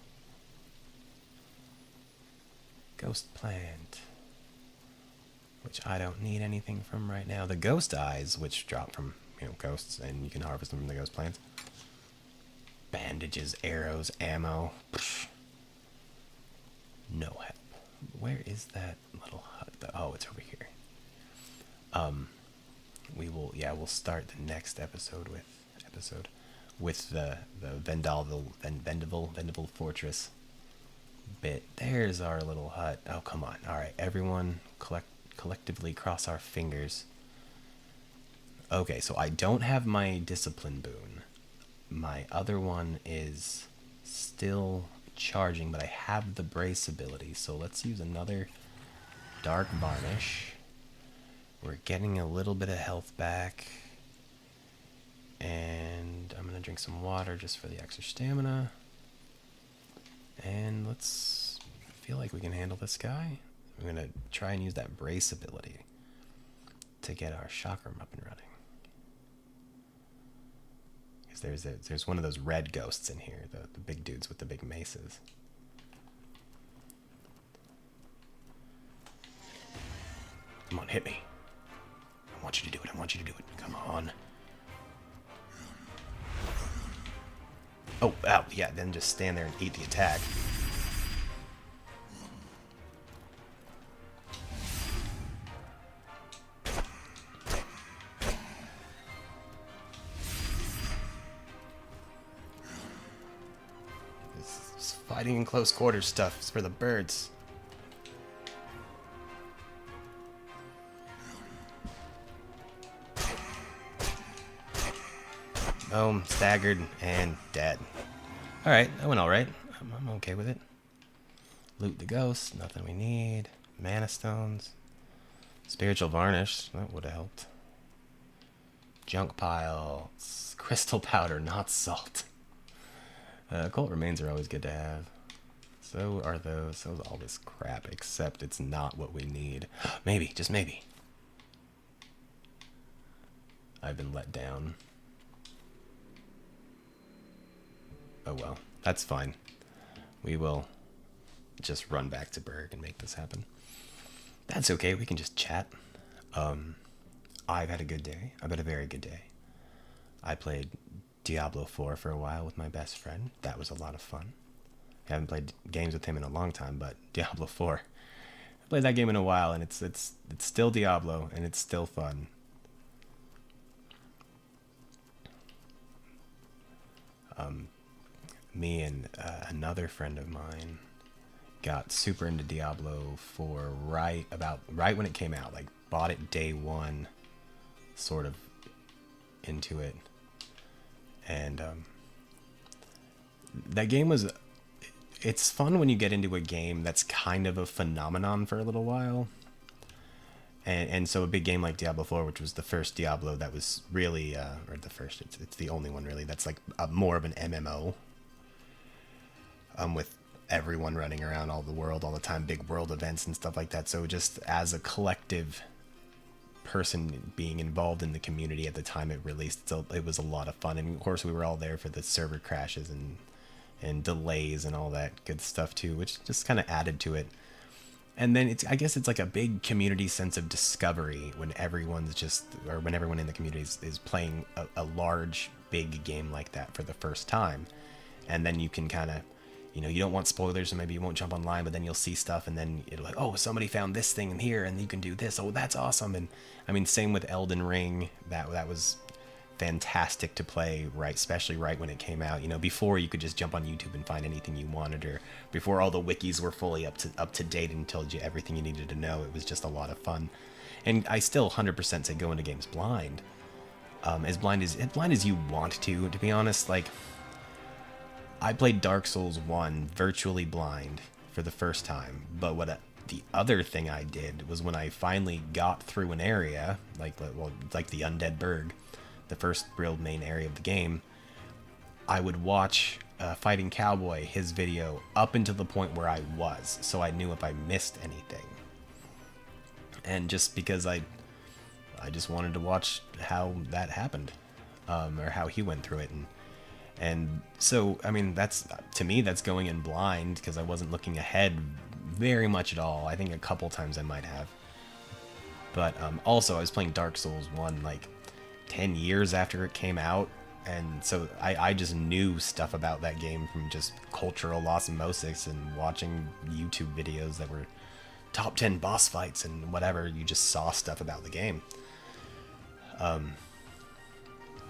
Ghost plant, which I don't need anything from right now. The ghost eyes, which drop from ghosts, and you can harvest them from the ghost plants. Bandages, arrows, ammo. Psh. No help. Where is that little hut? Oh, it's over here. We'll start the next episode with the Vendival Fortress bit. There's our little hut. Oh, come on. All right, everyone collectively cross our fingers. Okay, so I don't have my discipline boon. My other one is still charging, but I have the brace ability, so let's use another Dark Varnish. We're getting a little bit of health back. And I'm going to drink some water just for the extra stamina. And let's feel like we can handle this guy. We're going to try and use that brace ability to get our chakram up and running. Because there's one of those red ghosts in here, the big dudes with the big maces. Come on, hit me. I want you to do it. I want you to do it. Come on. Oh, ow, yeah, then just stand there and eat the attack. This fighting in close quarters stuff is for the birds. Boom, staggered, and dead. Alright, that went alright. I'm okay with it. Loot the ghost, nothing we need. Mana stones. Spiritual varnish, that would have helped. Junk pile. Crystal powder, not salt. Occult remains are always good to have. So are those. So is all this crap, except it's not what we need. Maybe, just maybe. I've been let down. Oh well, that's fine. We will just run back to Berg and make this happen. That's okay, we can just chat. I've had a good day. I've had a very good day. I played Diablo 4 for a while with my best friend. That was a lot of fun. I haven't played games with him in a long time, but Diablo 4. I played that game in a while, and it's still Diablo, and it's still fun. Me and another friend of mine got super into Diablo 4 right when it came out. Like, bought it day one, sort of into it. And that game was... It's fun when you get into a game that's kind of a phenomenon for a little while. And so a big game like Diablo 4, which was the first Diablo that was really... or the first, it's the only one really that's like more of an MMO. With everyone running around all the world all the time, big world events and stuff like that. So just as a collective person being involved in the community at the time it released, so it was a lot of fun. And of course we were all there for the server crashes and delays and all that good stuff too, which just kind of added to it. And then I guess it's like a big community sense of discovery when everyone in the community is playing a large, big game like that for the first time. And then you can kind of, you don't want spoilers, so maybe you won't jump online, but then you'll see stuff, and then it'll like, oh, somebody found this thing in here, and you can do this. Oh, that's awesome. And I mean, same with Elden Ring. That was fantastic to play, right? Especially right when it came out. Before you could just jump on YouTube and find anything you wanted, or before all the wikis were fully up to date and told you everything you needed to know. It was just a lot of fun. And I still 100% say go into games blind. As blind as you want to be honest. Like, I played Dark Souls 1 virtually blind for the first time, but the other thing I did was when I finally got through an area, like the Undead Burg, the first real main area of the game, I would watch Fighting Cowboy, his video, up until the point where I was, so I knew if I missed anything. And just because I just wanted to watch how that happened, or how he went through it, and so, I mean, to me, that's going in blind, because I wasn't looking ahead very much at all. I think a couple times I might have. But also, I was playing Dark Souls 1, like, 10 years after it came out, and so I just knew stuff about that game from just cultural osmosis and watching YouTube videos that were top 10 boss fights and whatever. You just saw stuff about the game.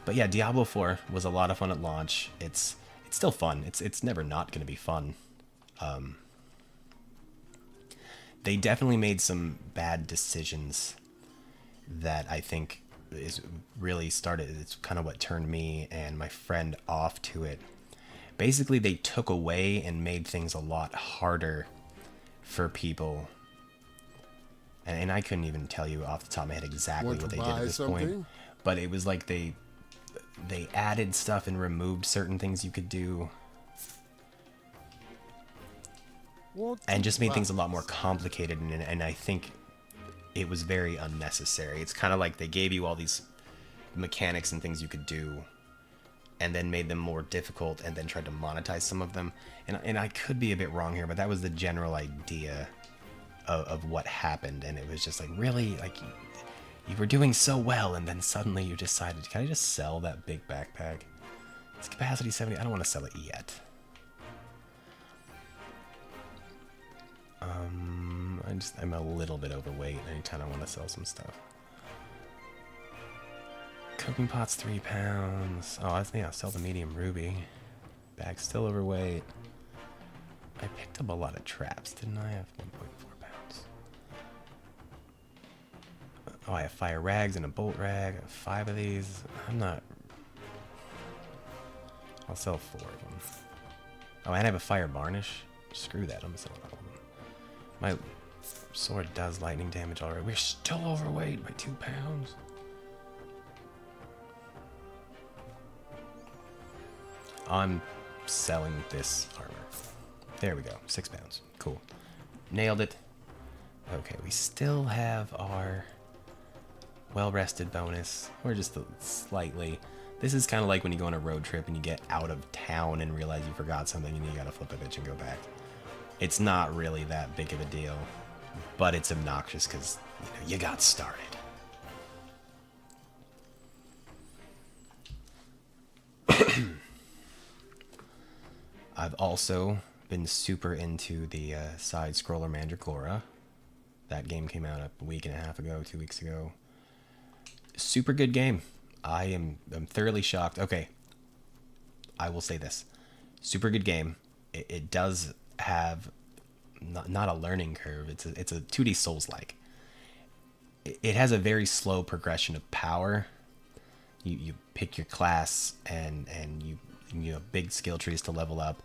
But yeah, Diablo 4 was a lot of fun at launch. It's still fun. It's never not going to be fun. They definitely made some bad decisions that I think it's kind of what turned me and my friend off to it. Basically, they took away and made things a lot harder for people. And I couldn't even tell you off the top of my head exactly Want what to they did at buy this point. something? But it was like they added stuff and removed certain things you could do. And just made things a lot more complicated, and I think it was very unnecessary. It's kind of like they gave you all these mechanics and things you could do, and then made them more difficult, and then tried to monetize some of them. And I could be a bit wrong here, but that was the general idea of what happened, and it was just like, really? Like, you were doing so well, and then suddenly you decided, can I just sell that big backpack? It's capacity 70. I don't want to sell it yet. I'm a little bit overweight. I kind of want to sell some stuff. Cooking pot's 3 pounds. Oh, yeah, sell the medium ruby. Bag's still overweight. I picked up a lot of traps, didn't I? I have 1.4 pounds. Oh, I have fire rags and a bolt rag. I have 5 of these. I'm not... I'll sell 4 of them. Oh, and I have a fire varnish. Screw that, I'm gonna sell all of them. My sword does lightning damage already. We're still overweight by 2 pounds. I'm selling this armor. There we go, 6 pounds. Cool. Nailed it. Okay, we still have our well-rested bonus. We're just slightly... This is kind of like when you go on a road trip and you get out of town and realize you forgot something and you gotta flip a bitch and go back. It's not really that big of a deal, but it's obnoxious because, you know, you got started. I've also been super into the side-scroller Mandragora. That game came out a week and a half ago, 2 weeks ago. Super good game. I'm thoroughly shocked. Okay, I will say this. Super good game. It does have not a learning curve. It's a 2D Souls-like. It has a very slow progression of power. You pick your class and you have big skill trees to level up.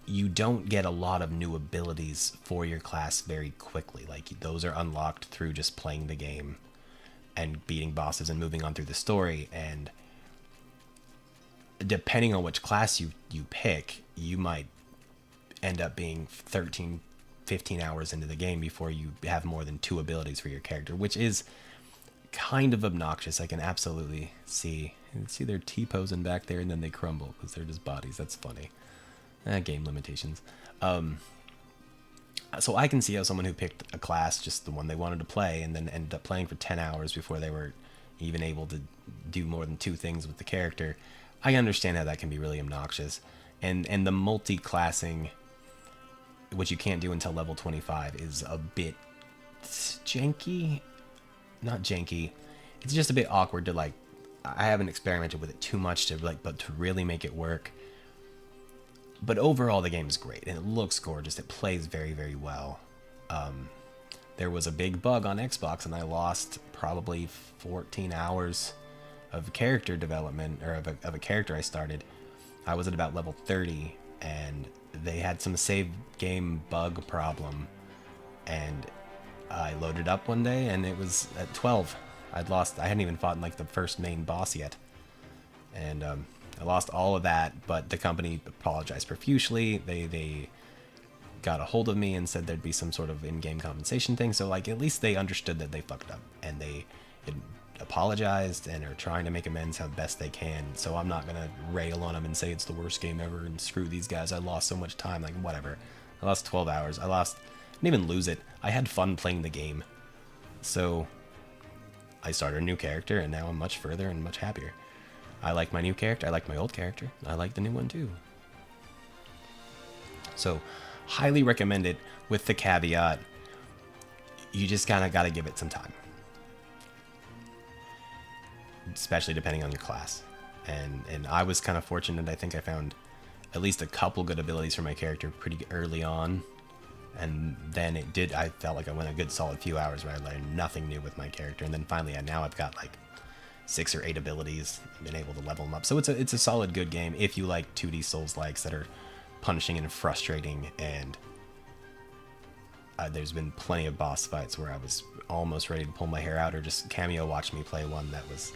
You don't get a lot of new abilities for your class very quickly. Like, those are unlocked through just playing the game and beating bosses and moving on through the story. And depending on which class you pick, you might end up being 13, 15 hours into the game before you have more than 2 abilities for your character, which is kind of obnoxious. I can absolutely see their T-posing back there, and then they crumble because they're just bodies. That's funny. Game limitations. So I can see how someone who picked a class, just the one they wanted to play, and then ended up playing for 10 hours before they were even able to do more than 2 things with the character. I understand how that can be really obnoxious. And the multi-classing, which you can't do until level 25, is a bit janky. Not janky. It's just a bit awkward to, like, I haven't experimented with it too much but to really make it work. But overall, the game is great, and it looks gorgeous. It plays very, very well. There was a big bug on Xbox, and I lost probably 14 hours of character development, or of a character I started. I was at about level 30, and they had some save game bug problem, and I loaded up one day, and it was at 12. I hadn't even fought in, like, the first main boss yet. And I lost all of that, but the company apologized profusely. They got a hold of me and said there'd be some sort of in-game compensation thing. So, like, at least they understood that they fucked up, and they apologized and are trying to make amends how best they can. So I'm not gonna rail on them and say it's the worst game ever and screw these guys. I lost so much time. Like, whatever. I lost 12 hours. I didn't even lose it. I had fun playing the game. So I started a new character, and now I'm much further and much happier. I like my new character. I like my old character. I like the new one too. So, highly recommend it, with the caveat, you just kind of got to give it some time. Especially depending on your class. And I was kind of fortunate. I think I found at least a couple good abilities for my character pretty early on. And then I felt like I went a good solid few hours where I learned nothing new with my character. And then finally, now I've got, like, 6 or 8 abilities, been able to level them up. So it's a solid, good game if you like 2D Souls-likes that are punishing and frustrating. And there's been plenty of boss fights where I was almost ready to pull my hair out, or just cameo watch me play one that was...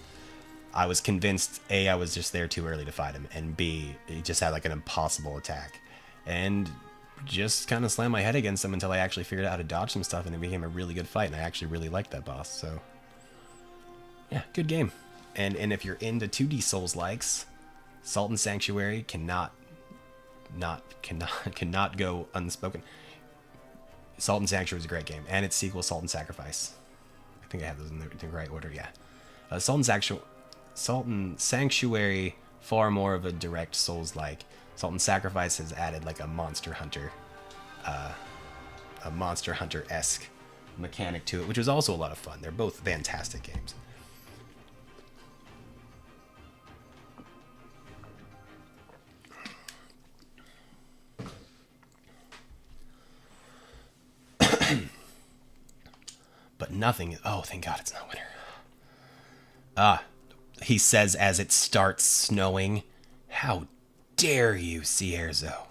I was convinced, A, I was just there too early to fight him, and B, he just had like an impossible attack. And just kind of slammed my head against him until I actually figured out how to dodge some stuff, and it became a really good fight, and I actually really liked that boss. So yeah, good game. And if you're into 2D Souls likes, Salt and Sanctuary cannot go unspoken. Salt and Sanctuary is a great game, and its sequel, Salt and Sacrifice. I think I have those in the right order. Yeah, Salt and Sanctuary, far more of a direct Souls like. Salt and Sacrifice has added like a Monster Hunter-esque mechanic to it, which was also a lot of fun. They're both fantastic games. But nothing... Oh, thank God it's not winter. He says as it starts snowing. How dare you, Cierzo?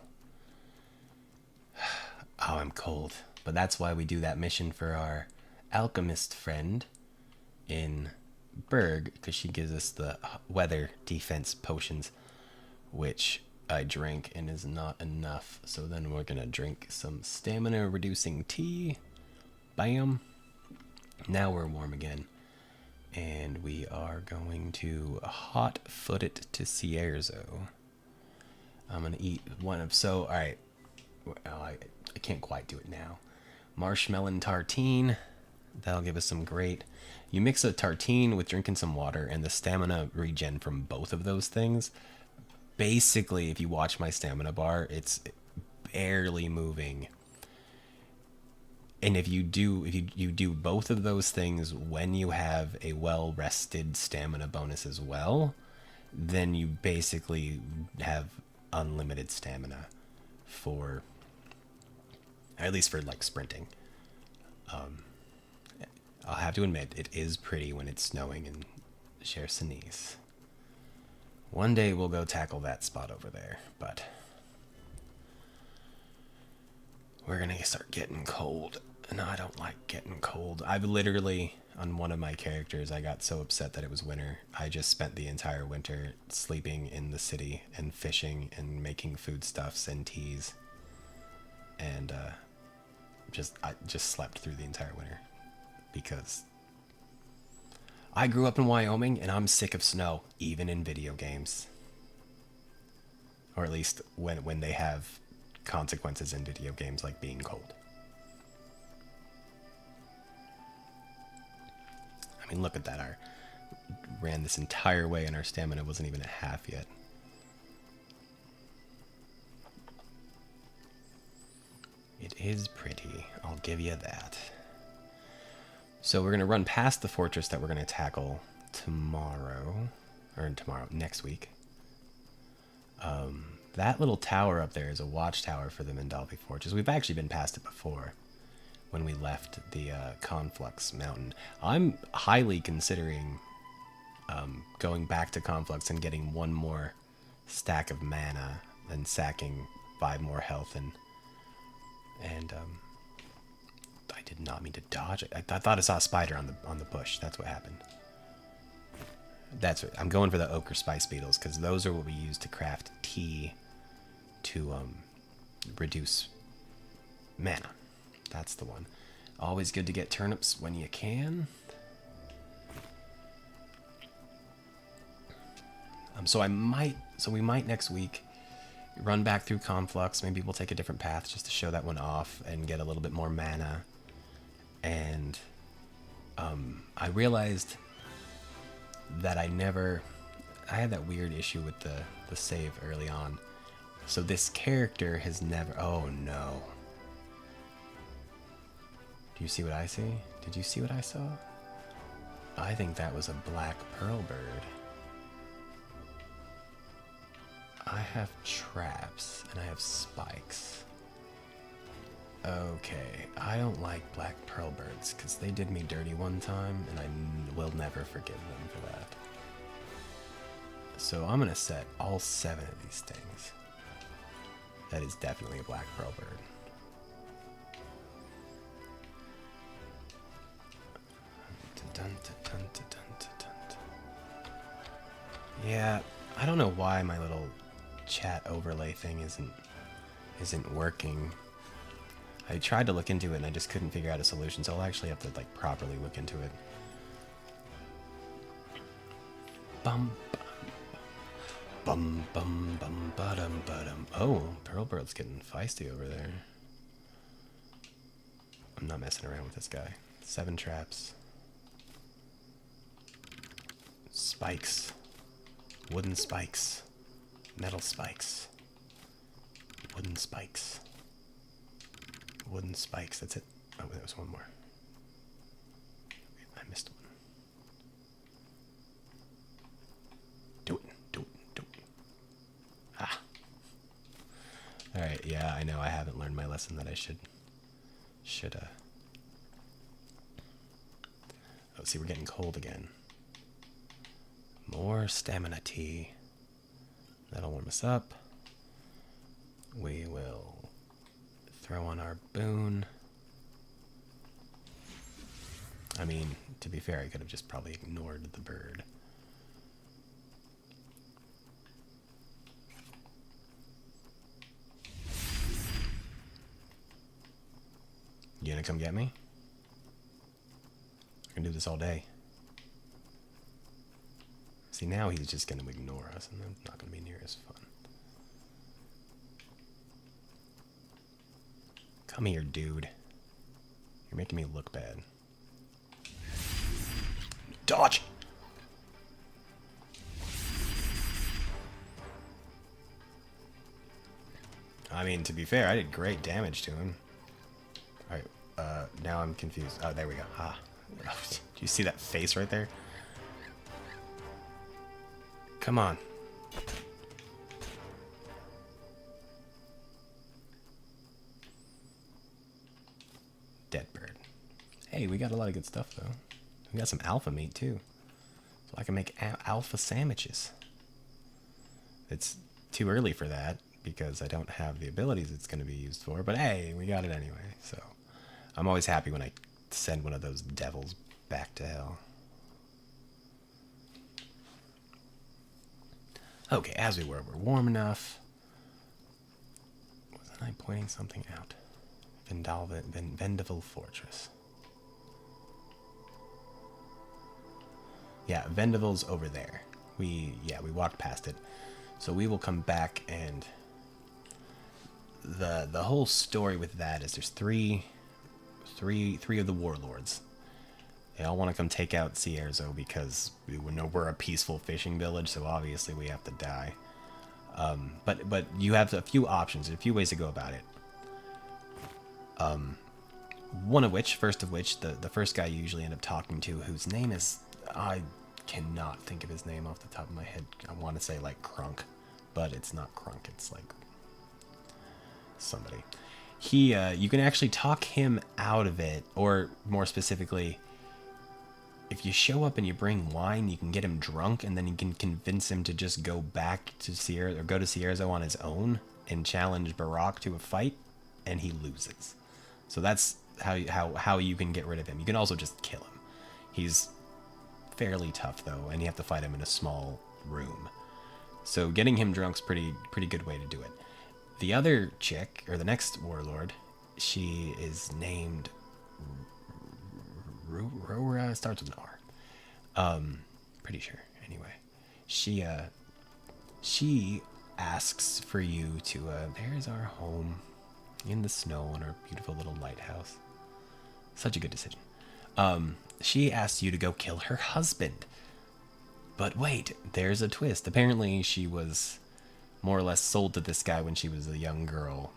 Oh, I'm cold. But that's why we do that mission for our alchemist friend in Berg, because she gives us the weather defense potions, which I drink and is not enough. So then we're going to drink some stamina reducing tea. Bam. Now we're warm again. And we are going to hot-foot it to Cierzo. I'm going to eat one of... So, alright. Well, I can't quite do it now. Marshmallow tartine. That'll give us some great... You mix a tartine with drinking some water, and the stamina regen from both of those things. Basically, if you watch my stamina bar, it's barely moving. And if you do both of those things when you have a well-rested stamina bonus as well, then you basically have unlimited stamina for, at least for like sprinting. I'll have to admit, it is pretty when it's snowing in Chersonese. One day we'll go tackle that spot over there, but we're gonna start getting cold. And I don't like getting cold. I've literally, on one of my characters, I got so upset that it was winter. I just spent the entire winter sleeping in the city and fishing and making foodstuffs and teas. And I just slept through the entire winter. Because I grew up in Wyoming and I'm sick of snow, even in video games. Or at least when they have consequences in video games like being cold. I mean, look at that. I ran this entire way and our stamina wasn't even at half yet. It is pretty. I'll give you that. So we're going to run past the fortress that we're going to tackle next week. That little tower up there is a watchtower for the Mindalpi Fortress. We've actually been past it before when we left the Conflux Mountain. I'm highly considering going back to Conflux and getting one more stack of mana and sacking 5 more health and I did not mean to dodge it. I thought I saw a spider on the bush. That's what happened. That's what, I'm going for the ochre spice beetles because those are what we use to craft tea to reduce mana. That's the one. Always good to get turnips when you can. So we might next week run back through Conflux. Maybe we'll take a different path just to show that one off and get a little bit more mana. And I realized that I had that weird issue with the save early on. So this character has never... Oh no. Do you see what I see? Did you see what I saw? I think that was a black pearl bird. I have traps and I have spikes. Okay, I don't like black pearl birds because they did me dirty one time and I will never forgive them for that. So I'm going to set all 7 of these things. That is definitely a black pearl bird. Yeah, I don't know why my little chat overlay thing isn't working. I tried to look into it and I just couldn't figure out a solution, so I'll actually have to like properly look into it. Bum bum bum bum ba-dum ba-dum. Oh, Pearl Bird's getting feisty over there. I'm not messing around with this guy. 7 traps. Spikes. Wooden spikes. Metal spikes. Wooden spikes. Wooden spikes. That's it. Oh, there was one more. I missed one. Do it. Do it. Do it. Ah. Alright, yeah, I know I haven't learned my lesson that I should Oh, see, we're getting cold again. More stamina tea. That'll warm us up. We will throw on our boon. I mean, to be fair, I could have just probably ignored the bird. You gonna come get me? I can do this all day. See, now he's just gonna ignore us, and that's not gonna be near as fun. Come here, dude. You're making me look bad. Dodge! I mean, to be fair, I did great damage to him. Alright, now I'm confused. Oh, there we go. Ah. Do you see that face right there? Come on. Dead bird. Hey, we got a lot of good stuff, though. We got some alpha meat, too. So I can make alpha sandwiches. It's too early for that, because I don't have the abilities it's going to be used for. But hey, we got it anyway, so... I'm always happy when I send one of those devils back to hell. Okay, as we're warm enough. Wasn't I pointing something out? Vendaval Fortress. Yeah, Vendaval's over there. We walked past it. So we will come back, and the whole story with that is there's three of the warlords. They all want to come take out Cierzo because we know we're a peaceful fishing village, so obviously we have to die. But you have a few options, a few ways to go about it. First of which, the first guy you usually end up talking to, whose name is, I cannot think of his name off the top of my head. I want to say like Crunk, but it's not Crunk. It's like somebody. You can actually talk him out of it, or more specifically, if you show up and you bring wine, you can get him drunk, and then you can convince him to just go back to Cierzo, or go to Cierzo on his own and challenge Barak to a fight, and he loses. So that's how you can get rid of him. You can also just kill him. He's fairly tough though, and you have to fight him in a small room. So getting him drunk's pretty good way to do it. The other chick, or the next warlord, she is named Rora, starts with an R. Pretty sure. Anyway, she asks for you to. There's our home in the snow on our beautiful little lighthouse. Such a good decision. She asks you to go kill her husband. But wait, there's a twist. Apparently, she was more or less sold to this guy when she was a young girl,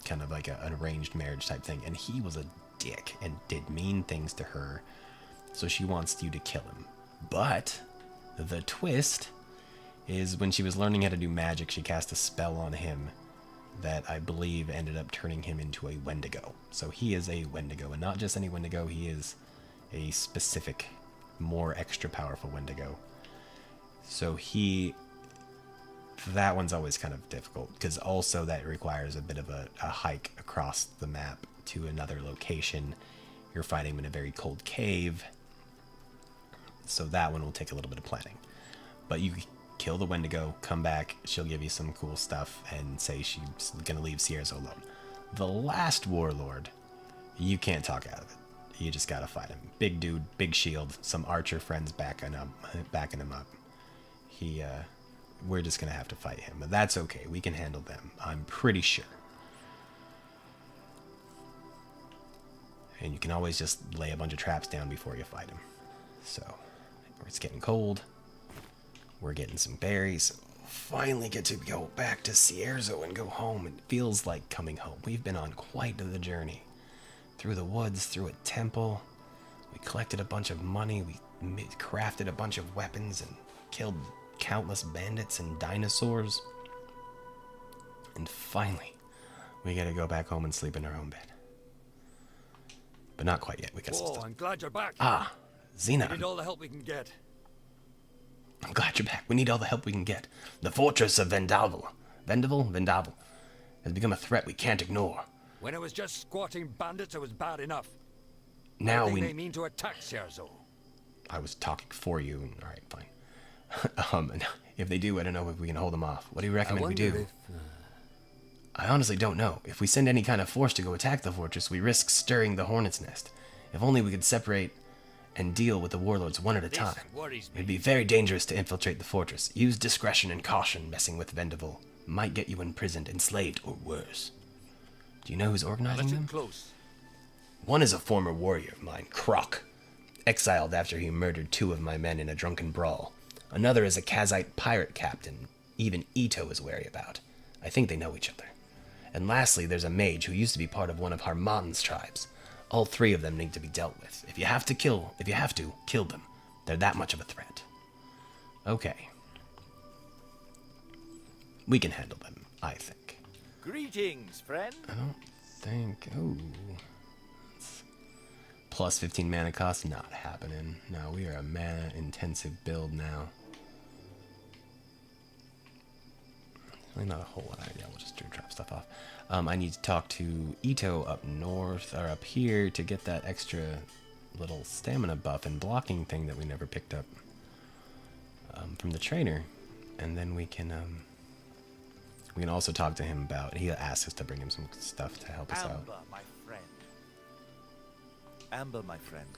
kind of like an arranged marriage type thing, and he was a dick and did mean things to her, so she wants you to kill him. But the twist is when she was learning how to do magic, she cast a spell on him that I believe ended up turning him into a Wendigo. So he is a Wendigo, and not just any Wendigo, he is a specific, more extra powerful Wendigo. So that one's always kind of difficult, because also that requires a bit of a hike across the map to another location. You're fighting him in a very cold cave, so that one will take a little bit of planning. But you kill the Wendigo, come back, she'll give you some cool stuff, and say she's gonna leave Sierra alone. The last warlord, you can't talk out of it. You just gotta fight him. Big dude, big shield, some archer friends backing him up. We're just gonna have to fight him, but that's okay. We can handle them, I'm pretty sure. And you can always just lay a bunch of traps down before you fight him. So, it's getting cold. We're getting some berries. Finally get to go back to Sierzo and go home. It feels like coming home. We've been on quite the journey. Through the woods, through a temple. We collected a bunch of money. We crafted a bunch of weapons and killed countless bandits and dinosaurs. And finally, we gotta go back home and sleep in our own bed. But not quite yet. We got some stuff. I'm glad you're back. Ah, Xena. We need all the help we can get. I'm glad you're back. We need all the help we can get. The fortress of Vendavel has become a threat we can't ignore. When it was just squatting bandits, it was bad enough. Now I think they mean to attack Sierzo. I was talking for you. All right, fine. If they do, I don't know if we can hold them off. What do you recommend we do? I honestly don't know. If we send any kind of force to go attack the fortress, we risk stirring the hornet's nest. If only we could separate and deal with the warlords one at a time. It'd be very dangerous to infiltrate the fortress. Use discretion and caution. Messing with Vendavel might get you imprisoned, enslaved, or worse. Do you know who's organizing them? Close. One is a former warrior of mine, Croc, exiled after he murdered 2 of my men in a drunken brawl. Another is a Kazite pirate captain even Ito is wary about. I think they know each other. And lastly, there's a mage who used to be part of one of Harmon's tribes. All 3 of them need to be dealt with. If you have to, kill them. They're that much of a threat. Okay. We can handle them, I think. Greetings, friend. I don't think... Ooh. Plus 15 mana cost, not happening. No, we are a mana-intensive build now. Really not a whole lot. Yeah, we'll just drop stuff off. I need to talk to Ito up north, or up here, to get that extra little stamina buff and blocking thing that we never picked up from the trainer. And then we can also talk to him about... He asked us to bring him some stuff to help us out. Amber, my friend.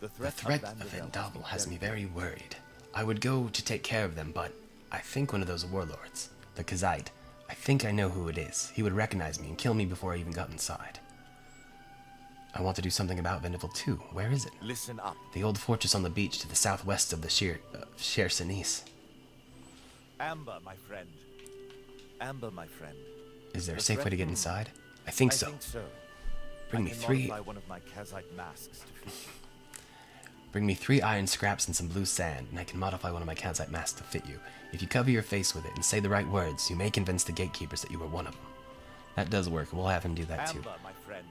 The threat of Vendavel has me very worried. I would go to take care of them, but I think one of those warlords, the Kazite, I think I know who it is. He would recognize me and kill me before I even got inside. I want to do something about Vendavel too. Where is it? Listen up. The old fortress on the beach to the southwest of the Sher Sinis. Amber, my friend. Amber, my friend. Is there a safe way to get inside? I think so. I think so. Bring me 3. One of my Kazite masks to fit you. Bring me 3 iron scraps and some blue sand, and I can modify one of my Kazite masks to fit you. If you cover your face with it and say the right words, you may convince the gatekeepers that you were one of them. That does work. We'll have him do that too. Amber, my friend.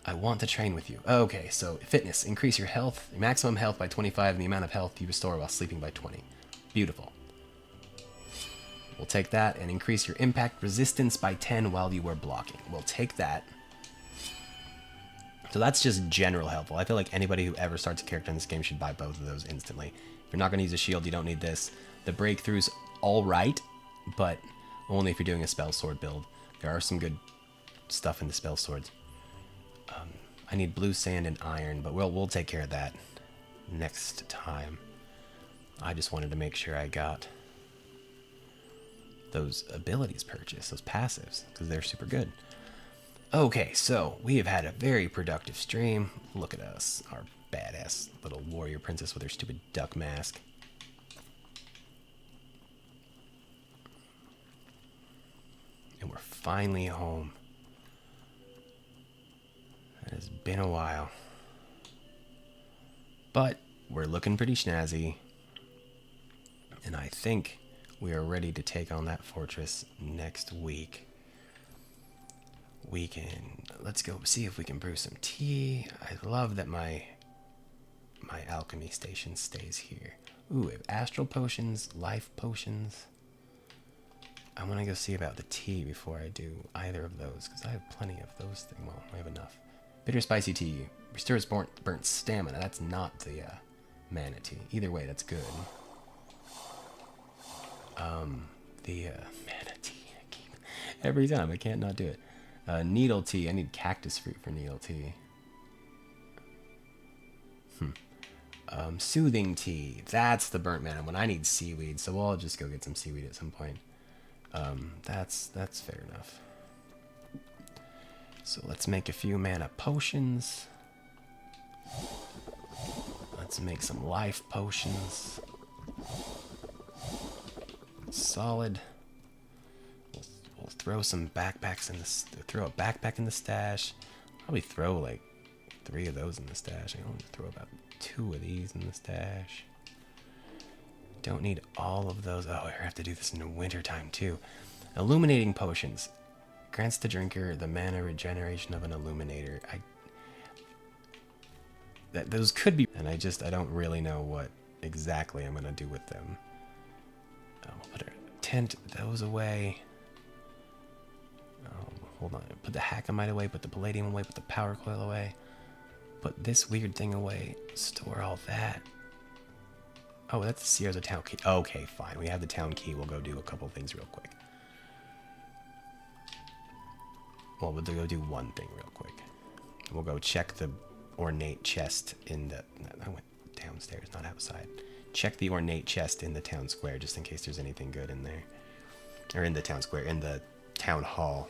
I want to train with you. Okay, so fitness. Increase your health, your maximum health by 25, and the amount of health you restore while sleeping by 20. Beautiful. We'll take that and increase your impact resistance by 10 while you were blocking. We'll take that. So that's just general helpful. I feel like anybody who ever starts a character in this game should buy both of those instantly. If you're not going to use a shield, you don't need this. The breakthrough's alright, but only if you're doing a spell sword build. There are some good stuff in the spell swords. I need blue sand and iron, but we'll take care of that next time. I just wanted to make sure I got those abilities purchased, those passives, because they're super good. Okay, so we have had a very productive stream. Look at us, our badass little warrior princess with her stupid duck mask. And we're finally home. It has been a while. But we're looking pretty snazzy. And I think we are ready to take on that fortress next week. Let's go see if we can brew some tea. I love that my alchemy station stays here. Ooh, we have astral potions, life potions. I want to go see about the tea before I do either of those, because I have plenty of those things. Well, I have enough. Bitter spicy tea restores burnt stamina. That's not the mana tea. Either way, that's good. The mana tea. Every time, I can't not do it. Needle tea. I need cactus fruit for needle tea. Soothing tea. That's the burnt mana one. I need seaweed, so I'll just go get some seaweed at some point. That's fair enough. So let's make a few mana potions. Let's make some life potions. Solid. We'll throw some backpacks in this. Throw a backpack in the stash. Probably throw like 3 of those in the stash. I only throw about 2 of these in the stash. Don't need all of those. Oh, I have to do this in the winter time too. Illuminating potions grants the drinker the mana regeneration of an illuminator. Those could be, and I don't really know what exactly I'm gonna do with them. We'll put our tent those away. Hold on. Put the Hackemite away. Put the Palladium away. Put the Power Coil away. Put this weird thing away. Store all that. Oh, that's the Sierra's town key. Okay, fine. We have the town key. We'll go do a couple things real quick. Well, we'll go do one thing real quick. We'll go check the ornate chest in the... I went downstairs, not outside. Check the ornate chest in the town square, just in case there's anything good in there. Or in the town square, in the town hall.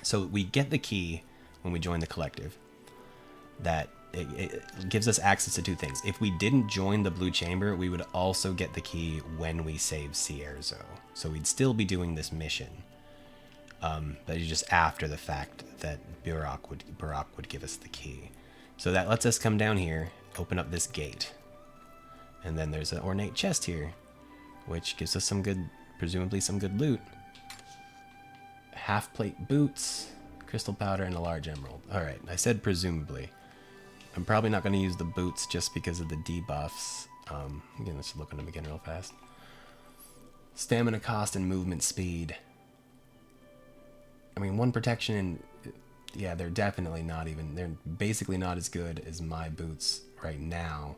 So we get the key when we join the collective. That it gives us access to 2 things. If we didn't join the blue chamber, we would also get the key when we save Cierzo. So we'd still be doing this mission. But it's just after the fact that Barak would give us the key. So that lets us come down here, open up this gate. And then there's an ornate chest here, which gives us some good, presumably some good loot. Half-plate boots, crystal powder, and a large emerald. Alright, I said presumably. I'm probably not going to use the boots just because of the debuffs. Again, let's look at them again real fast. Stamina cost and movement speed. I mean, 1 protection and... Yeah, they're definitely not even... They're basically not as good as my boots right now,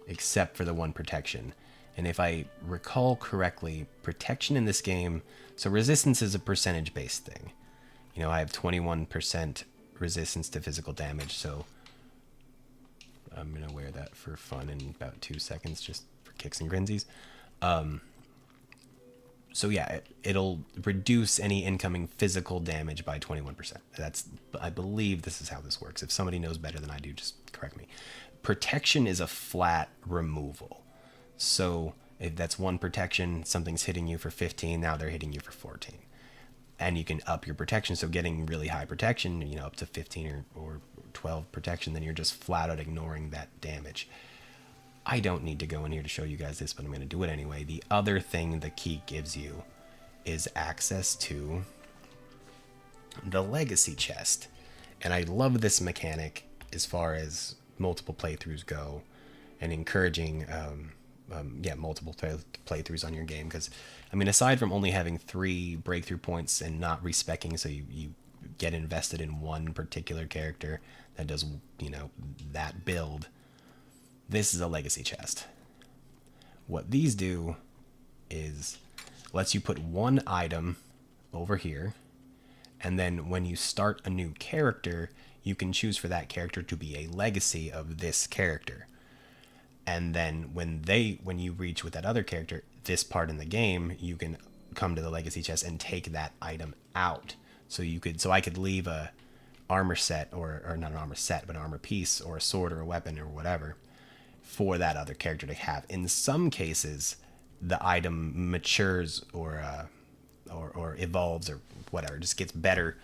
except for the 1 protection. And if I recall correctly, protection in this game... So resistance is a percentage-based thing. You know, I have 21% resistance to physical damage, so... I'm going to wear that for fun in about 2 seconds, just for kicks and grinsies. So yeah, it'll reduce any incoming physical damage by 21%. I believe this is how this works. If somebody knows better than I do, just correct me. Protection is a flat removal. So if that's 1 protection, something's hitting you for 15, now they're hitting you for 14. And you can up your protection, so getting really high protection, you know, up to 15 or 12 protection, then you're just flat out ignoring that damage. I don't need to go in here to show you guys this, but I'm going to do it anyway. The other thing the key gives you is access to the legacy chest. And I love this mechanic as far as multiple playthroughs go, and encouraging multiple playthroughs on your game. Because, I mean, aside from only having 3 breakthrough points and not respecing, so you get invested in 1 particular character that does, you know, that build, this is a legacy chest. What these do is lets you put 1 item over here, and then when you start a new character, you can choose for that character to be a legacy of this character. And then when you reach with that other character, this part in the game, you can come to the legacy chest and take that item out. So I could leave a armor set, or not an armor set, but an armor piece or a sword or a weapon or whatever for that other character to have. In some cases, the item matures or evolves or whatever, just gets better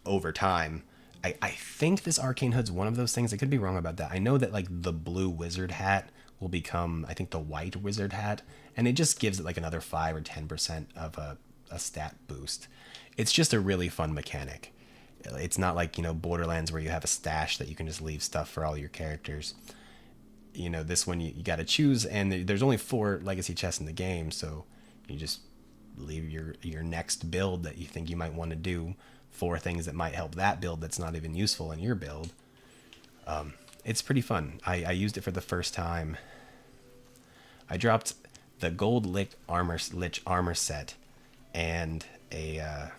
over time. I think this arcane hood's one of those things. I could be wrong about that. I know that like the blue wizard hat will become, I think, the white wizard hat, and it just gives it like another 5 or 10% of a stat boost. It's just a really fun mechanic. It's not like, you know, Borderlands where you have a stash that you can just leave stuff for all your characters. you know, this one you got to choose, and there's only 4 legacy chests in the game, so you just leave your next build that you think you might want to do, 4 things that might help that build that's not even useful in your build. It's pretty fun. I used it for the first time. I dropped the gold lich armor set and the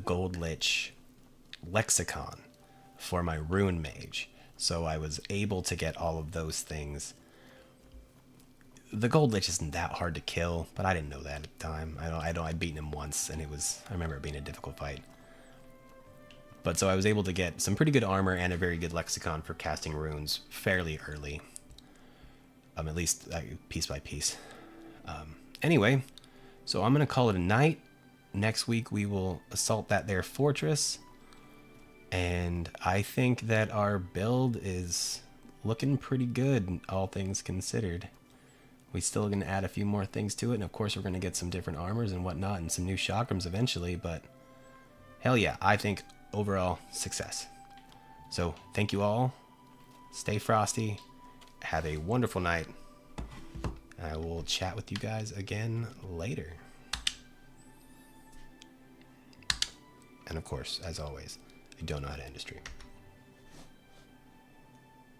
gold lich lexicon for my rune mage, so I was able to get all of those things. The gold lich isn't that hard to kill, but I didn't know that at the time. I'd beaten him once, and I remember it being a difficult fight. But so I was able to get some pretty good armor and a very good lexicon for casting runes fairly early. At least piece by piece. Anyway, so I'm going to call it a night. Next week we will assault that there fortress. And I think that our build is looking pretty good, all things considered. We still going to add a few more things to it. And of course we're going to get some different armors and whatnot and some new chakrams eventually. But hell yeah, I think overall success. So thank you all. Stay frosty. Have a wonderful night. I will chat with you guys again later. And of course, as always, I don't know how to end a stream.